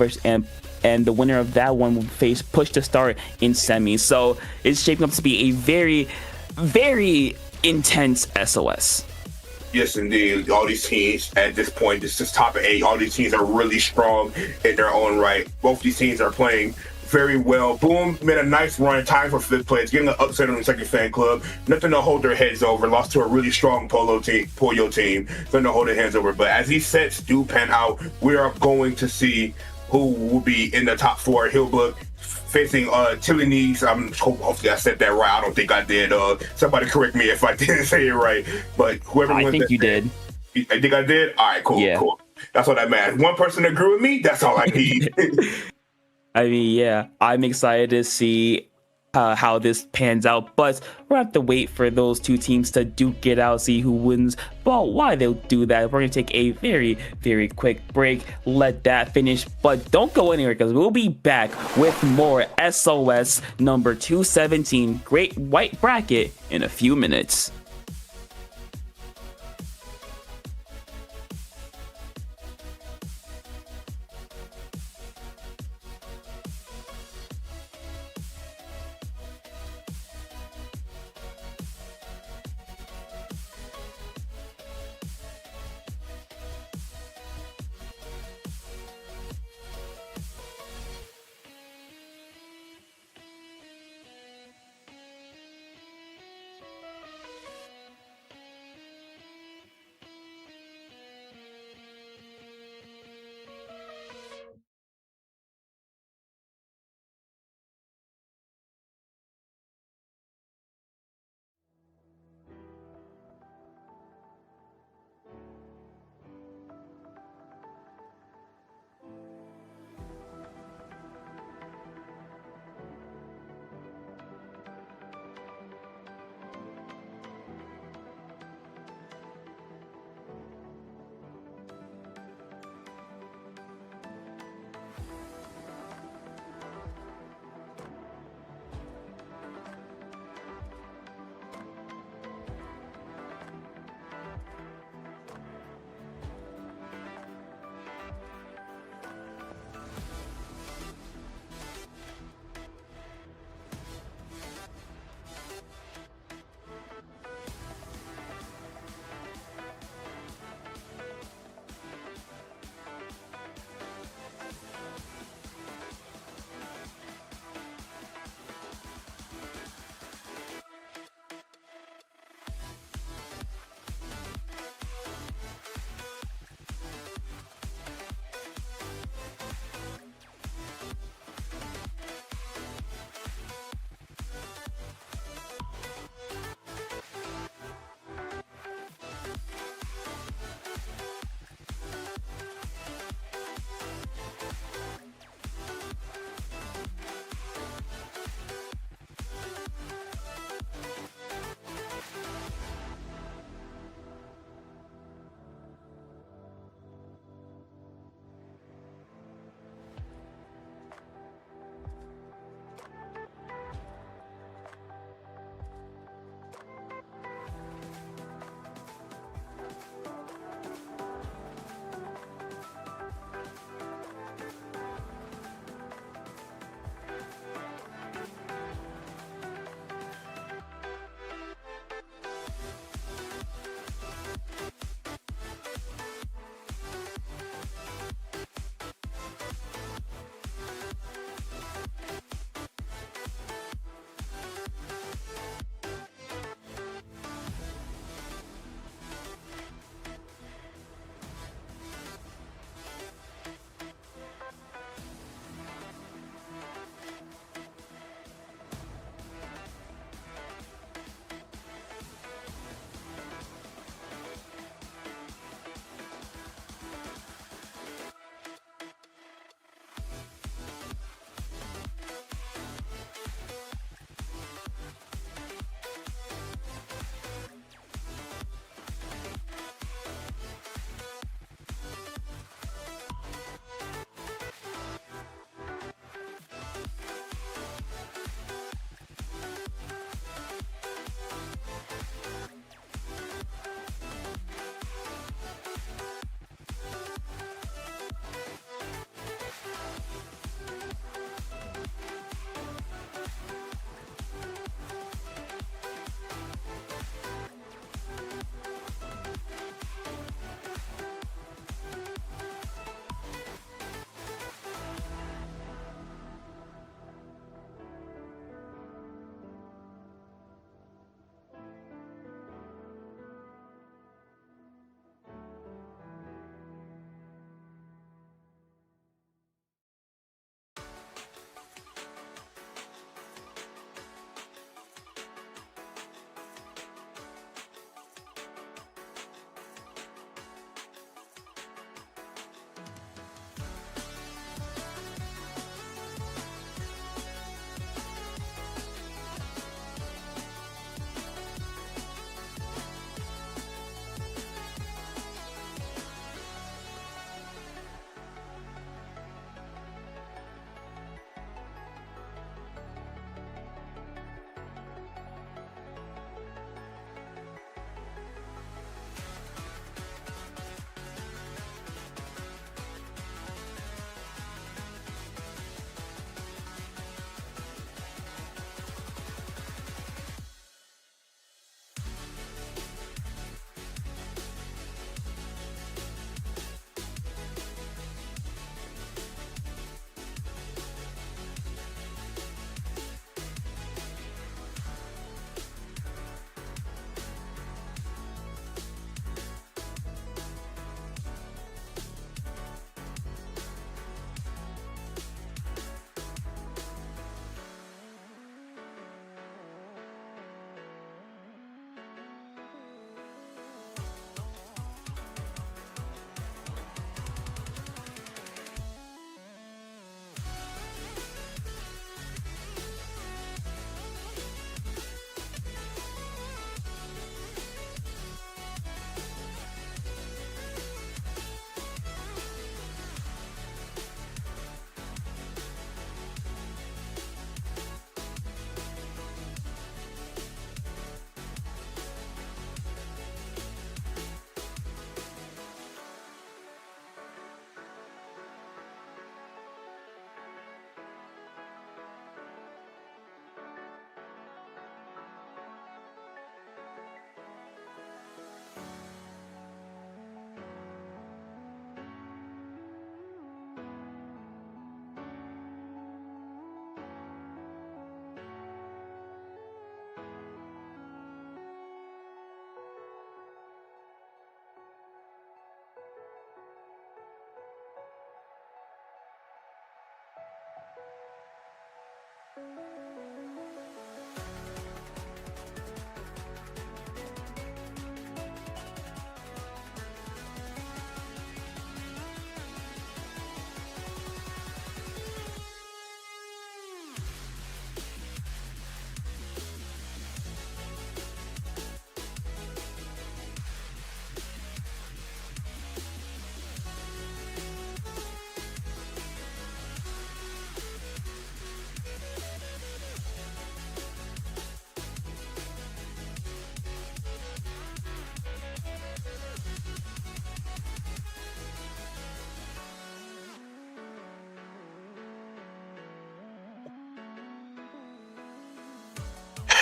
And the winner of that one will face Push to Start in semis. So it's shaping up to be a very, very intense SOS. Yes, indeed. All these teams at this point, this is top 8. All these teams are really strong in their own right. Both these teams are playing very well. Boom made a nice run, time for 5th place, getting an upset on the second fan club. Nothing to hold their heads over. Lost to a really strong Pollo team. Nothing to hold their hands over. But as these sets do pan out, we are going to see who will be in the top 4. Heelbook facing Tilines. Hopefully I said that right. I don't think I did. Somebody correct me if I didn't say it right. But whoever I wins think that, you did. I think I did? All right, cool, Yeah. cool. That's all that matters. One person agree with me, that's all I need. I mean, yeah, I'm excited to see how this pans out, but we'll have to wait for those 2 teams to duke it out, see who wins. But while they'll do that, we're going to take a very, very quick break, let that finish, but don't go anywhere because we'll be back with more SOS number 217 Great White Bracket in a few minutes.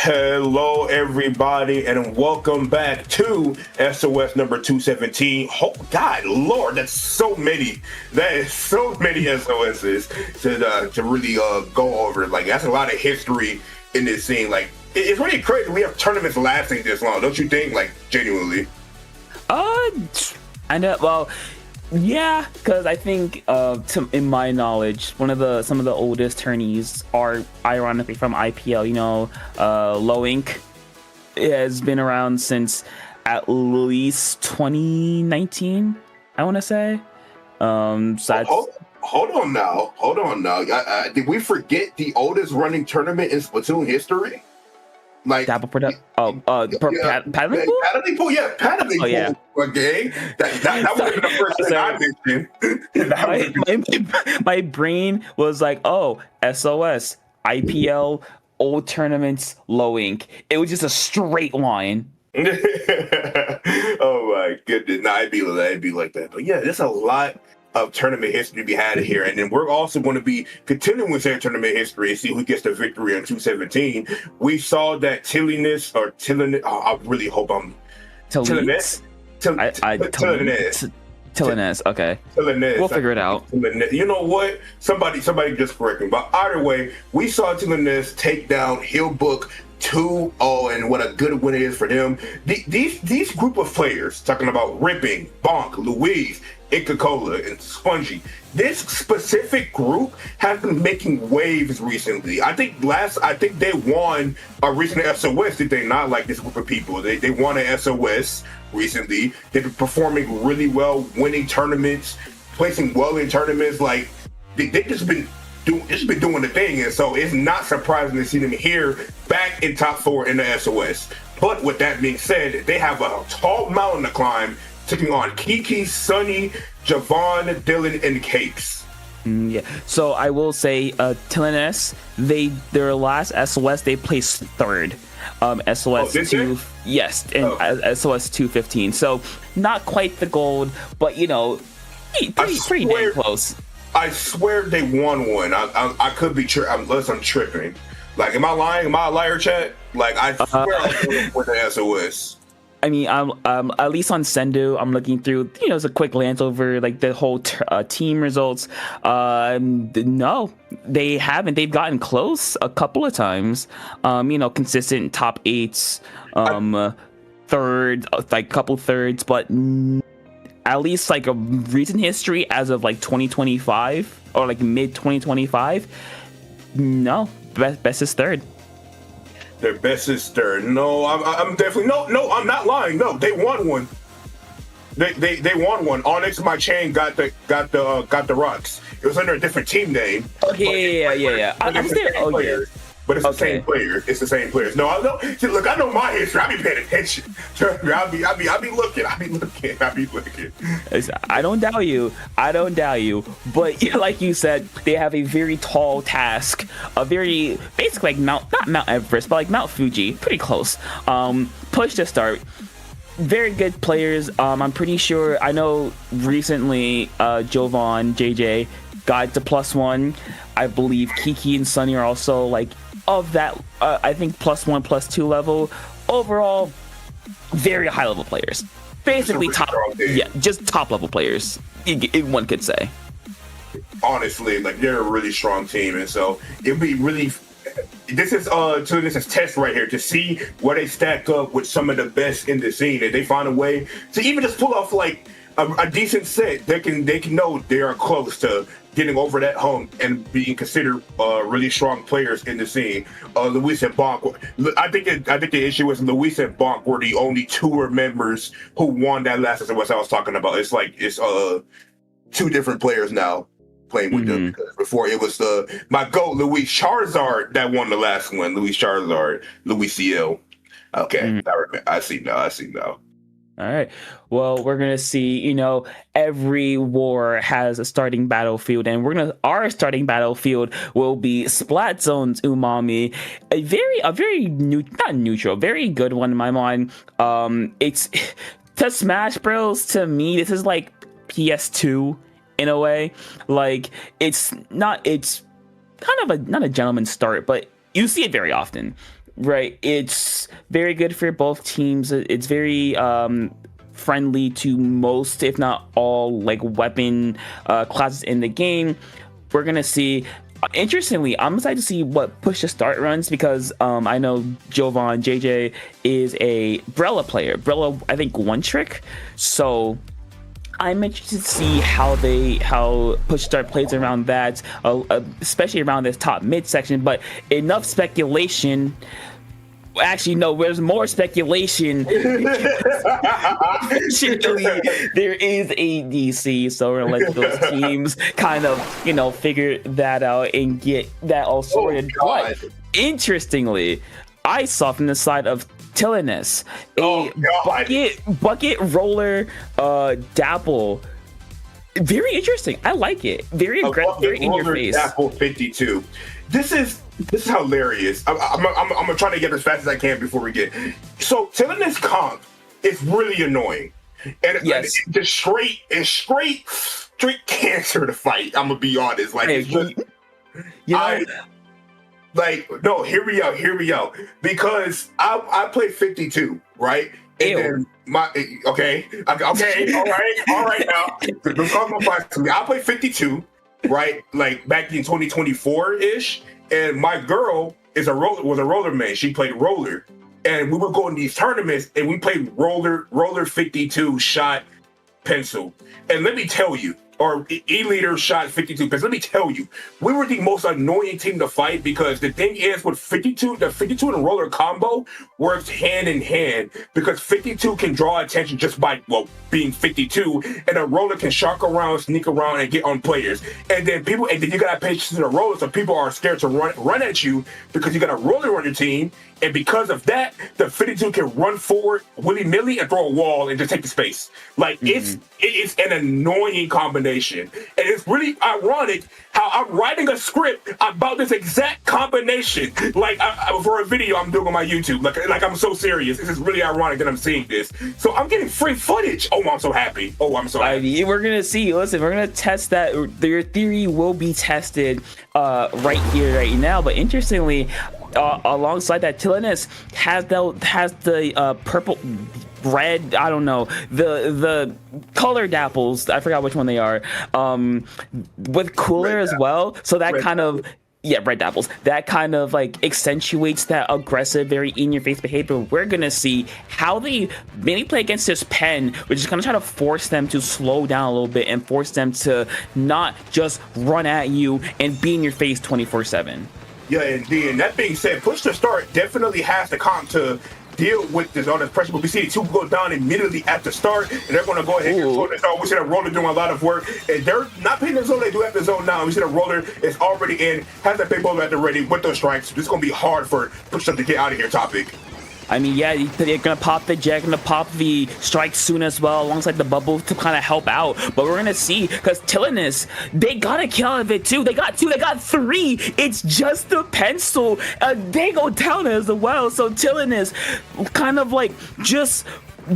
Hello, everybody, and welcome back to SOS number 217. Oh, God, Lord, that's so many. That is so many SOSs to really go over. Like, that's a lot of history in this scene. Like, it's really crazy. We have tournaments lasting this long, don't you think? Like, genuinely. Well, yeah, because I think, in my knowledge, some of the oldest tourneys are ironically from IPL. You know, Low Ink has been around since at least 2019. I want to say. So hold on now. Did we forget the oldest running tournament in Splatoon history? Like Paddling Pool? Paddling Pool. Okay, that was the first thing I mentioned. My brain was like, oh, SOS, IPL, old tournaments, Low Ink. It was just a straight line. Oh my goodness, nah, it'd be like that. But yeah, there's a lot of tournament history to be had here, and then we're also going to be continuing with our tournament history and see who gets the victory on 217. We saw that Tilines. I really hope I'm Tilines. Okay. Tilines. We'll figure it out. You know what? Somebody just correct me. But either way, we saw Tilines take down Hillbook 2-0, and what a good win it is for them. These group of players, talking about Ripping, Bonk, Louise, Coca-Cola, and Spongy, this specific group has been making waves recently. I think they won a recent SOS, did they not? Like, this group of people, they won an SOS recently. They've been performing really well, winning tournaments, placing well in tournaments. Like, they just been doing the thing, and so it's not surprising to see them here back in top 4 in the SOS. But with that being said, they have a tall mountain to climb, taking on Kiki, Sunny, Javon, Dylan, and Cakes. Yeah. So I will say, Tilines, their last SOS they placed 3rd. SOS 2, yes, and SOS 215. So not quite the gold, but you know, pretty damn close. I swear they won one. I could be unless I'm tripping. Like, am I lying? Am I a liar, chat? Like, I swear I won the SOS. I mean, at least on Sendu, I'm looking through, you know, it's a quick glance over like the whole team results. No, they haven't. They've gotten close a couple of times. You know, consistent top 8s, third, like couple thirds, but at least like a recent history as of like 2025 or like mid 2025. No, best is 3rd. Their best is 3rd. No, I'm definitely no. I'm not lying. No, they won one. They won one. Onyx, my chain got the rocks. It was under a different team name. Okay, yeah. I'm still. Oh yeah. But it's the same player. It's the same players. No, I know. See, look, I know my history. I be paying attention. Trust me, I be looking. I don't doubt you. But like you said, they have a very tall task. A very basically like not Mount Everest, but like Mount Fuji, pretty close. Push to start. Very good players. I'm pretty sure. I know recently, Jovan, JJ got to +1. I believe Kiki and Sunny are also like of that. I think +1, +2 level. Overall, very high level players. Basically top, just top level players. One could say. Honestly, like they're a really strong team, and so it'd be really. This is test right here to see where they stack up with some of the best in the scene. If they find a way to even just pull off like a decent set, they can know they are close to getting over that hump and being considered really strong players in the scene. Luis and Bonk, I think the issue is Luis and Bonk were the only tour members who won that last season. What I was talking about. It's two different players now playing with them, because before it was my GOAT Luis Charizard that won the last one. Luis Charizard, Luis CL. Okay, I see now. All right. Well, we're gonna see. Every war has a starting battlefield, and our starting battlefield will be Splat Zone's Umami, a very not neutral, very good one in my mind. It's to Smash Bros. To me, this is like PS2 in a way. Like it's kind of not a gentleman's start, but you see it very often. Right, it's very good for both teams. It's very friendly to most, if not all, like weapon classes in the game. We're gonna see. Interestingly, I'm excited to see what push to start runs, because I know Jovan JJ is a Brella player. Brella, I think, one trick. So I'm interested to see how push start plays around that, especially around this top mid section. But enough speculation. Actually, no, there's more speculation. Actually, there is a DC, so we're gonna let those teams kind of, figure that out and get that all sorted. But interestingly, I saw from the side of Tilines a bucket roller dapple. Very interesting. I like it. Very aggressive, very in your face. Dapple 52. This is hilarious. I'm gonna try to get as fast as I can before we get. So Tilines comp is really annoying, and it's just straight cancer to fight. I'm gonna be honest. Like, no, hear me out. Because I played 52, right? And then all right now. I played 52, right? Like back in 2024-ish, and my girl was a roller man. She played roller, and we would go in these tournaments, and we played roller 52 shot pencil. And let me tell you, or E-Leader shot 52, because let me tell you, we were the most annoying team to fight, because the thing is with 52, the 52 and roller combo works hand in hand, because 52 can draw attention just by, being 52, and a roller can shark around, sneak around, and get on players. And then you gotta pay attention to the roller, so people are scared to run at you, because you got a roller on your team. And because of that, the 52 can run forward willy-nilly and throw a wall and just take the space. Like, it's an annoying combination. And it's really ironic how I'm writing a script about this exact combination. Like, for a video I'm doing on my YouTube. Like I'm so serious. This is really ironic that I'm seeing this. So I'm getting free footage. Oh, I'm so happy. We're going to see. Listen, we're going to test that. Your theory will be tested right here, right now. But interestingly, alongside that, Tilines has the purple, red, I don't know, the colored apples, I forgot which one they are, with cooler as well. So that kind of, red apples. That kind of like accentuates that aggressive, very in-your-face behavior. We're gonna see how they mainly play against this pen, which is gonna try to force them to slow down a little bit and force them to not just run at you and be in your face 24/7. Yeah, indeed. And that being said, push to start definitely has the comp to deal with all this pressure. But we see the two go down immediately at the start, and they're going to go ahead and control this. We see that roller doing a lot of work, and they're not playing the zone. They do have the zone now. We see the roller is already in, has that big ball at the ready with those strikes. This is going to be hard for push to get out of here. Topic. I mean, they're gonna pop the jet, gonna pop the strike soon as well, alongside the bubble to kind of help out. But we're gonna see, because Tilines, they got a kill out of it too. They got 2, they got 3. It's just the pencil. They go down as well. So Tilines, kind of like just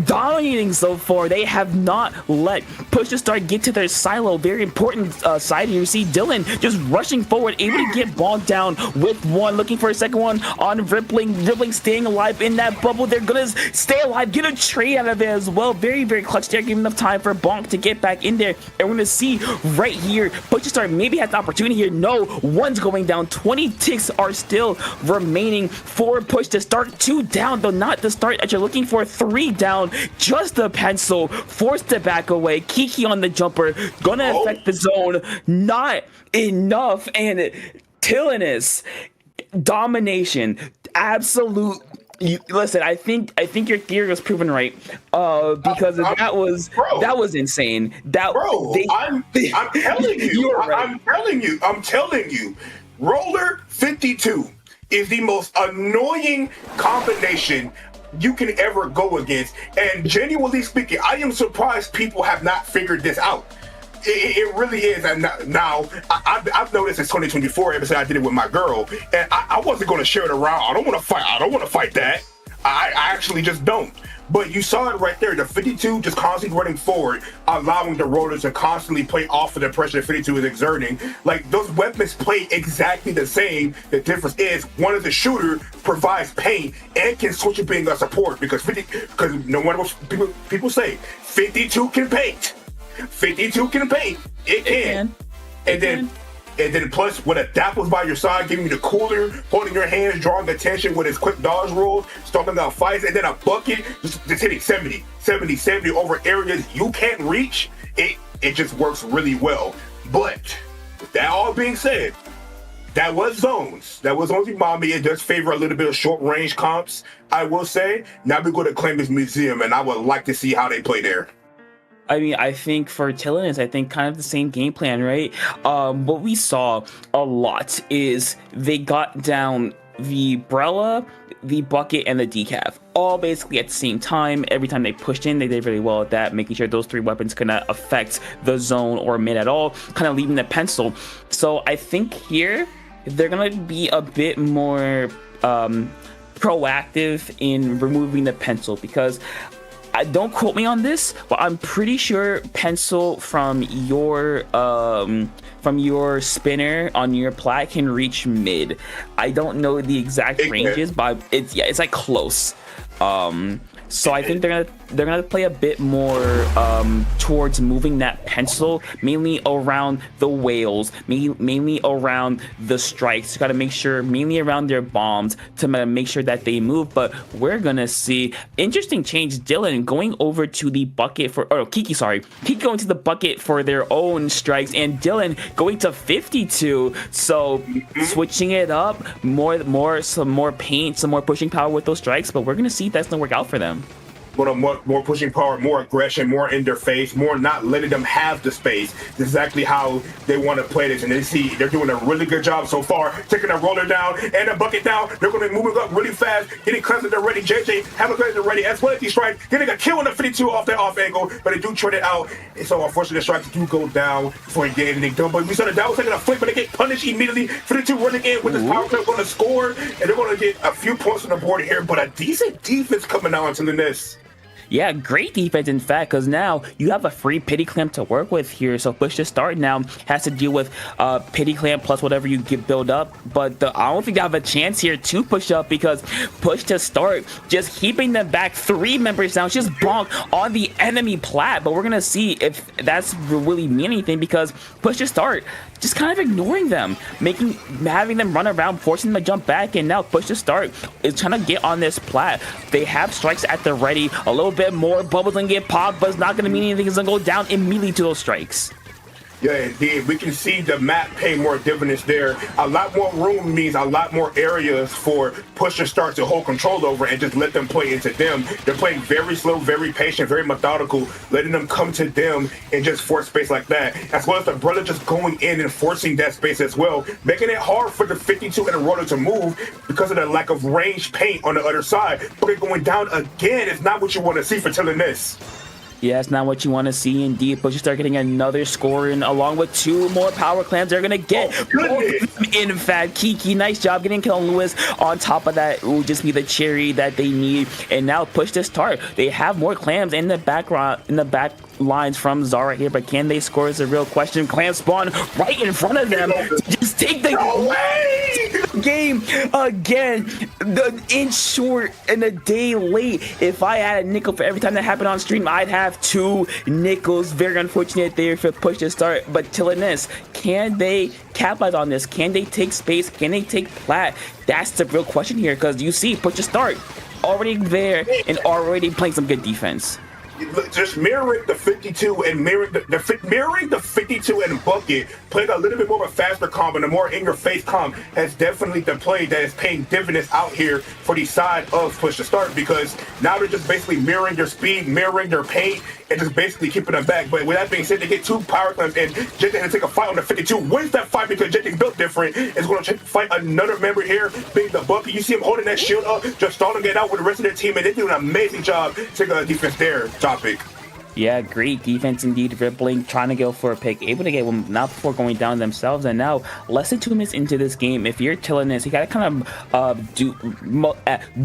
dominating so far. They have not let push to start get to their silo. Very important side here. You see Dylan just rushing forward, able to get bogged down with one, looking for a second one on Rippling staying alive in that bubble. They're gonna stay alive, get a trade out of it as well. Very, very clutch there, giving enough time for Bonk to get back in there. And we're gonna see right here, push to start maybe has the opportunity here. No, one's going down. 20 ticks are still remaining for push to start. 2 down, though not the start that you're looking for. 3 down. down just the pencil, forced to back away. Kiki on the jumper, gonna affect the zone. Not enough. And Tilines, domination, absolute. Listen, I think your theory was proven right, because that was insane. I'm telling you, Right. I'm telling you, Roller 52 is the most annoying combination you can ever go against. And genuinely speaking, I am surprised people have not figured this out. It really is. And now I've noticed since 2024, ever since I did it with my girl, and I wasn't going to share it around. I don't want to fight that. I actually just don't. But you saw it right there. The 52 just constantly running forward, allowing the rollers to constantly play off of the pressure 52 is exerting. Like, those weapons play exactly the same. The difference is one of the shooter provides paint and can switch it being a support, because no matter what people say, 52 can paint. 52 can paint. It can. And then plus, when a Dapple's by your side, giving you the cooler, holding your hands, drawing attention with his quick dodge rolls, stalking out fights, and then a bucket, just hitting 70 over areas you can't reach, it just works really well. But with that all being said, that was zones. That was zones Umami. It does favor a little bit of short range comps, I will say. Now we go to Claimant's Museum, and I would like to see how they play there. I mean, I think for Tilines, I think kind of the same game plan, right? What we saw a lot is they got down the Brella, the bucket, and the decaf, all basically at the same time. Every time they pushed in, they did really well at that, making sure those three weapons could not affect the zone or mid at all, kind of leaving the pencil. So I think here they're gonna be a bit more proactive in removing the pencil, because don't quote me on this, but I'm pretty sure pencil from your spinner on your plat can reach mid. I don't know the exact ranges, but it's like close. So I think they're gonna play a bit more towards moving that pencil, mainly around the whales, mainly around the strikes. You gotta make sure, mainly around their bombs, to make sure that they move. But we're gonna see interesting change. Dylan going over to the bucket Kiki going to the bucket for their own strikes, and Dylan going to 52. So switching it up, some more paint, some more pushing power with those strikes. But we're gonna see if that's gonna work out for them. More pushing power, more aggression, more in their face, more not letting them have the space. This is exactly how they want to play this, and they're doing a really good job so far, taking a roller down and a bucket down. They're going to be moving up really fast, getting Clemson ready. JJ have a Clemson ready as well as these strikes, getting a kill on the 52 off that off angle, but they do trade it out. And so unfortunately, the strikes do go down before you get anything done. But we saw the Dow taking a flip, but they get punished immediately. 52 running in with this power play, going to score, and they're going to get a few points on the board here, but a decent defense coming out to the Nest. Yeah, great defense, in fact, because now you have a free pity clamp to work with here. So push to start now has to deal with pity clamp plus whatever you build up. But I don't think they have a chance here to push up, because push to start just keeping them back 3 members down, just bonk on the enemy plat. But we're gonna see if that's really mean anything, because push to start just kind of ignoring them, having them run around, forcing them to jump back, and now push to start is trying to get on this plat. They have strikes at the ready, a little bit more, bubbles gonna get popped, but it's not gonna mean anything. It's gonna go down immediately to those strikes. Yeah, indeed. We can see the map pay more dividends there. A lot more room means a lot more areas for push and start to hold control over and just let them play into them. They're playing very slow, very patient, very methodical, letting them come to them and just force space like that. As well as the brother just going in and forcing that space as well, making it hard for the 52 and the roller to move because of the lack of range paint on the other side. But it going down again is not what you want to see for Tilines. Yeah, that's not what you want to see indeed. But you start getting another score in, along with 2 more power clans. They're going to get in fact. Kiki, nice job getting Kill Lewis. On top of that, it will just be the cherry that they need. And now push to start. They have more clams in the back lines from Zara here, but can they score is the real question. Clam spawn right in front of them. Just take the game again. The inch short and a day late. If I had a nickel for every time that happened on stream, I'd have 2 nickels. Very unfortunate there for push to start. But Tilines, can they capitalize on this? Can they take space? Can they take plat? That's the real question here, because you see push to start already there and already playing some good defense. Just mirroring the 52 and mirroring the 52 and bucket, playing a little bit more of a faster comp and a more in-your-face comp has definitely the play that is paying dividends out here for the side of push to start, because now they're just basically mirroring your speed, mirroring your paint, and just basically keeping them back. But with that being said, they get 2 power clams, and JJ had to take a fight on the 52. Wins that fight because JJ's built different. Is going to fight another member here, being the bucket. You see him holding that shield up, just stalling it out with the rest of their team, and they do an amazing job taking a defense there. Topic. Yeah, great defense indeed. Rippling, trying to go for a pick, able to get one not before going down themselves. And now, less than 2 minutes into this game, if you're Tilines, you gotta kind of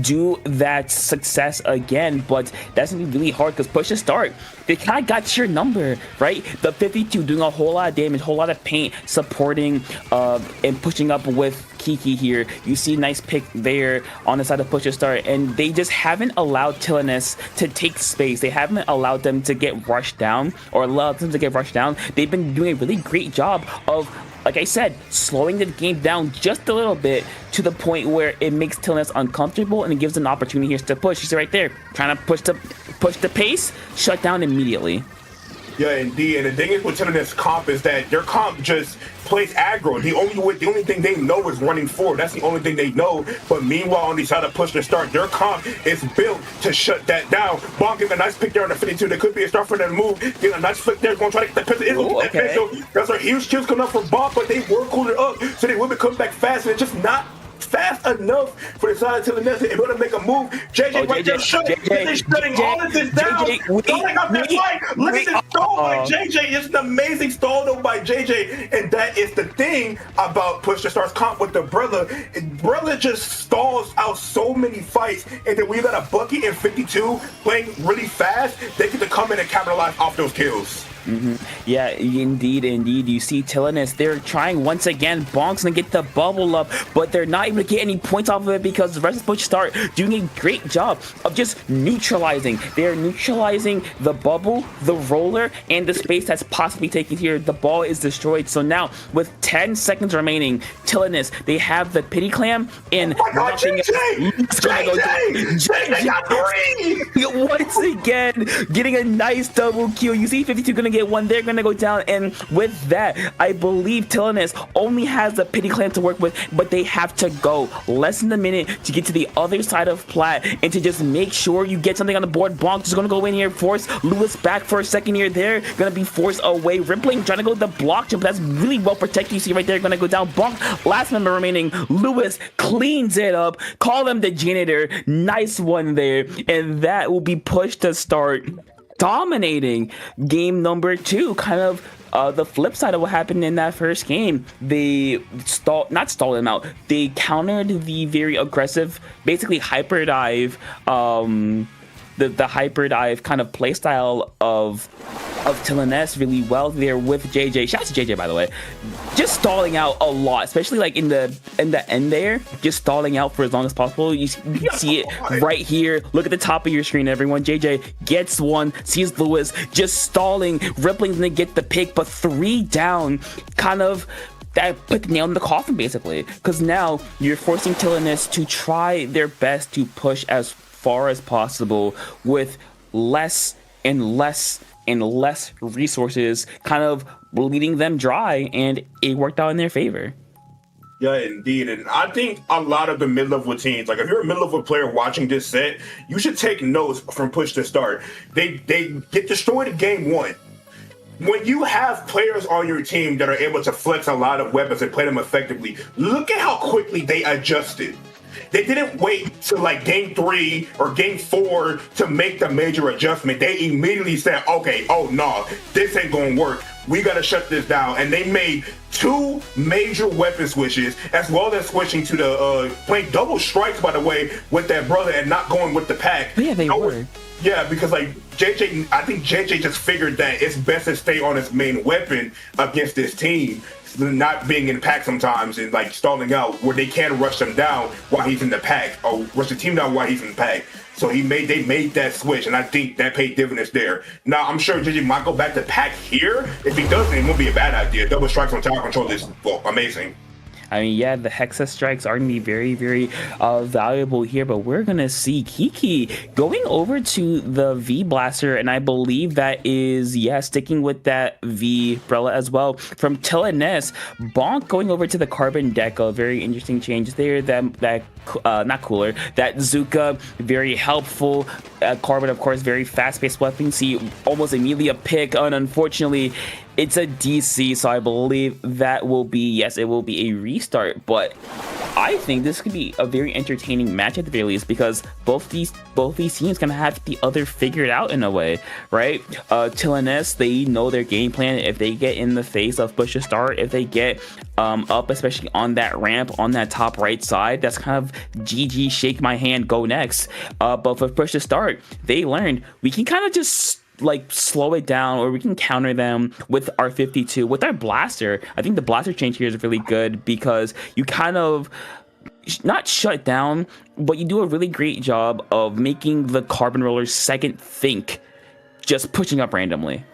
do that success again. But that's gonna be really hard because push to start, they kind of got your number, right? The 52 doing a whole lot of damage, whole lot of paint, supporting and pushing up with Kiki here. You see nice pick there on the side of push to start, and they just haven't allowed Tilines to take space. They haven't allowed them to get rushed down or allowed them to get rushed down. They've been doing a really great job of, like I said, slowing the game down just a little bit to the point where it makes Tilines uncomfortable and it gives them an opportunity here to push. He's right there trying to push the pace, shut down immediately. Yeah, indeed. And the thing is with Tilines comp is that their comp just plays aggro. The only thing they know is running forward. That's the only thing they know. But meanwhile, on the side of push to start, their comp is built to shut that down. Bonk getting a nice pick there on the 52. There could be a start for them to move. Getting a nice flick there. Going to try to get that pistol. Ooh, okay. There's a huge kills coming up for Bonk, but they were cooling up. So they will be coming back fast, and it's just not fast enough for the side of Tilines to be able to make a move. JJ right there shutting all of this down. Stalling up that fight. Look at this stall by JJ. It's an amazing stall though by JJ. And that is the thing about push to start's comp with the brother. Brother just stalls out so many fights. And then we got a bucket in 52 playing really fast. They get to come in and capitalize off those kills. Mm-hmm. Yeah, indeed. You see Tilines, they're trying once again. Bonk's gonna get the bubble up, but they're not able to get any points off of it because the rest of the push start doing a great job of just neutralizing. They're neutralizing the bubble, the roller, and the space that's possibly taken here. The ball is destroyed. So now, with 10 seconds remaining, Tilines, they have the pity clam and nothing else. JJ got 3! Once again, getting a nice double kill. You see 52 gonna get one, they're gonna go down, and with that, I believe Tilines only has the pity clan to work with, but they have to go less than a minute to get to the other side of Plat and to just make sure you get something on the board. Bonk just gonna go in here, force Lewis back for a second here. They're gonna be forced away. Rippling trying to go the block jump, that's really well protected. You see right there, gonna go down. Bonk, last member remaining. Lewis cleans it up. Call him the janitor. Nice one there, and that will be pushed to start dominating game number 2. Kind of the flip side of what happened in that first game. They not stalled him out. They countered the very aggressive, basically hyper dive, the hyper dive kind of playstyle of Tilines really well there with JJ. Shout out to JJ, by the way. Just stalling out a lot, especially like in the end there, just stalling out for as long as possible. You see it right here. Look at the top of your screen, everyone. JJ gets one, sees Lewis just stalling. Rippling's gonna get the pick, but 3 down, kind of that put the nail in the coffin basically, because now you're forcing Tilines to try their best to push as far as possible with less and less resources, kind of bleeding them dry, and it worked out in their favor. Yeah, indeed. And I think a lot of the mid-level teams, like if you're a mid-level player watching this set, you should take notes from push to start. They get destroyed in game 1. When you have players on your team that are able to flex a lot of weapons and play them effectively, look at how quickly they adjusted. They didn't wait till like game 3 or game 4 to make the major adjustment. They immediately said, okay, oh no, this ain't gonna work. We gotta shut this down. And they made 2 major weapon switches, as well as switching to the playing double strikes, by the way, with that brother and not going with the pack. Yeah, they were. Yeah, because like JJ, I think JJ just figured that it's best to stay on his main weapon against this team, not being in pack sometimes and like stalling out where they can rush him down while he's in the pack, or rush the team down while he's in the pack. So they made that switch, and I think that paid dividends there. Now I'm sure JJ might go back to pack here. If he doesn't, it won't be a bad idea. Double strikes on tower control is amazing. I mean, yeah, the Hexa strikes are going to be very, very valuable here, but we're going to see Kiki going over to the V Blaster, and I believe that is, yeah, sticking with that V Brella as well. From Tilines, Bonk going over to the Carbon Deco, very interesting change there. Not cooler, that Zuka, very helpful. Carbon, of course, very fast-paced weapon. See, almost immediately a pick, and unfortunately, it's a DC, so I believe that will be, yes, it will be a restart. But I think this could be a very entertaining match at the very least, because both these teams kind of have the other figured out in a way, right? Tilines, they know their game plan. If they get in the face of push to start, if they get up, especially on that ramp on that top right side, that's kind of GG, shake my hand, go next. But for push to start, they learned we can kind of just like slow it down, or we can counter them with our 52 with our blaster. I think the blaster change here is really good because you kind of not shut down, but you do a really great job of making the Carbon Rollers second think, just pushing up randomly.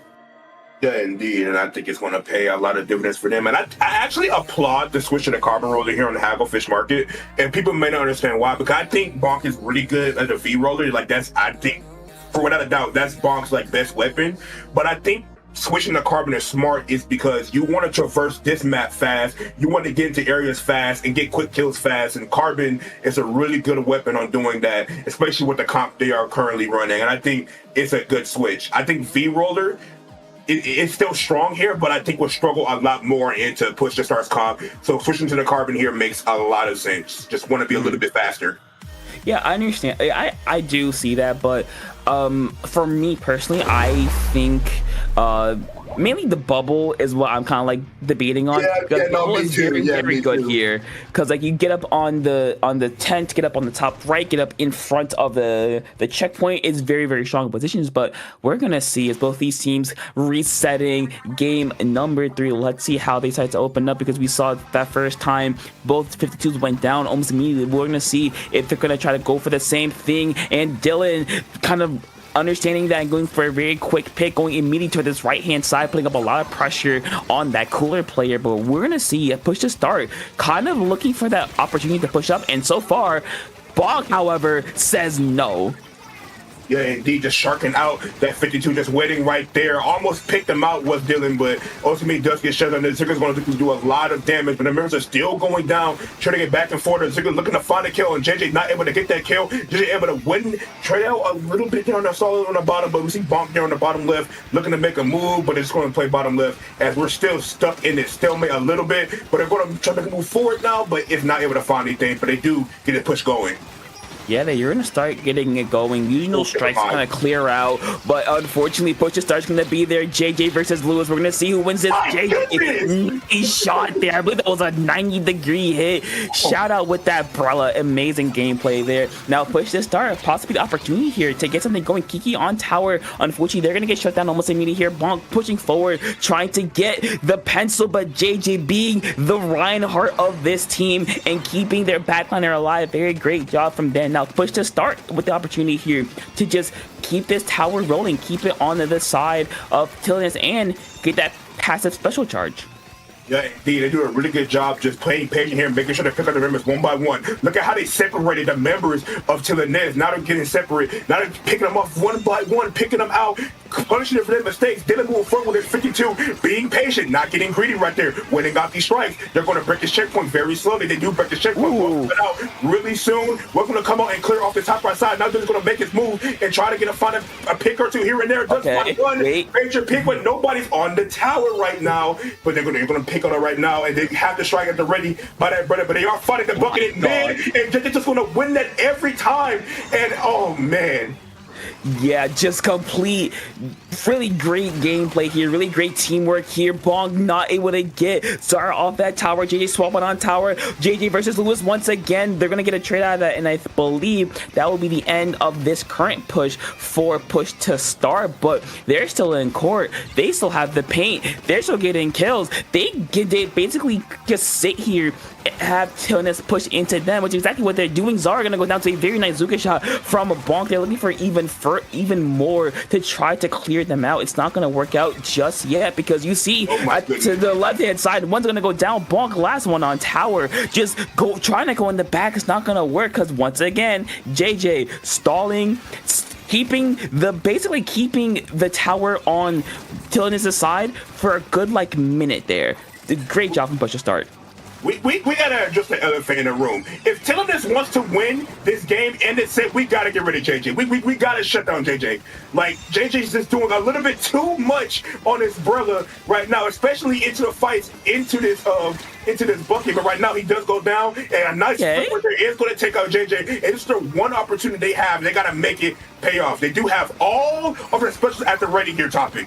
Yeah, indeed, and I think it's going to pay a lot of dividends for them. And I actually applaud the switch to the Carbon Roller here on the Hagglefish market, and people may not understand why, because I think Bonk is really good as a V Roller. Like, that's, I think, for without a doubt, that's Bonk's like best weapon. But I think switching to Carbon is smart is because you want to traverse this map fast, you want to get into areas fast and get quick kills fast, and Carbon is a really good weapon on doing that, especially with the comp they are currently running. And I think it's a good switch. I think V Roller, it's still strong here, but I think we'll struggle a lot more into push to starts comp. So switching to the Carbon here makes a lot of sense. Just want to be a little bit faster. Yeah, I understand. I do see that, but for me personally, I think mainly the bubble is what I'm kind of like debating on. Yeah, bubble is very good here, because like you get up on the tent, get up on the top right, get up in front of the checkpoint is very, very strong positions. But we're gonna see as both these teams resetting game number 3. Let's see how they decide to open up, because we saw that first time both 52s went down almost immediately. We're gonna see if they're gonna try to go for the same thing, and Dylan kind of understanding that and going for a very quick pick, going immediately to this right hand side, putting up a lot of pressure on that cooler player. But we're gonna see a push to start, kind of looking for that opportunity to push up, and so far Bonk, however, says no. Yeah, indeed, just sharking out that 52, just waiting right there. Almost picked him out, was Dylan, but ultimately does get shut down. The Zigger's going to do a lot of damage, but the members are still going down, trying to get back and forth. The Zigger looking to find a kill, and JJ not able to get that kill. JJ able to win, trail a little bit down there, solid on the bottom, but we see Bonk there on the bottom left, looking to make a move, but it's going to play bottom left, as we're still stuck in this stalemate a little bit, but they're going to try to move forward now, but it's not able to find anything, but they do get a push going. Yeah, you're going to start getting it going. Usual strikes going to clear out, but unfortunately, push to start's going to be there. JJ versus Lewis. We're going to see who wins this. JJ, he shot there. I believe that was a 90-degree hit. Shout out with that Brella. Amazing gameplay there. Now, push to start. Possibly the opportunity here to get something going. Kiki on tower. Unfortunately, they're going to get shut down almost immediately here. Bonk pushing forward, trying to get the pencil, but JJ being the Reinhardt of this team and keeping their backliner alive. Very great job from Ben. Now, push to start with the opportunity here to just keep this tower rolling, keep it on the side of Tilines, and get that passive special charge. Yeah, indeed. They do a really good job just playing patient here and making sure they pick up the members one by one. Look at how they separated the members of Tilines. Now they're getting separated. Now they're picking them off one by one, picking them out, punishing them for their mistakes. Dylan moving forward with his 52, being patient, not getting greedy right there. When they got these strikes, they're going to break this checkpoint very slowly. They do break the checkpoint. We'll out really soon. We're going to come out and clear off the top right side. Now Dylan's going to make his move and try to get a pick or two here and there. Just one major pick, but nobody's on the tower right now. But they're going to pick on it right now, and they have to strike at the ready by that brother, but they are fighting the bucket in mid, and they're just going to win that every time. And oh man, yeah, just complete really great gameplay here, really great teamwork here. Bonk not able to get Zara off that tower. JJ swapping on tower. JJ versus Lewis once again. They're gonna get a trade out of that, and I believe that will be the end of this current push for push to start. But they're still in court. They still have the paint. They're still getting kills. They basically just sit here, have Tilines push into them, which is exactly what they're doing. Zara gonna go down to a very nice Zuka shot from a Bonk. They're looking for even more to try to clear clear them out. It's not going to work out just yet because you see to the left-hand side, one's going to go down. Bonk, last one on tower. Just trying to go in the back. It's not going to work because once again, JJ stalling, basically keeping the tower on Tilines' side for a good like minute there. Great job from Push to Start. We gotta address the elephant in the room. If Tilines wants to win this game and it said we gotta get rid of JJ. We gotta shut down JJ. Like JJ's just doing a little bit too much on his brother right now, especially into the fights, into this bucket. But right now he does go down, and a nice flip is gonna take out JJ. And it's the one opportunity they have. They gotta make it pay off. They do have all of their specials at the ready here, Topic.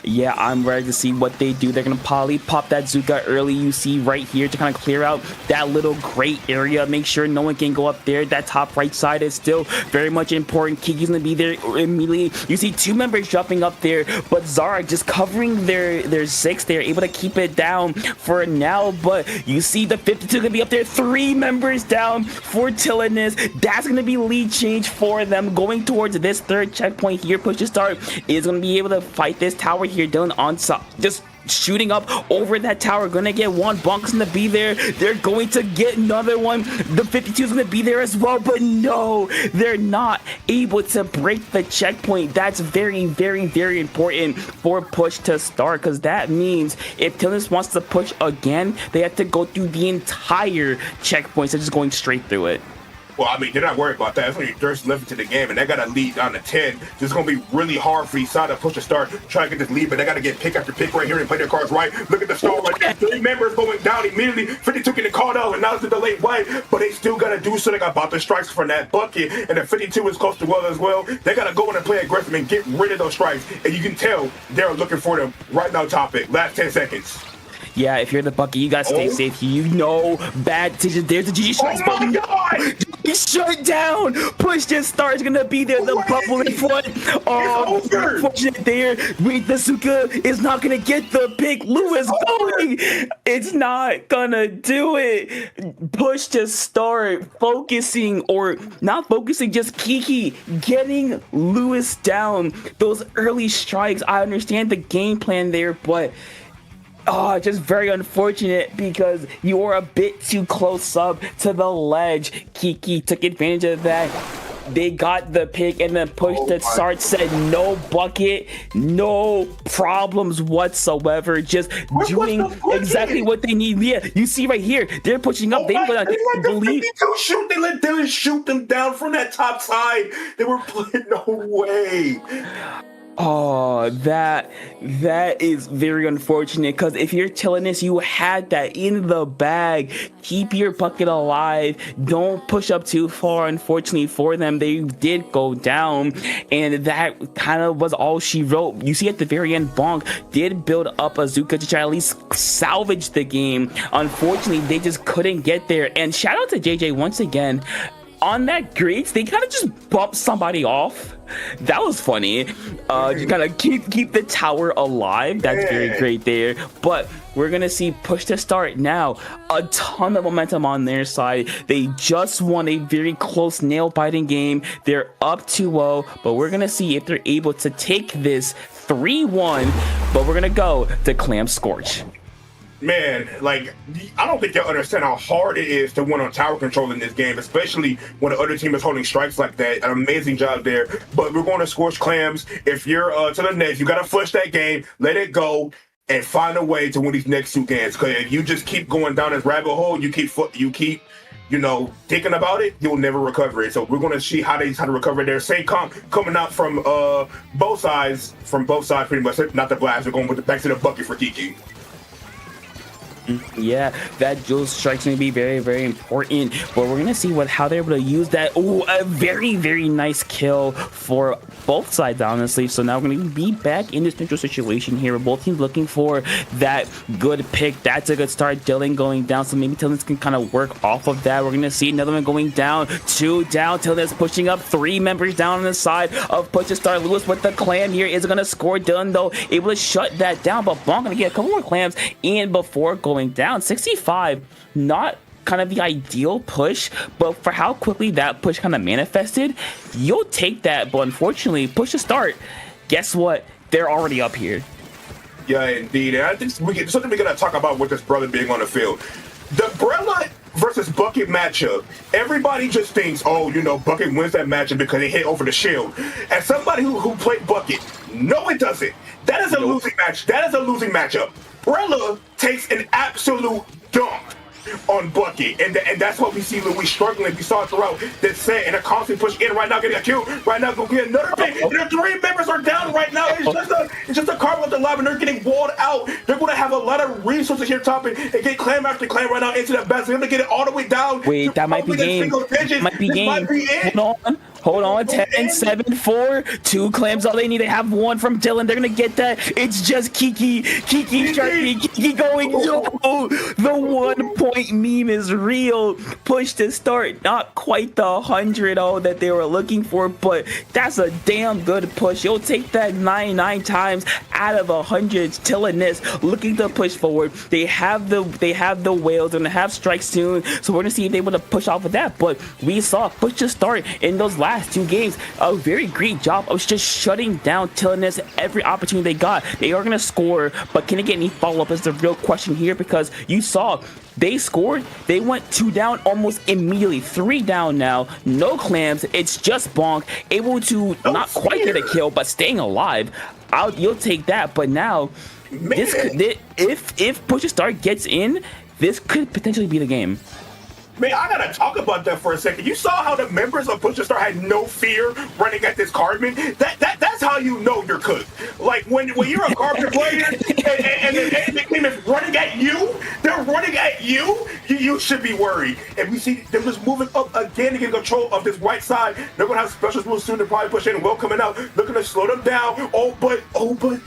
Yeah, I'm ready to see what they do. They're going to probably pop that Zuka early, you see right here, to kind of clear out that little gray area. Make sure no one can go up there. That top right side is still very much important. Kiki's going to be there immediately. You see two members jumping up there, but Zara just covering their 6. They're able to keep it down for now, but you see the 52 going to be up there. 3 members down for Tilines. That's going to be lead change for them going towards this third checkpoint here. Push to Start is going to be able to fight this tower here. Dylan on top, just shooting up over that tower. Gonna get one. Bonk's gonna be there. They're going to get another one. The 52 is gonna be there as well, but no, they're not able to break the checkpoint. That's very, very, very important for Push to Start, because that means if Tilines wants to push again, they have to go through the entire checkpoint instead of just going straight through it. Well, I mean, they're not worried about that. It's only Durst left into the game, and they got to lead down to 10. It's going to be really hard for each side to Push to Start, try to get this lead, but they got to get pick after pick right here and play their cards right. Look at the stall right there. 3 members going down immediately. 52 getting called out, and now it's the delayed white, but they still got to do something about the strikes from that bucket, and the 52 is close to well as well. They got to go in and play aggressive and get rid of those strikes, and you can tell they're looking for them right now. Topic. Last 10 seconds. Yeah, if you're the Bucky, you gotta stay safe. You know, bad decisions. There's the GG strikes. Oh my God! Shut down. Push to Start is gonna be there. The bubble in front. Oh, unfortunate there. Wait, the Suka is not gonna get the pick. Lewis going. It's not gonna do it. Push to Start focusing, or not focusing, just Kiki getting Lewis down. Those early strikes. I understand the game plan there, but just very unfortunate because you were a bit too close up to the ledge. Kiki took advantage of that. They got the pick, and then Push to Start said no bucket, no problems whatsoever. Just doing exactly what they need. Yeah, you see right here, they're pushing up. They let shoot. They let Dylan shoot them down from that top side. They were playing no way. Oh, that is very unfortunate, because if you're Tilines, you had that in the bag. Keep your bucket alive. Don't push up too far. Unfortunately for them, they did go down, and that kind of was all she wrote. You see at the very end, Bonk did build up Azuka to try to at least salvage the game. Unfortunately, they just couldn't get there. And shout out to JJ once again. On that Greats, they kind of just bumped somebody off. That was funny. Just kind of keep the tower alive. That's very great there. But we're gonna see Push to Start now. A ton of momentum on their side. They just won a very close nail-biting game. They're up 2-0, but we're gonna see if they're able to take this 3-1. But we're gonna go to Clam Scorch. Man, like, I don't think y'all understand how hard it is to win on tower control in this game, especially when the other team is holding strikes like that. An amazing job there. But we're going to Scorch Clams. If you're to the next, you got to flush that game, let it go, and find a way to win these next 2 games. Because if you just keep going down this rabbit hole, you keep thinking about it, you'll never recover it. So we're going to see how to recover there. Same coming out from both sides pretty much. Not the blast. We're going back to the bucket for Kiki. Yeah, that dual strike's gonna be very, very important. But we're gonna see how they're able to use that. Oh, a very, very nice kill for both sides, honestly. So now we're gonna be back in this neutral situation here, where both teams looking for that good pick. That's a good start. Dylan going down, so maybe Tilines can kind of work off of that. We're gonna see another one going down, 2 down. Tilines pushing up, 3 members down on the side of Push to Start. Lewis with the clam here is gonna score. Dylan though able to shut that down, but Bonk gonna get a couple more clams in before going down. 65, not kind of the ideal push, but for how quickly that push kind of manifested, you'll take that. But unfortunately, Push to Start, guess what? they're already up here. Yeah, indeed. And I think something we got to talk about with this brother being on the field. The Brella versus Bucket matchup. Everybody just thinks, oh, Bucket wins that matchup because they hit over the shield. As somebody who played Bucket, no, it doesn't. That is a losing match. That is a losing matchup. Brella takes an absolute dump on Bucket, and that's what we see when we struggling. We saw it throughout this set, and a constant push in right now, getting a kill. Right now, go get another pick. And the 3 members are down right now. It's just a car with the live, and they're getting walled out. They're going to have a lot of resources here topping and get clam after clam right now into the best. They're going to get it all the way down. Wait, that might be game. Might be game. Hold on. 10, 7, 4. 2 clams. All they need. They have 1 from Dylan. They're gonna get that. It's just Kiki going. Yo, the 1 point meme is real. Push to start. Not quite the 100 that they were looking for, but that's a damn good push. You'll take that 99 times out of 100. Tilines looking to push forward. They have the whales. They're gonna have strike soon, so we're gonna see if they're able to push off of that. But we saw push to start in those last 2 games. A very great job of just shutting down Tilines every opportunity they got. They are gonna score, but can they get any follow-up is the real question here, because you saw they scored, they went 2 down almost immediately. 3 down now, no clams. It's just Bonk able to not quite get a kill, but staying alive. You'll take that. But now, if Push to Start gets in, this could potentially be the game. Man, I gotta talk about that for a second. You saw how the members of Push to Start had no fear running at this Cardman? That's how you know you're cooked. Like when you're a Cardman player and the team is running at you, they're running at you, you should be worried. And we see them just moving up again to get control of this right side. They're gonna have special moves soon to probably push in. Will coming out, looking to slow them down. Oh, but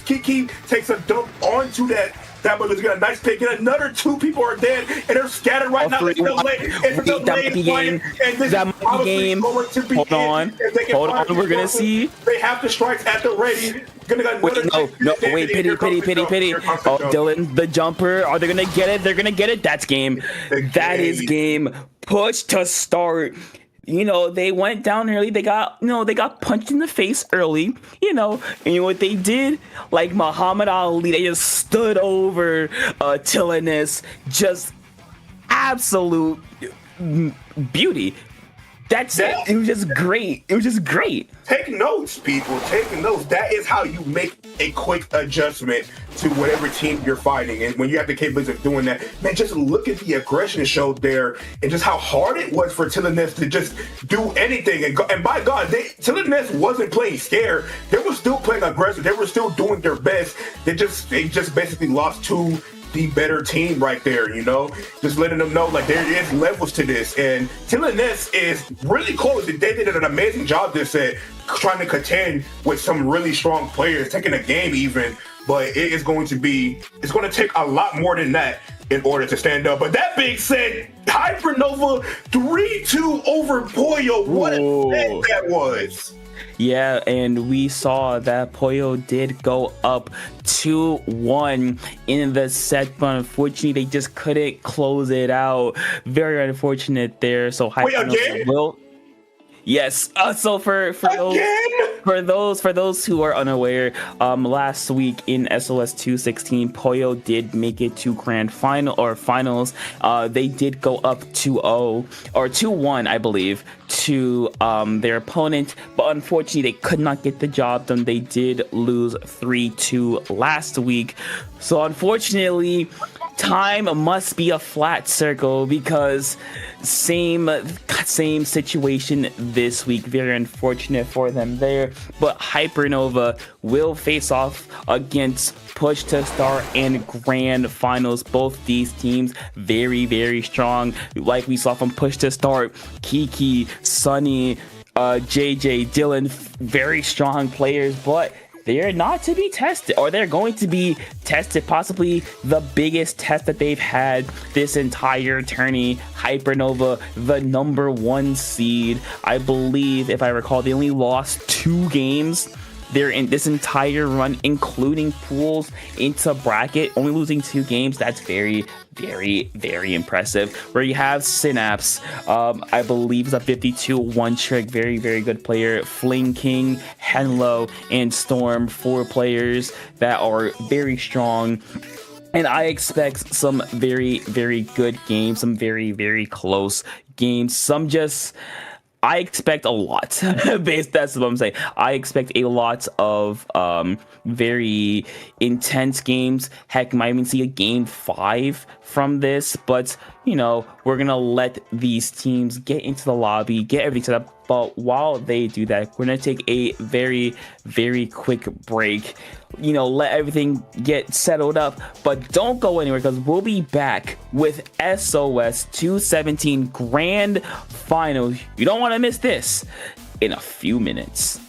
Kiki takes a dump onto that. That was get a nice pick, and another 2 people are dead, and they're scattered right now. It's that might be game. That might be game. Hold on. We're gonna see. They have the strikes at the ready. Wait, pity. Oh, Dylan, the jumper. Are they gonna get it? They're gonna get it. That's game. That is game. Push to start. They went down early. They got punched in the face early. And what they did, like Muhammad Ali, they just stood over Tilines. Just absolute beauty. That's it. It was just great. Take notes, people. Take notes. That is how you make a quick adjustment to whatever team you're fighting. And when you have the capability of doing that, man, just look at the aggression showed there and just how hard it was for Tilines to just do anything. And by God, Tilines wasn't playing scared. They were still playing aggressive. They were still doing their best. They just basically lost to the better team right there, just letting them know like there is levels to this. And Tilines is really close. They did an amazing job this set, trying to contend with some really strong players, taking a game even, but it's going to take a lot more than that in order to stand up. But that being said, Hypernova 3-2 over Pollo. What a set that was. Yeah, and we saw that Pollo did go up 2-1 in the set, but unfortunately they just couldn't close it out. Very unfortunate there. So Hypernova will. Yes. So for those who are unaware, last week in SOS 216, Pollo did make it to grand finals. They did go up 2-0 or 2-1, I believe, to their opponent, but unfortunately they could not get the job done. They did lose 3-2 last week. So unfortunately, time must be a flat circle, because same situation this week. Very unfortunate for them there. But Hypernova will face off against Push to Start in grand finals. Both these teams very, very strong. Like we saw from Push to Start, Kiki, Sunny, JJ, Dylan, very strong players, but they're not to be tested, or they're going to be tested, possibly the biggest test that they've had this entire tourney. Hypernova, the number 1 seed, I believe, if I recall, they only lost 2 games they're in this entire run, including pools into bracket, only losing 2 games. That's very, very impressive. Where you have Synapse, I believe is a 52 one trick, very good player. Fling King, Henlo, and Storm, 4 players that are very strong. And I expect some very good games, some very close games, I expect a lot. That's what I'm saying. I expect a lot of very intense games. Heck, might even see a game 5 from this. But, you know, we're going to let these teams get into the lobby, get everything set up. But while they do that, we're going to take a very quick break. You know, let everything get settled up. But don't go anywhere, because we'll be back with SOS 217 Grand Finals. You don't want to miss this in a few minutes.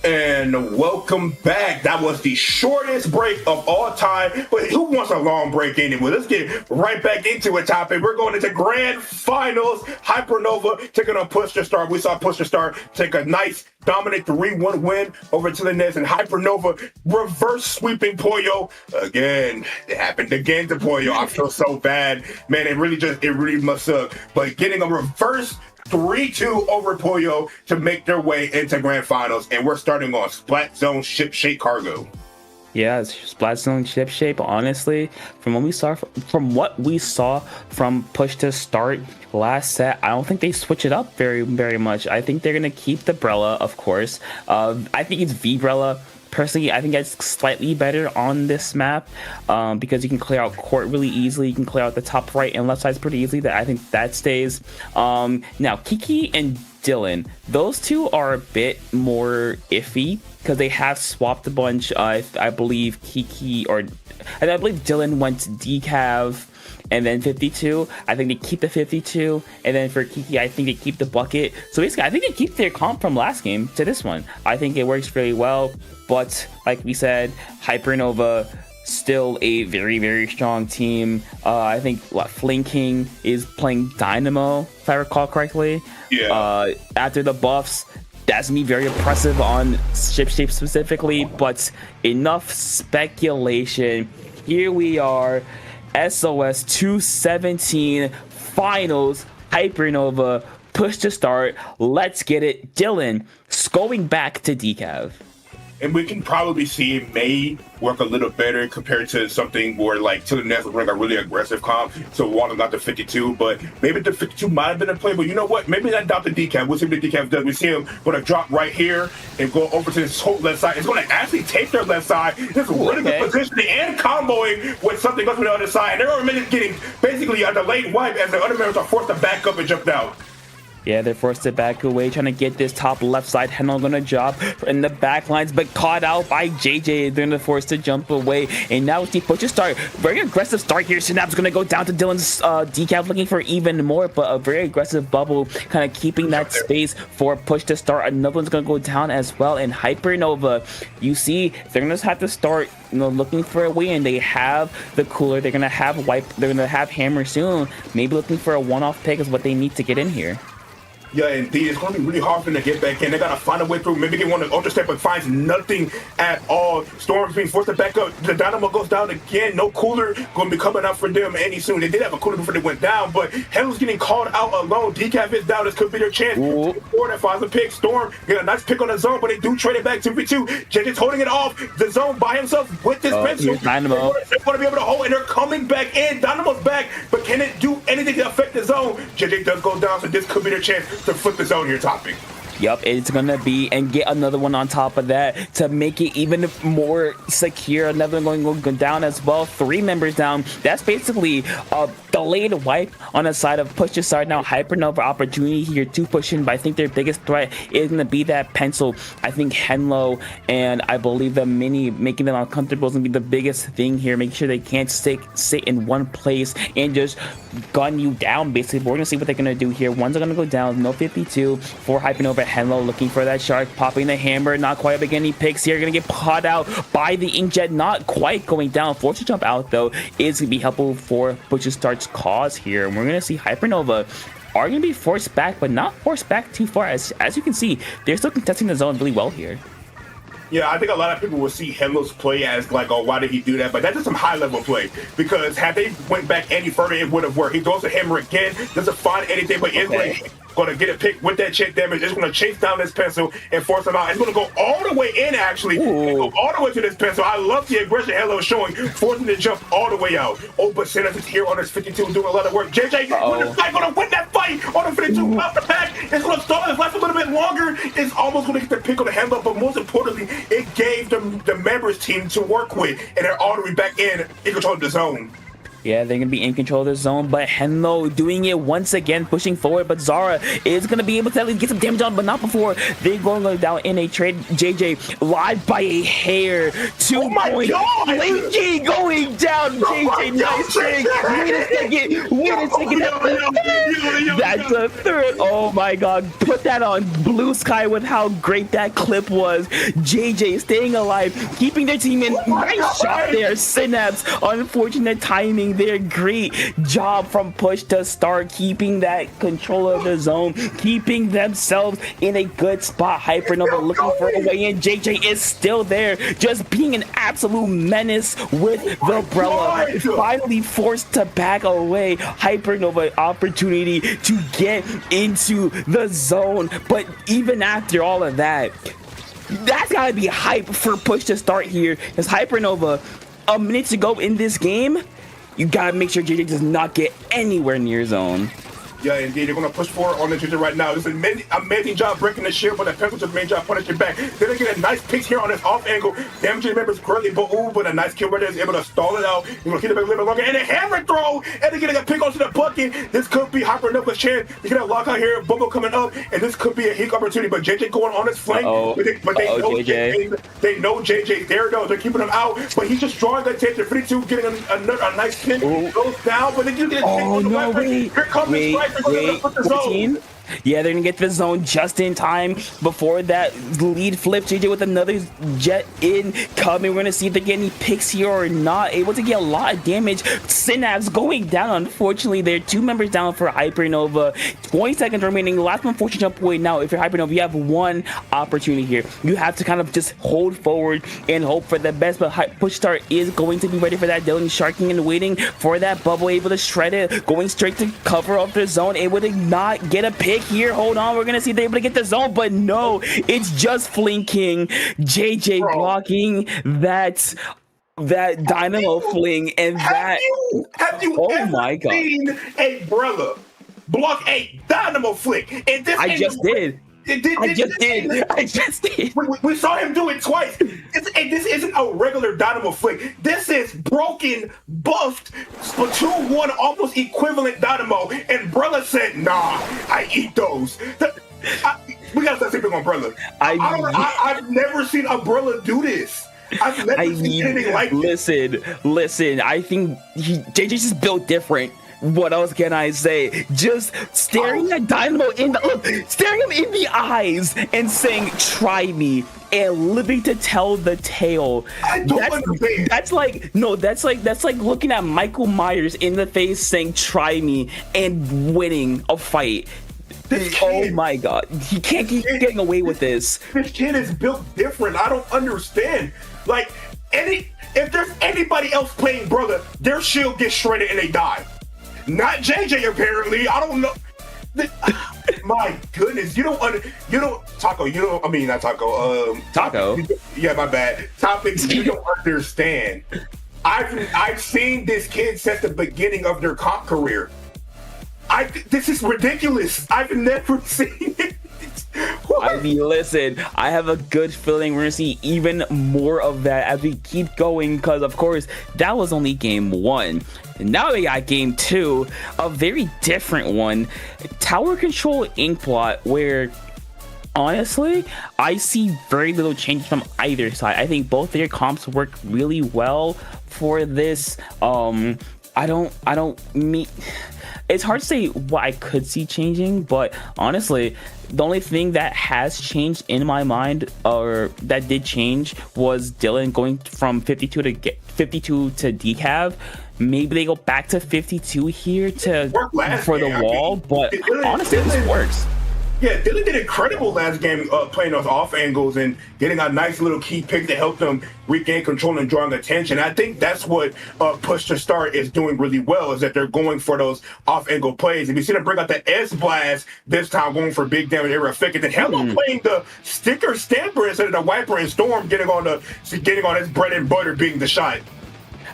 And welcome back. That was the shortest break of all time. But who wants a long break anyway? Let's get right back into it, topic. We're going into grand finals. Hypernova taking on Push to Start. We saw Push to Start take a nice dominant 3-1 win over Tilines, and Hypernova reverse sweeping Pollo. Again, it happened again to Pollo. I feel so bad. Man, it really must suck. But getting a reverse 3-2 over Pollo to make their way into grand finals, and we're starting on Splat Zone Ship Shape Cargo. Yeah, it's Splat Zone Ship Shape. Honestly, from what we saw from Push to Start last set, I don't think they switch it up very much. I think they're gonna keep the Brella, of course. I think it's V-Brella. Personally, I think it's slightly better on this map because you can clear out court really easily. You can clear out the top right and left sides pretty easily. That I think that stays. Now, Kiki and Dylan, those two are a bit more iffy because they have swapped a bunch. I believe I believe Dylan went decav and then 52. I think they keep the 52, and then for Kiki, I think they keep the bucket. So basically, I think they keep their comp from last game to this one. I think it works really well. But like we said, Hypernova still a very strong team. I think Fling King is playing Dynamo, if I recall correctly. Yeah. After the buffs, that's me very impressive on Ship Shape specifically. But enough speculation. Here we are. SOS 217 finals. Hypernova, Push to Start. Let's get it. Dylan, going back to decav. And we can probably see it may work a little better compared to something where like Tilines was running a really aggressive comp, so Walden got the 52, but maybe the 52 might have been a play, but you know what? Maybe not doubt the decaf. We'll see what the decaf does. We see him going to drop right here and go over to this whole left side. It's going to actually take their left side. It's really good positioning and comboing with something else on the other side. And they're already getting basically a delayed wipe as the other members are forced to back up and jump out. Yeah, they're forced to back away, trying to get this top left side. Henel gonna drop in the back lines, but caught out by JJ. They're gonna force to jump away. And now it's the Push to Start. Very aggressive start here. Synapse gonna go down to Dylan's decaf, looking for even more, but a very aggressive bubble, kind of keeping that space for Push to Start. Another one's gonna go down as well. And Hypernova, you see, they're gonna have to start, looking for a win. They have the cooler. They're gonna have wipe. They're gonna have hammer soon. Maybe looking for a one-off pick is what they need to get in here. Yeah, indeed. It's going to be really hard for them to get back in. They got to find a way through. Maybe get one of the ultra step, but finds nothing at all. Storm's being forced to back up. The Dynamo goes down again. No cooler going to be coming out for them any soon. They did have a cooler before they went down, but Hello's getting called out alone. Decaf is down. This could be their chance. That finds a pick. Storm get a nice pick on the zone, but they do trade it back 2v2. JJ's holding it off. The zone by himself with this pencil. Dynamo. They're going to be able to hold, and they're coming back in. Dynamo's back, but can it do anything to affect the zone? JJ does go down, so this could be their chance to flip the zone here, topic. Yep, it's gonna be, and get another one on top of that to make it even more secure. Another one going down as well. 3 members down. That's basically a delayed wipe on the side of push to start. Now Hypernova opportunity here to push in, but I think their biggest threat is gonna be that pencil. I think Henlo and I believe the mini making them uncomfortable is gonna be the biggest thing here. Make sure they can't sit in one place and just gun you down. Basically, we're gonna see what they're gonna do here. One's gonna go down. No 52 for Hypernova. Henlo looking for that shark, popping the hammer, not quite up again. He picks here, gonna get pawed out by the inkjet, not quite going down. Forced to jump out though is gonna be helpful for Butcher Start's cause here, and we're gonna see Hypernova are gonna be forced back, but not forced back too far. As you can see, they're still contesting the zone really well here. Yeah, I think a lot of people will see Henlo's play as like, oh, why did he do that? But that's just some high-level play, because had they went back any further, it would have worked. He throws the hammer again, doesn't find anything, but going to get a pick with that check damage. It's going to chase down this pencil and force him out. It's going to go all the way in, actually. Go all the way to this pencil. I love the aggression Hello is showing, forcing the jump all the way out. Oh, but Cinna's is here on his 52 doing a lot of work. JJ going to win that fight on the 52 off the back. It's going to stall his life a little bit longer. It's almost going to get the pick on the Hello, but most importantly, it gave them the members team to work with, and they're all the way back in control of the zone. Yeah, they're going to be in control of the zone, but Henlo doing it once again, pushing forward, but Zara is going to be able to at least get some damage on, but not before they're going to go down in a trade. JJ live by a hair. 2 points. Linky going down. JJ, nice trade. Wait a second. That's a third. Oh my God. Put that on Blue Sky with how great that clip was. JJ staying alive, keeping their team in. Nice shot there. Synapse. Unfortunate timing there. Great job from push to start, keeping that control of the zone, keeping themselves in a good spot. Hypernova looking for a way in. JJ is still there, just being an absolute menace with the umbrella. Finally forced to back away. Hypernova opportunity to get into the zone, but even after all of that, that's gotta be hype for push to start here, because Hypernova, a minute to go in this game, you gotta make sure JJ does not get anywhere near zone. Yeah, indeed. They're going to push forward on the JJ right now. This is an amazing job breaking the shield, but the pencil just made job punishing back. Then they get a nice pick here on this off angle. Damaging members currently, but a nice kill right there is able to stall it out. He's going to keep it back a little bit longer. And a hammer throw! And they're getting a pick onto the bucket. This could be Hypernova's chance. They get a lockout here. Bubble coming up. And this could be a hit opportunity. But JJ going on his flank. But they know JJ. They know JJ there, though. They're keeping him out. But he's just drawing the attention. 52 getting a nice pin. Goes down, but they do get a pick on the weapon. Here comes the strike. Wait, 14? Yeah, they're gonna get to the zone just in time before that lead flip. JJ with another jet in coming. We're gonna see if they get any picks here or not. Able to get a lot of damage. Synapse going down. Unfortunately, there are 2 members down for Hypernova. 20 seconds remaining. Last one, fortune jump away. Now, if you're Hypernova, you have one opportunity here. You have to kind of just hold forward and hope for the best. But push start is going to be ready for that. Dylan sharking and waiting for that bubble. Able to shred it. Going straight to cover up the zone. Able to not get a pick here. Hold on, we're gonna see if they're able to get the zone, but no, it's just flinking. JJ blocking that dynamo fling, and have you oh ever my God, seen a brother block a dynamo flick? And this I just did. I just did. We saw him do it twice. And this isn't a regular dynamo flick. This is broken, buffed, Splatoon 1 almost equivalent dynamo. And Brella said, nah, I eat those. We gotta start sleeping on Brella. I've never seen a Brella do this. I've never seen anything like this. Listen, I think JJ's just built different. What else can I say? Just staring at Dynamo staring him in the eyes and saying, try me, and living to tell the tale. That's like looking at Michael Myers in the face saying, try me, and winning a fight. This Oh kid, my god, he can't keep getting away with this. this kid is built different. I don't understand. Like, if there's anybody else playing brother, their shield gets shredded and they die. Not JJ apparently. I don't know. My goodness, Taco. I mean not Taco. Taco. Yeah, my bad. Topics you don't understand. I've seen this kid since the beginning of their comp career. This is ridiculous. I've never seen it. I mean, listen, I have a good feeling we're gonna see even more of that as we keep going, because of course that was only game 1. And now we got game 2, a very different one, tower control ink plot, where honestly I see very little change from either side. I think both their comps work really well for this. It's hard to say what I could see changing, but honestly, the only thing that has changed in my mind, or that did change, was Dylan going from 52 to decav. Maybe they go back to 52 here for the wall, but honestly, this works. Yeah, Dylan did incredible last game playing those off angles and getting a nice little key pick to help them regain control and drawing attention. I think that's what Push to Start is doing really well, is that they're going for those off angle plays. And you see them bring out the S Blast this time, going for big damage area effect. And then Hello playing the sticker stamper instead of the wiper and Storm getting on his bread and butter being the shot.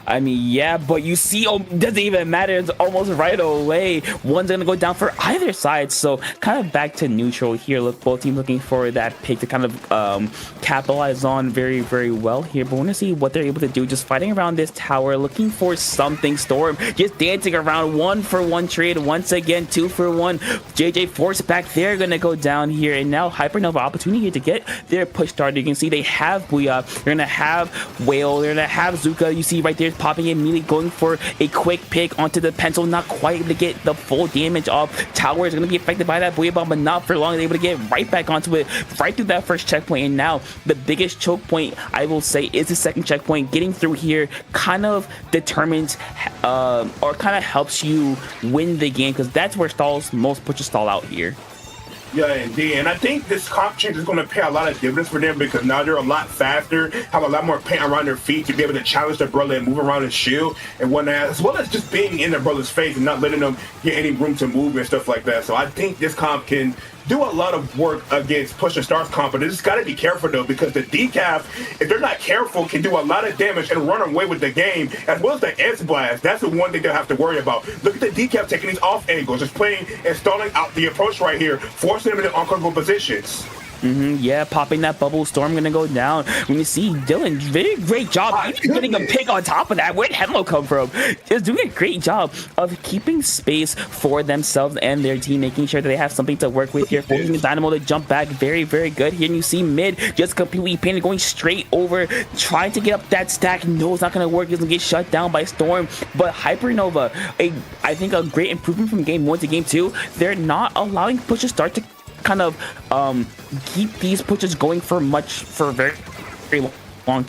I mean, yeah, but you see, doesn't even matter. It's almost right away. One's gonna go down for either side. So kind of back to neutral here. Look, both teams looking for that pick to kind of capitalize on very, very well here. But we're gonna see what they're able to do. Just fighting around this tower, looking for something. Storm just dancing around. 1-for-1 trade once again. 2-for-1. JJ force back. They're gonna go down here, and now Hypernova opportunity here to get their push started. You can see they have Booyah. They're gonna have Whale. They're gonna have Zuka. You see right there, popping in, immediately going for a quick pick onto the pencil, not quite able to get the full damage off. Tower is going to be affected by that Booyah Bomb, but not for long. They're able to get right back onto it, right through that first checkpoint. And now the biggest choke point, I will say, is the second checkpoint. Getting through here kind of determines or kind of helps you win the game, because that's where most pushes stall out here. Yeah, indeed. And I think this comp change is going to pay a lot of dividends for them, because now they're a lot faster, have a lot more paint around their feet to be able to challenge their brother and move around his shield and whatnot, as well as just being in their brother's face and not letting them get any room to move and stuff like that. So I think this comp can do a lot of work against Push and Star's comp, but they just got to be careful though, because the decaf, if they're not careful, can do a lot of damage and run away with the game, as well as the S Blast. That's the one thing they'll have to worry about. Look at the decaf taking these off angles, just playing and stalling out the approach right here, forcing them into uncomfortable positions. Yeah, popping that bubble. Storm gonna go down. When you see Dylan, very great job. Even getting a pick on top of that. Where'd Hello come from? Just doing a great job of keeping space for themselves and their team, making sure that they have something to work with here. Forcing the Dynamo to jump back. Very, very good here. And you see Mid just completely painted, going straight over, trying to get up that stack. No, it's not gonna work. It's gonna get shut down by Storm. But Hypernova, I think a great improvement from game 1 to game 2. They're not allowing Push to Start to kind of keep these pushes going for very, very long.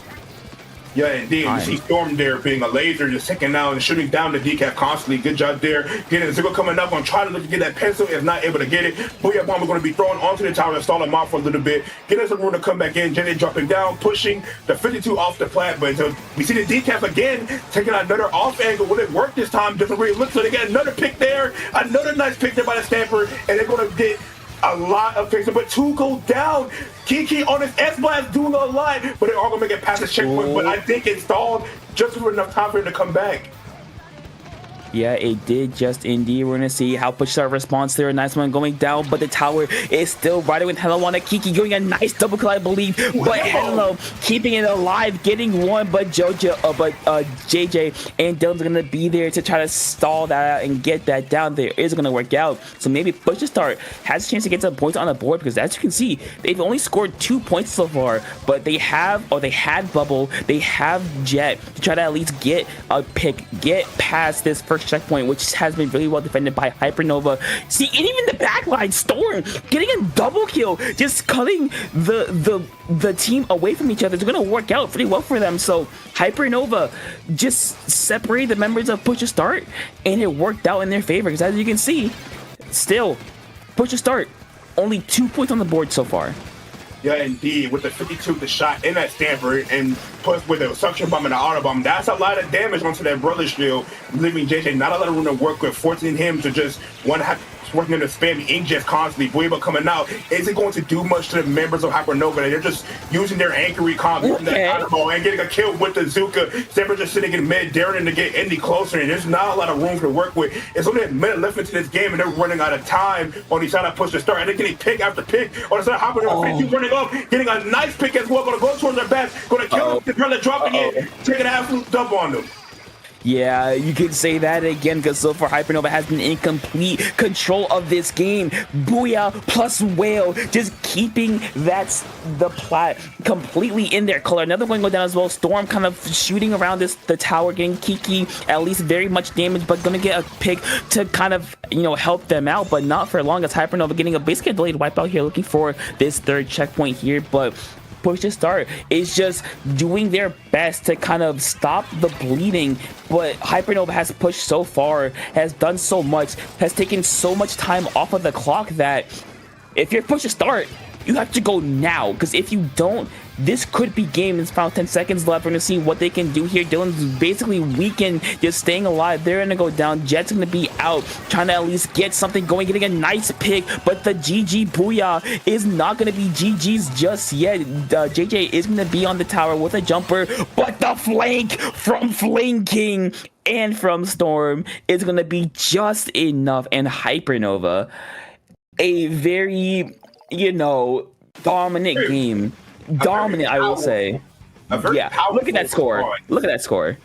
Yeah, indeed. You see Storm there being a laser, just taking out and shooting down the decaf constantly. Good job there. Getting the Ziggle coming up on trying to look to get that pencil, if not able to get it. Booyah Bomb is going to be thrown onto the tower and stall him out for a little bit. Getting some room to come back in. Jenny dropping down, pushing the 52 off the plat. But we see the decaf again taking another off angle. Will it work this time? Doesn't really look so. They get another pick there. Another nice pick there by the Stamper. And they're going to get a lot of picks, but 2 go down. Kiki on his S Blast doing a lot, but they're all gonna make it past the checkpoint. But I think it stalled just for enough time for him to come back. Yeah, it did just indeed. We're gonna see how Push Start responds there. A nice one going down, but the tower is still riding with Hello on it. Kiki doing a nice double kill, I believe. But Hello keeping it alive, getting one. But JJ and Dylan's gonna be there to try to stall that out and get that down there. Is gonna work out. So maybe Push to Start has a chance to get some points on the board, because as you can see, they've only scored 2 points so far. But they had Bubble, they have Jet to try to at least get a pick, get past this first checkpoint, which has been really well defended by Hypernova. See, and even the backline, Storm getting a double kill, just cutting the team away from each other. It's going to work out pretty well for them. So Hypernova just separated the members of Push to Start, and it worked out in their favor, because as you can see, still Push to start. Only 2 points on the board so far. Yeah, indeed. With the 52, the shot in that Stanford, and plus with the suction bomb and the auto bomb, that's a lot of damage onto that brother shield, leaving JJ not a lot of room to work with, forcing him to just forcing him to spam inkjet constantly. Wyrmwind coming out isn't going to do much to the members of Hypernova. They're just using their anchory comp, using that auto and getting a kill with the Zuka. Stanford just sitting in mid, daring to get any closer, and there's not a lot of room to work with. It's only a minute left into this game, and they're running out of time on each side of push to start, and they're getting pick after pick on the side of Hypernova. Running up, getting a nice pick as well, gonna go towards their back, gonna kill them, they're dropping it, taking an absolute dump on them. Yeah, you could say that again, because so far Hypernova has been in complete control of this game. Booyah plus Whale, just keeping the plat completely in their color. Another one going down as well. Storm kind of shooting around the tower, getting Kiki at least very much damage, but gonna get a pick to kind of, help them out, but not for long, as Hypernova getting basically a delayed wipeout here, looking for this third checkpoint here. But Push to Start is just doing their best to kind of stop the bleeding, but Hypernova has pushed so far, has done so much, has taken so much time off of the clock that if you're Push to Start, you have to go now, because if you don't, this could be game. It's about 10 seconds left. We're going to see what they can do here. Dylan's basically weakened, just staying alive. They're going to go down. Jet's going to be out, trying to at least get something going, getting a nice pick, but the GG Booyah is not going to be GG's just yet. JJ is going to be on the tower with a jumper, but the flank from Flame King and from Storm is going to be just enough. And Hypernova, a very, dominant game. Dominant, I will say. Look at that score. Response. Look at that score.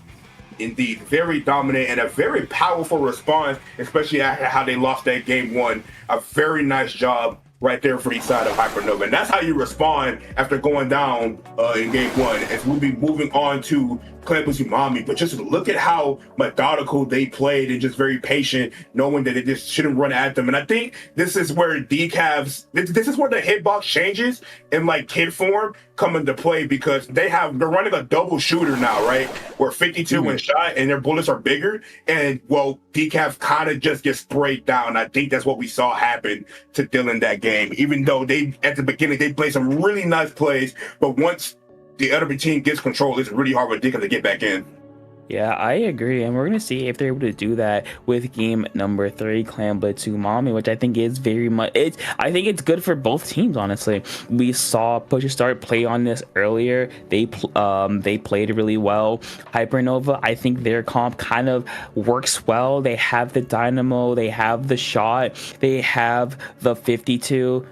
Indeed, very dominant and a very powerful response, especially after how they lost that game one. A very nice job right there for each side of Hypernova. And that's how you respond after going down in game one, as we'll be moving on to Umami. But just look at how methodical they played and just very patient, knowing that they just shouldn't run at them. And I think this is where Decavs, this is where the hitbox changes in like kid form come into play, because they're running a double shooter now, right? Where 52 in shot and their bullets are bigger. And well, Decavs kind of just get sprayed down. I think that's what we saw happen to Dylan that game. Even though at the beginning, they played some really nice plays, but once the other team gets control, it's really hard for Decavs to get back in. Yeah, I agree, and we're going to see if they're able to do that with game number 3, Umami, which I think is very much, I think it's good for both teams, honestly. We saw Push to Start play on this earlier. They played really well. Hypernova, I think their comp kind of works well. They have the Dynamo, they have the shot, they have the 52.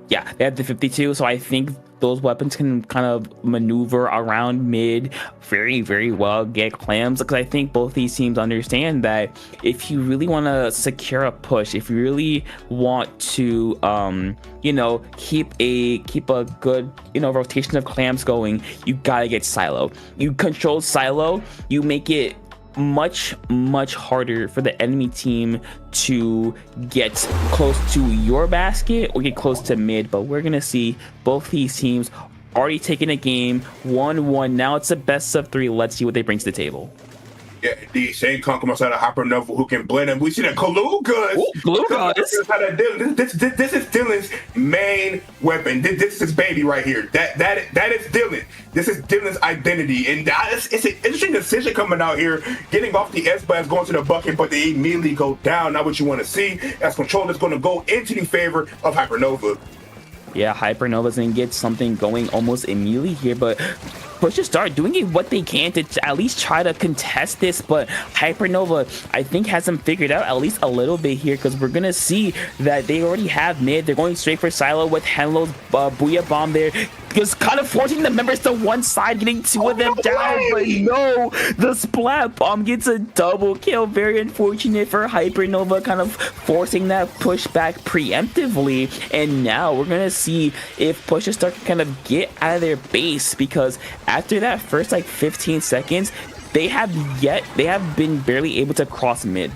Yeah, they have the 52, so I think those weapons can kind of maneuver around mid very, very well, get clams, because I think both these teams understand that if you really want to secure a push, if you really want to keep a good rotation of clams going, you gotta get silo. You control silo, you make it much harder for the enemy team to get close to your basket or get close to mid. But we're gonna see both these teams already taking a game 1-1. Now it's a best of 3. Let's see what they bring to the table. Yeah, indeed. Shane Kong comes outside of Hypernova, who can blend him. We see the Kalugas. This is Dylan's main weapon. This is his baby right here. That is Dylan. This is Dylan's identity. And it's an interesting decision coming out here, getting off the S-Blast, going to the bucket, but they immediately go down. Not what you want to see, as control is going to go into the favor of Hypernova. Yeah, Hypernova's gonna get something going almost immediately here, but Push to Start doing what they can to at least try to contest this. But Hypernova, I think, has them figured out at least a little bit here, because we're gonna see that they already have mid. They're going straight for silo with Henlo's Booyah bomb there, just kind of forcing the members to one side, getting 2 of them down. But no, the Splat Bomb gets a double kill. Very unfortunate for Hypernova, kind of forcing that pushback preemptively. And now we're gonna see if Push to Start can kind of get out of their base, because after that first 15 seconds, they have been barely able to cross mid.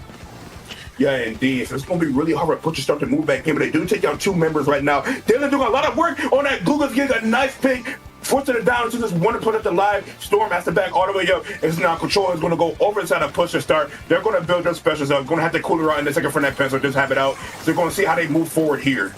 Yeah, indeed. So it's going to be really hard for Push to Start to move back in, but they do take down 2 members right now. Dylan doing a lot of work on that Gugas, getting a nice pick. forcing it down into this one to put it alive. Storm has to back all the way up. It's now control is going to go over inside and push to start. They're going to build their specials up. Going to have to cool it out in a second for that pencil. Just have it out. So they're going to see how they move forward here.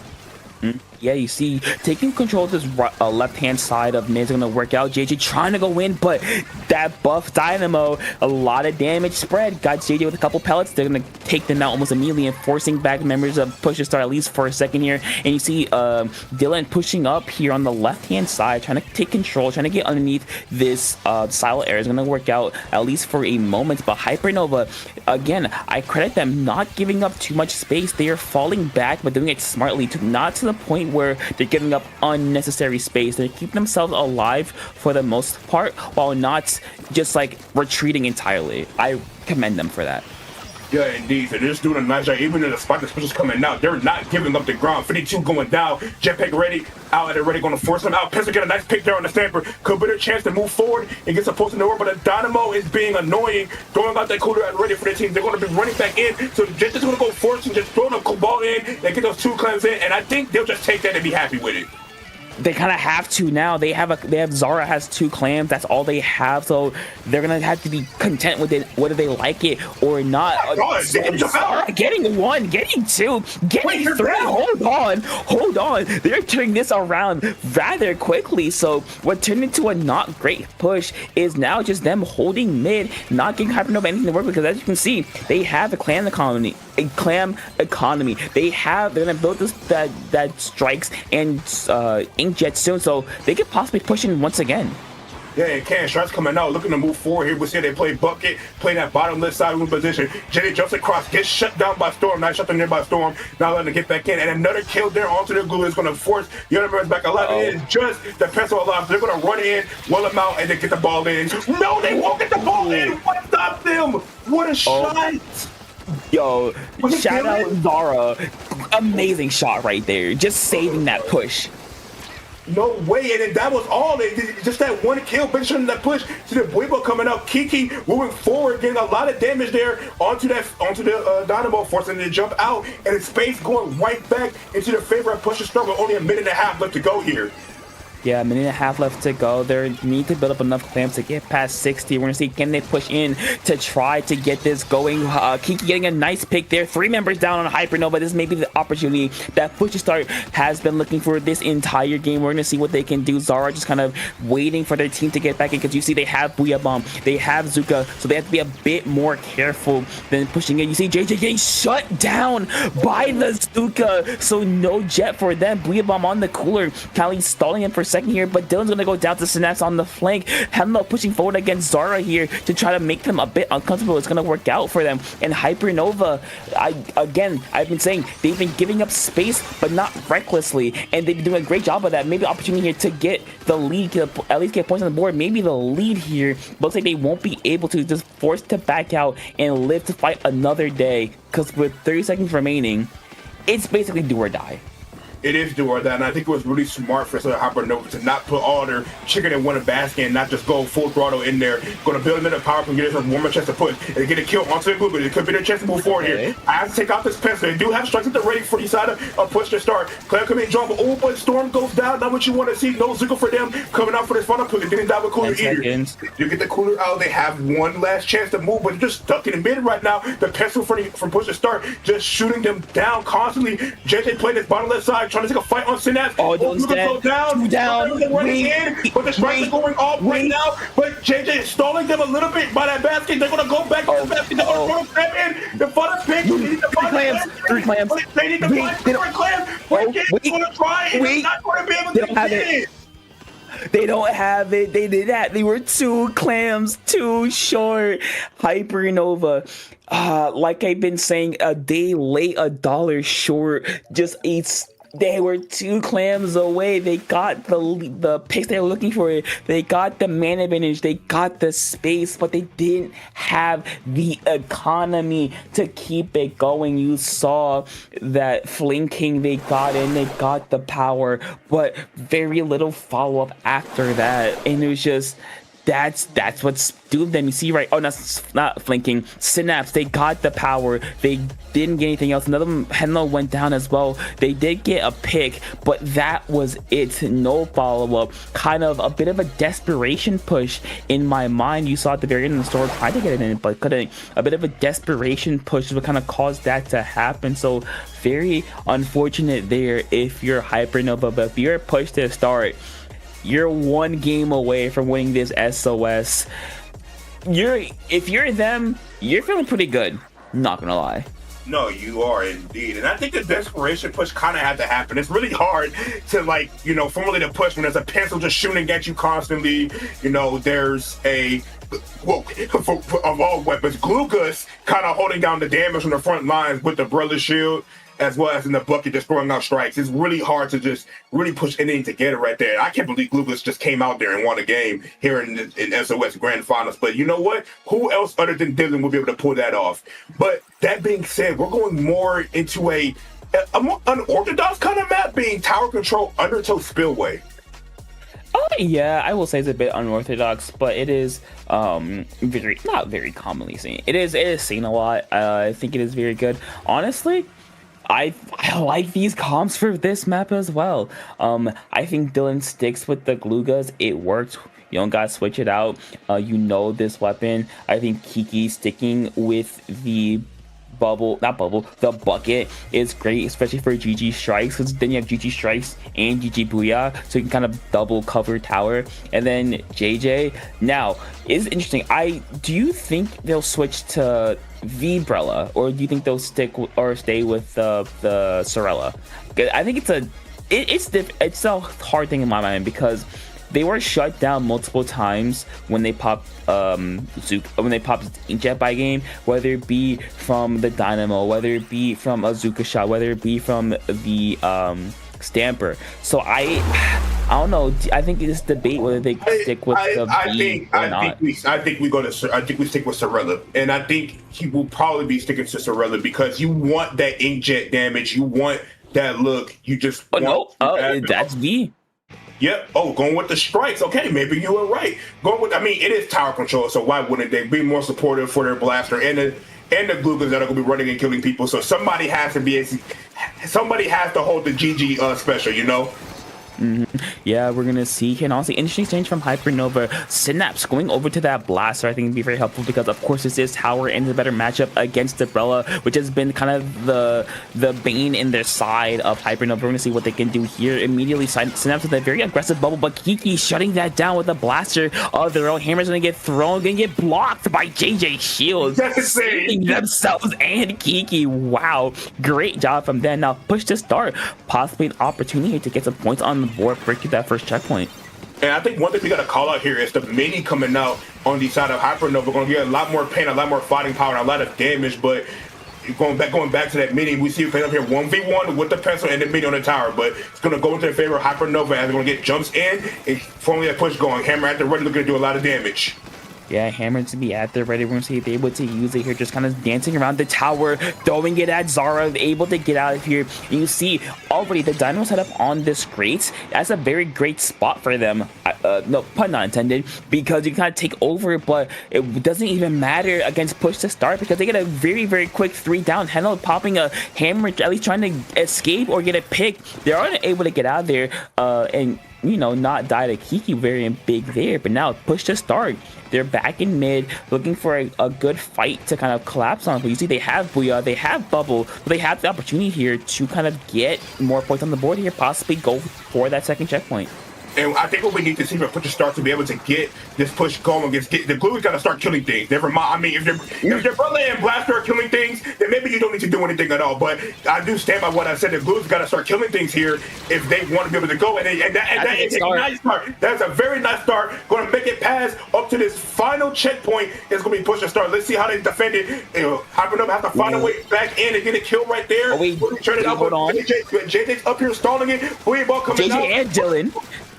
Yeah, you see, taking control of this left-hand side of mid's gonna work out. JJ trying to go in, but that buff Dynamo, a lot of damage spread. Got JJ with a couple pellets. They're gonna take them out almost immediately and forcing back members of Push to Start at least for a second here. And you see Dylan pushing up here on the left-hand side, trying to take control, trying to get underneath this silo area. Is gonna work out at least for a moment. But Hypernova, again, I credit them not giving up too much space. They are falling back, but doing it smartly, not to the point where they're giving up unnecessary space. They're keeping themselves alive for the most part while not just like retreating entirely. I commend them for that. Yeah, indeed. So they're just doing a nice job. Even in the spot the specials coming out, they're not giving up the ground. 52 going down. Jetpack ready. Out at it ready. Going to force them out. Pencil get a nice pick there on the stamper. Could be a chance to move forward and get some post in the world. But the Dynamo is being annoying. Throwing out that cooler at ready for their team. They're going to be running back in. So Jet's just going to go force and just throw the ball in and get those 2 clams in. And I think they'll just take that and be happy with it. They kind of have to now. They have Zara has 2 clams. That's all they have. So they're gonna have to be content with it, whether they like it or not. Zara getting 1, getting 2, getting 3. Hold on. They're turning this around rather quickly. So what turned into a not great push is now just them holding mid, not getting Hypernova anything to work with. Because as you can see, they have a clam economy. They're gonna build this that strikes and Inkjet soon, so they could possibly push in once again. Yeah, it can. Shots coming out, looking to move forward here. We see they play bucket, play that bottom left side room position. Jenny jumps across, gets shut down by Storm. Nice shut down there by Storm. Now letting to get back in, and another kill there onto their glue is going to force the other members back alive. It is just the pencil alive. So they're going to run in, well them out, and then get the ball in. No, they won't get the ball in. What stopped them? What a shot! Yo, shout out Zara. Amazing shot right there. Just saving that push. No way, and then that was all. They did just that one kill, big shot in that push. See the Buibo coming out, Kiki moving forward, getting a lot of damage there onto the Dynamo, forcing them to jump out, and the space going right back into the favor of Push to Start with only a minute and a half left to go here. Yeah, a minute and a half left to go. They need to build up enough clams to get past 60. We're going to see, can they push in to try to get this going? Kiki getting a nice pick there. 3 members down on Hypernova. This may be the opportunity that Push to Start has been looking for this entire game. We're going to see what they can do. Zara just kind of waiting for their team to get back in, because you see they have Booyah Bomb, they have Zuka, so they have to be a bit more careful than pushing in. You see JJ getting shut down by the Zuka, so no jet for them. Booyah Bomb on the cooler, Kali stalling him for second here, but Dylan's gonna go down to Synapse on the flank. Hello pushing forward against Zara here to try to make them a bit uncomfortable. It's gonna work out for them. And Hypernova, I've been saying they've been giving up space, but not recklessly, and they've been doing a great job of that. Maybe opportunity here to get the lead, at least get points on the board. Maybe the lead here. Looks like they won't be able to, just forced to back out and live to fight another day, because with 30 seconds remaining, it's basically do or die. It is do or die, and I think it was really smart for Hypernova to not put all their chicken in one basket and not just go full throttle in there. Going to build a minute of power from get one more chance to push and get a kill onto the glue, but it could be their chance to move forward here. I have to take out this pencil. They do have strikes at the ready for the side of Push to Start. Claire coming in, jump, but Storm goes down. Not what you want to see. No Zuko for them coming out for this final push. Didn't die with cooler either. You get the cooler out. They have one last chance to move, but they're just stuck in the mid right now. The pencil from Push to Start just shooting them down constantly. JJ playing this bottom left side, trying to take a fight on Synapse. Oh, Dylan's dead. Go down. But the strikes are going off right now. But JJ is stalling them a little bit by that basket. They're going to go back to the basket. They're going to grab in. The final pick. Three clams. They need to find 4 clams. They're going to try, and they're not going to be able to get it. They don't have it. They did that. They were 2 clams too short. Hypernova. Like I've been saying, a day late, $1 short. They were 2 clams away. They got the picks they were looking for. They got the man advantage. They got the space, but they didn't have the economy to keep it going. You saw that flanking they got in. They got the power, but very little follow-up after that. And it was just that's what's doing them. You see, right? Oh, not flanking. Synapse, they got the power. They didn't get anything else. Another Henlo went down as well. They did get a pick, but that was it. No follow-up. Kind of a bit of a desperation push in my mind. You saw at the very end of the story, tried to get it in, but couldn't. A bit of a desperation push would kind of cause that to happen. So very unfortunate there if you're Hypernova, but if you're pushed to start, you're one game away from winning this SOS. If you're them, you're feeling pretty good. Not gonna lie. No, you are indeed. And I think the desperation push kind of had to happen. It's really hard to, like, formulate a push when there's a pencil just shooting at you constantly. There's of all weapons, Glugas kind of holding down the damage on the front lines with the Brother Shield, as well as in the bucket just throwing out strikes. It's really hard to just really push anything together right there. I can't believe Glugas just came out there and won a game here in SOS Grand Finals. But you know what? Who else other than Dylan will be able to pull that off? But that being said, we're going more into a more unorthodox kind of map, being Tower Control Undertow Spillway. Oh yeah, I will say it's a bit unorthodox, but it is not very commonly seen. It is seen a lot. I think it is very good. Honestly, I like these comps for this map as well. I think Dylan sticks with the Glugas. It worked. You don't gotta switch it out. This weapon. I think Kiki sticking with the the bucket is great, especially for GG strikes, because then you have GG strikes and GG booyah, so you can kind of double cover tower. And then JJ now is interesting. Do you think they'll switch to Vibrella, or do you think they'll stay with the Sorella? I think it's a hard thing in my mind, because they were shut down multiple times when they popped Inkjet by game, whether it be from the Dynamo, whether it be from a Zuka shot, whether it be from the Stamper. So I don't know. I think this debate whether they stick with the B or not. I think we stick with Sorella, and I think he will probably be sticking to Sorella, because you want that Inkjet damage, you want that look. You just that's B. Yep. Oh, going with the strikes. Okay, maybe you were right. It is tower control, so why wouldn't they be more supportive for their blaster and the Glugas that are going to be running and killing people? So somebody has to hold the GG special, Yeah, we're gonna see here. And honestly, interesting change from Hypernova. Synapse going over to that blaster, I think would be very helpful, because of course this is tower and a better matchup against Umbrella, which has been kind of the bane in their side of Hypernova. We're gonna see what they can do here. Immediately Synapse with a very aggressive bubble, but Kiki shutting that down with a blaster of their own. Hammer's gonna get thrown, gonna get blocked by JJ Shields, saving themselves and Kiki. Wow, great job from them. Now push to start, possibly an opportunity to get some points on the board, breaking that first checkpoint. And I think one thing we got to call out here is the mini coming out on the side of Hypernova. We're going to get a lot more pain, a lot more fighting power, and a lot of damage. But going back to that mini, we see it playing up here 1v1 with the pencil and the mini on the tower. But it's going to go into the favor of Hypernova, as they're going to get jumps in and formally that push going. Hammer at the ready, looking to do a lot of damage. Yeah, Hammer to be at the ready. We're going to see if they're able to use it here, just kind of dancing around the tower, throwing it at Zara, able to get out of here. And you see already the Dynamo set up on this crate. That's a very great spot for them. No, pun not intended, because you can kind of take over, but it doesn't even matter against push to start, because they get a very, very quick 3 down. Henlo popping a Hammer, at least trying to escape or get a pick. They aren't able to get out of there and not die to Kiki very big there. But now push to start. They're back in mid, looking for a good fight to kind of collapse on. But you see, they have Booyah, they have Bubble, but they have the opportunity here to kind of get more points on the board here, possibly go for that second checkpoint. And I think what we need to see for push to start to be able to get this push going, the Glue's got to start killing things. Never mind. If their brother and Blaster are killing things, then maybe you don't need to do anything at all. But I do stand by what I said. The Glue's got to start killing things here if they want to be able to go. And that is a nice start. That's a very nice start. Going to make it pass up to this final checkpoint. It's going to be push to start. Let's see how they defend it. Hypernova has to find a way back in and get a kill right there. Turn it up. JJ's up here stalling it. Booyah ball coming out. JJ and Dylan.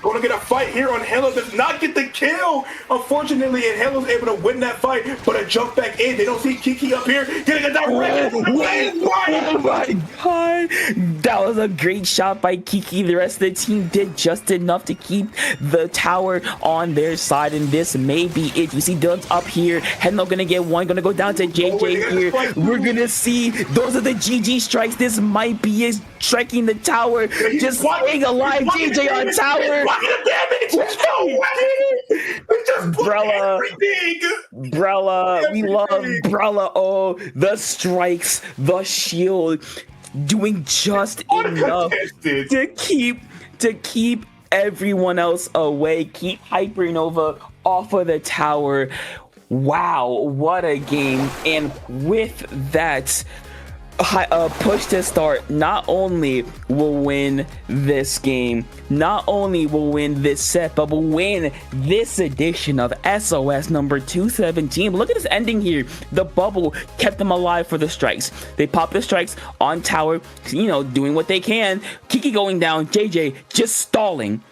Going to get a fight here on Hello, does not get the kill, unfortunately, and Hello's able to win that fight, but a jump back in. They don't see Kiki up here getting a direct. Oh my god! That was a great shot by Kiki. The rest of the team did just enough to keep the tower on their side, and this may be it. You see Dylan's up here. Hendo gonna get one, gonna go down to JJ here. We're gonna see those are the GG strikes. This might be it. Striking the tower, just staying alive. JJ on tower. Brella, we love Brella. Oh, the strikes, the shield, doing just enough to keep everyone else away. Keep Hypernova off of the tower. Wow, what a game! And with that push to start, not only will win this game, not only will win this set, but will win this edition of SOS number 217. Look at this ending here. The bubble kept them alive for the strikes. They popped the strikes on tower, you know, doing what they can. Kiki going down, JJ just stalling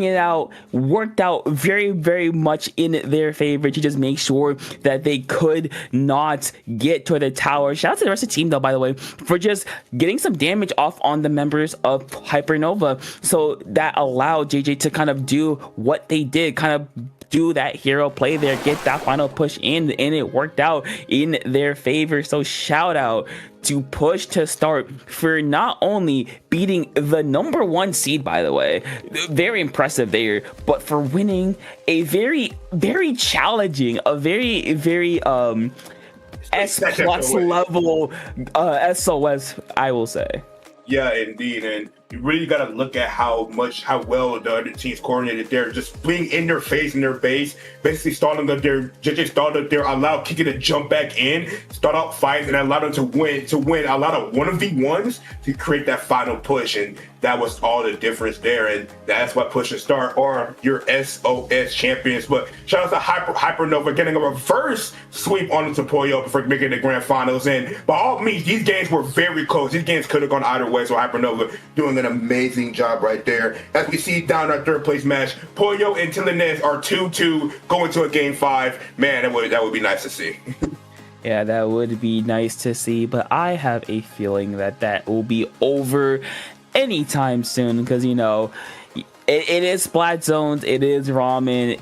it out, worked out very, very much in their favor to just make sure that they could not get to the tower. Shout out to the rest of the team, though, by the way, for just getting some damage off on the members of Hypernova. So that allowed JJ to kind of do what they did, kind of do that hero play there, get that final push in, and it worked out in their favor. So shout out to Push to Start for not only beating the number 1 seed, by the way, very impressive there, but for winning a very, very challenging, a very, very S plus level SOS, I will say. Yeah, indeed. And you really got to look at how well the other teams coordinated there, just being in their face, in their base, basically stalling up their, JJ stalled up there, allowed Kiki to jump back in, start out fights, and allowed them to win a lot of 1v1s to create that final push. And that was all the difference there. And that's why Push and Start are your SOS champions. But shout out to Hypernova getting a reverse sweep on to Pollo before making the grand finals. And by all means, these games were very close. These games could have gone either way. So Hypernova doing an amazing job right there. As we see down our third place match, Pollo and Tilines are 2-2 going to a game 5. Man, that would be nice to see. Yeah, that would be nice to see, but I have a feeling that will be over anytime soon, because, you know, it is Splat Zones, it is Ramen.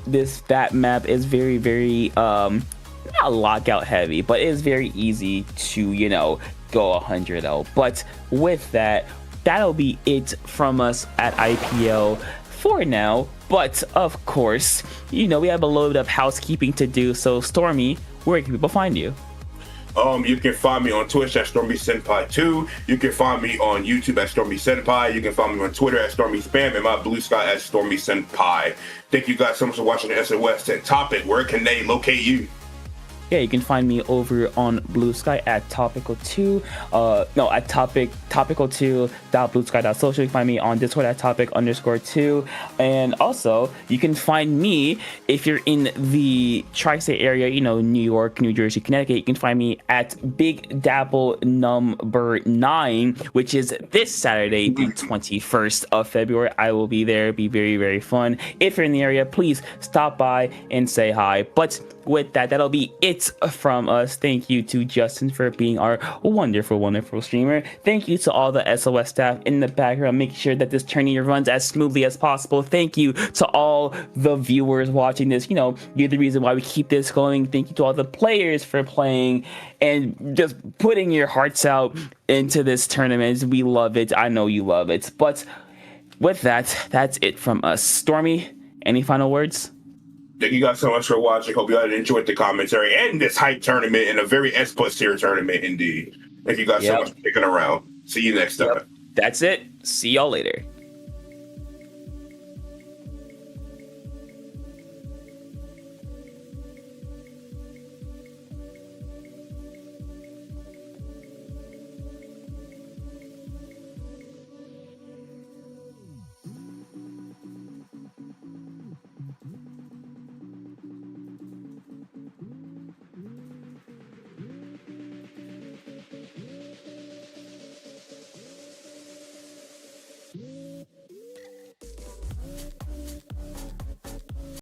That map is very, very not lockout heavy, but it is very easy to, you know, go 100-0. But with that, that'll be it from us at IPL for now. But of course, you know, we have a load of housekeeping to do. So Stormy, where can people find you? You can find me on Twitch at StormySenpai2. You can find me on YouTube at StormySenpai. You can find me on Twitter at StormySpam and my Blue Sky at StormySenpai. Thank you guys so much for watching the SOS 10 topic. Where can they locate you? Yeah, you can find me over on Blue Sky at Topical2. At topical2.bluesky.social. You can find me on Discord at topic_2. And also, you can find me if you're in the tri-state area, you know, New York, New Jersey, Connecticut. You can find me at Big Dapple number 9, which is this Saturday, the 21st of February. I will be there. It'll be very, very fun. If you're in the area, please stop by and say hi. But with that, that'll be it from us. Thank you to Justin for being our wonderful, wonderful streamer. Thank you to all the SOS staff in the background, making sure that this tourney runs as smoothly as possible. Thank you to all the viewers watching this. You know, you're the reason why we keep this going. Thank you to all the players for playing and just putting your hearts out into this tournament. We love it. I know you love it. But with that, that's it from us. Stormy, any final words? Thank you guys so much for watching. Hope you all enjoyed the commentary and this hype tournament and a very S+ tier tournament indeed. Thank you guys so much for sticking around. See you next time. That's it. See y'all later.